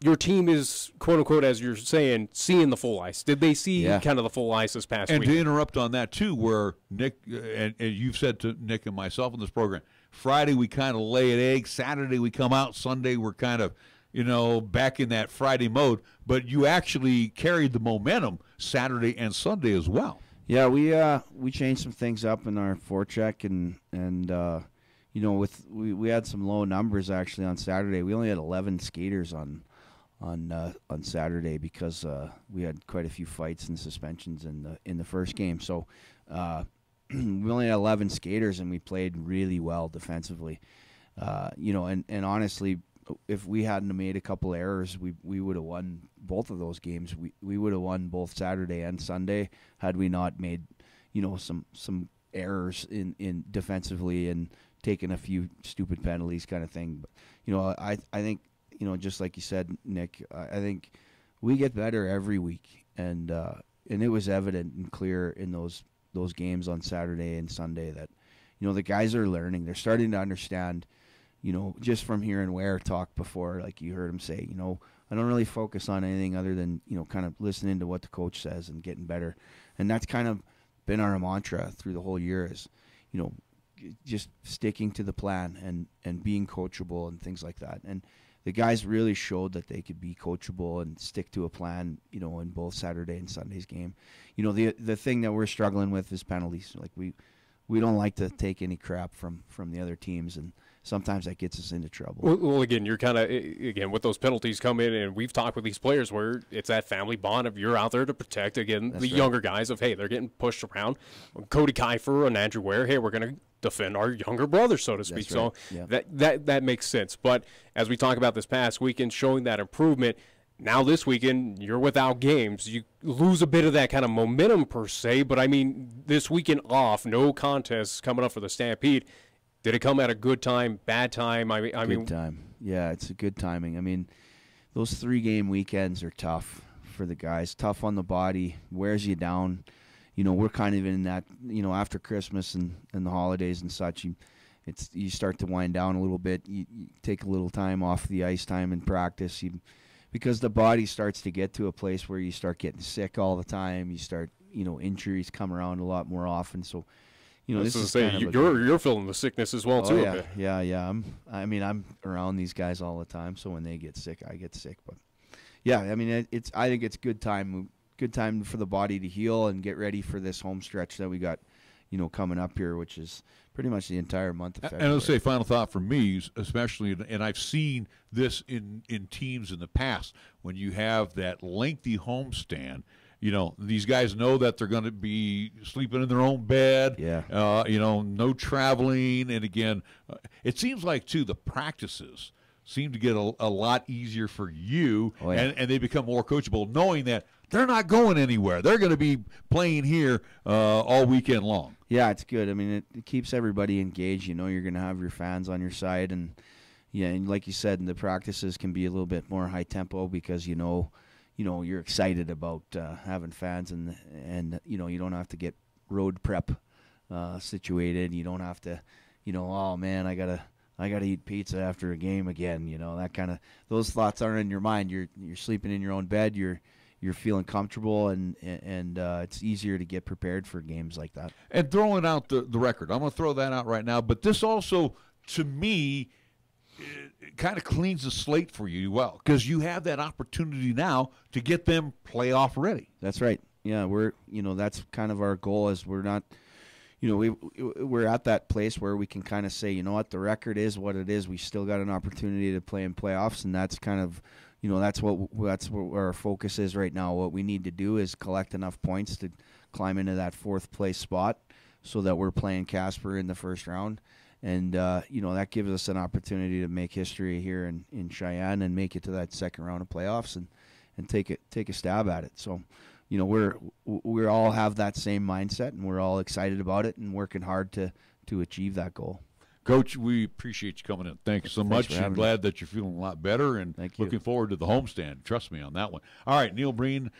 your team is, quote unquote, as you're saying, seeing the full ice. Did they see kind of the full ice this past week? And to interrupt on that too, where Nick and you've said to Nick and myself in this program, Friday we kind of lay an egg. Saturday we come out. Sunday we're kind of, back in that Friday mode. But you actually carried the momentum Saturday and Sunday as well. Yeah, we changed some things up in our forecheck and we had some low numbers actually on Saturday. We only had 11 skaters on Saturday because we had quite a few fights and suspensions in the first game. So we only had 11 skaters and we played really well defensively. And honestly, if we hadn't made a couple errors, we would have won both of those games. We would have won both Saturday and Sunday had we not made some errors in defensively and taken a few stupid penalties kind of thing. But I think just like you said, Nick, I think we get better every week, and it was evident and clear in those games on Saturday and Sunday that the guys are learning. They're starting to understand. Just from hearing Ware talk before, like you heard him say, I don't really focus on anything other than kind of listening to what the coach says and getting better, and that's kind of been our mantra through the whole year is, just sticking to the plan and being coachable and things like that. And the guys really showed that they could be coachable and stick to a plan, in both Saturday and Sunday's game. The thing that we're struggling with is penalties. Like we don't like to take any crap from the other teams, and sometimes that gets us into trouble. Well, again, you're kind of, with those penalties come in, and we've talked with these players where it's that family bond of you're out there to protect, the younger guys of, hey, they're getting pushed around. Cody Kiefer and Andrew Ware, hey, we're going to defend our younger brother, so to speak. Right. So that makes sense. But as we talk about this past weekend, showing that improvement, now this weekend, you're without games. You lose a bit of that kind of momentum per se, but I mean, this weekend off, no contests coming up for the Stampede. Did it come at a good time, bad time? Good time. Yeah, it's a good timing. I mean, those 3-game weekends are tough for the guys. Tough on the body, wears you down. We're kind of in that, after Christmas and the holidays and such, you start to wind down a little bit. You take a little time off the ice time in practice. Because the body starts to get to a place where you start getting sick all the time. You start, injuries come around a lot more often. So, this is kind of you're feeling the sickness as well too. Yeah. I'm around these guys all the time. So when they get sick, I get sick. But yeah, I mean, I think it's good time for the body to heal and get ready for this home stretch that we got, coming up here, which is pretty much the entire month of February. And let's say final thought for me, especially, and I've seen this in teams in the past, when you have that lengthy homestand, these guys know that they're going to be sleeping in their own bed. Yeah. No traveling. And again, it seems like, too, the practices seem to get a lot easier for you, and they become more coachable, knowing that they're not going anywhere. They're going to be playing here all weekend long. Yeah, it's good. I mean, it keeps everybody engaged. You're going to have your fans on your side, and and like you said, the practices can be a little bit more high tempo because you're excited about having fans, and you don't have to get road prep situated. You don't have to, oh man, I gotta eat pizza after a game again. That kind of, those thoughts aren't in your mind. You're sleeping in your own bed. You're feeling comfortable, and it's easier to get prepared for games like that. And throwing out the record, I'm going to throw that out right now. But this also, to me, it kind of cleans the slate for you well, because you have that opportunity now to get them playoff ready. That's right. Yeah, we're that's kind of our goal. Is we're not, we're at that place where we can kind of say, the record is what it is. We still got an opportunity to play in playoffs, and that's kind of. That's what our focus is right now. What we need to do is collect enough points to climb into that 4th place spot so that we're playing Casper in the first round. And, that gives us an opportunity to make history here in Cheyenne and make it to that second round of playoffs and take a stab at it. So, we all have that same mindset, and we're all excited about it and working hard to achieve that goal. Coach, we appreciate you coming in. Thank you so much. I'm glad that you're feeling a lot better and looking forward to the homestand. Trust me on that one. All right, Neil Breen,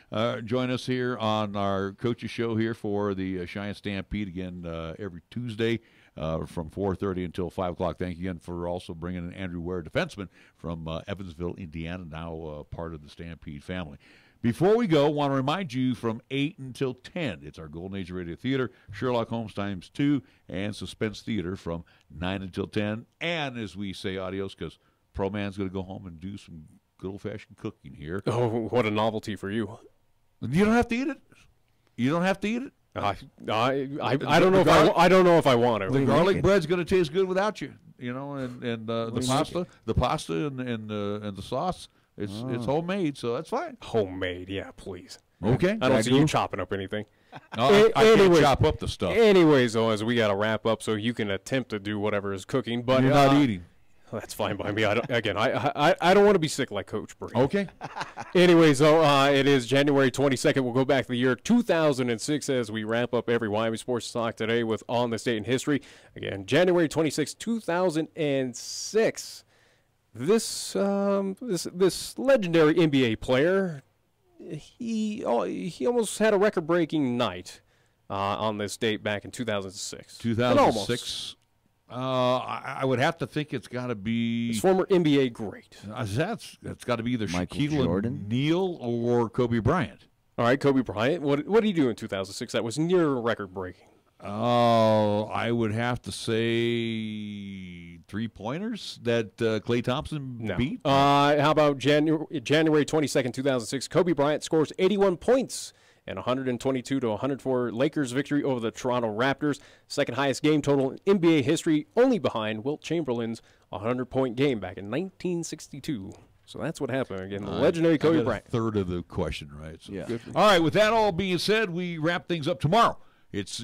join us here on our coaches show here for the Cheyenne Stampede again every Tuesday from 4:30 until 5 o'clock. Thank you again for also bringing in Andrew Ware, defenseman from Evansville, Indiana, now part of the Stampede family. Before we go, I want to remind you from 8 until 10, it's our Golden Age Radio Theater, Sherlock Holmes ×2, and Suspense Theater from 9 until 10. And as we say adios, because Pro Man's going to go home and do some good old-fashioned cooking here. Oh, what a novelty for you. You don't have to eat it. You don't have to eat it. I don't know if I want to. The garlic bread's going to taste good without you, you know, and the pasta and the sauce. It's homemade, so that's fine. Homemade, yeah, please. Okay. I don't see you chopping up anything. I can't chop up the stuff. Anyways, though, as we got to wrap up, so you can attempt to do whatever is cooking, but you're not eating. That's fine by me. I don't want to be sick like Coach Breen. Okay. Anyways, though, it is January 22nd. We'll go back to the year 2006 as we wrap up every Wyoming Sports Talk today with On This Date in History. Again, January 26, 2006. This legendary NBA player, he almost had a record-breaking night on this date back in 2006. 2006. I would have to think it's got to be his former NBA great. That's got to be either Michael Shaquille Jordan, O'Neal, or Kobe Bryant. All right, Kobe Bryant. What did he do in 2006 that was near record-breaking? I would have to say 3-pointers that Klay Thompson beat. How about January 22nd, 2006? Kobe Bryant scores 81 points and 122-104 Lakers victory over the Toronto Raptors. Second highest game total in NBA history, only behind Wilt Chamberlain's 100-point game back in 1962. So that's what happened. Again, the legendary Kobe Bryant. Third of the question, right? So yeah. All right, with that all being said, we wrap things up tomorrow. It's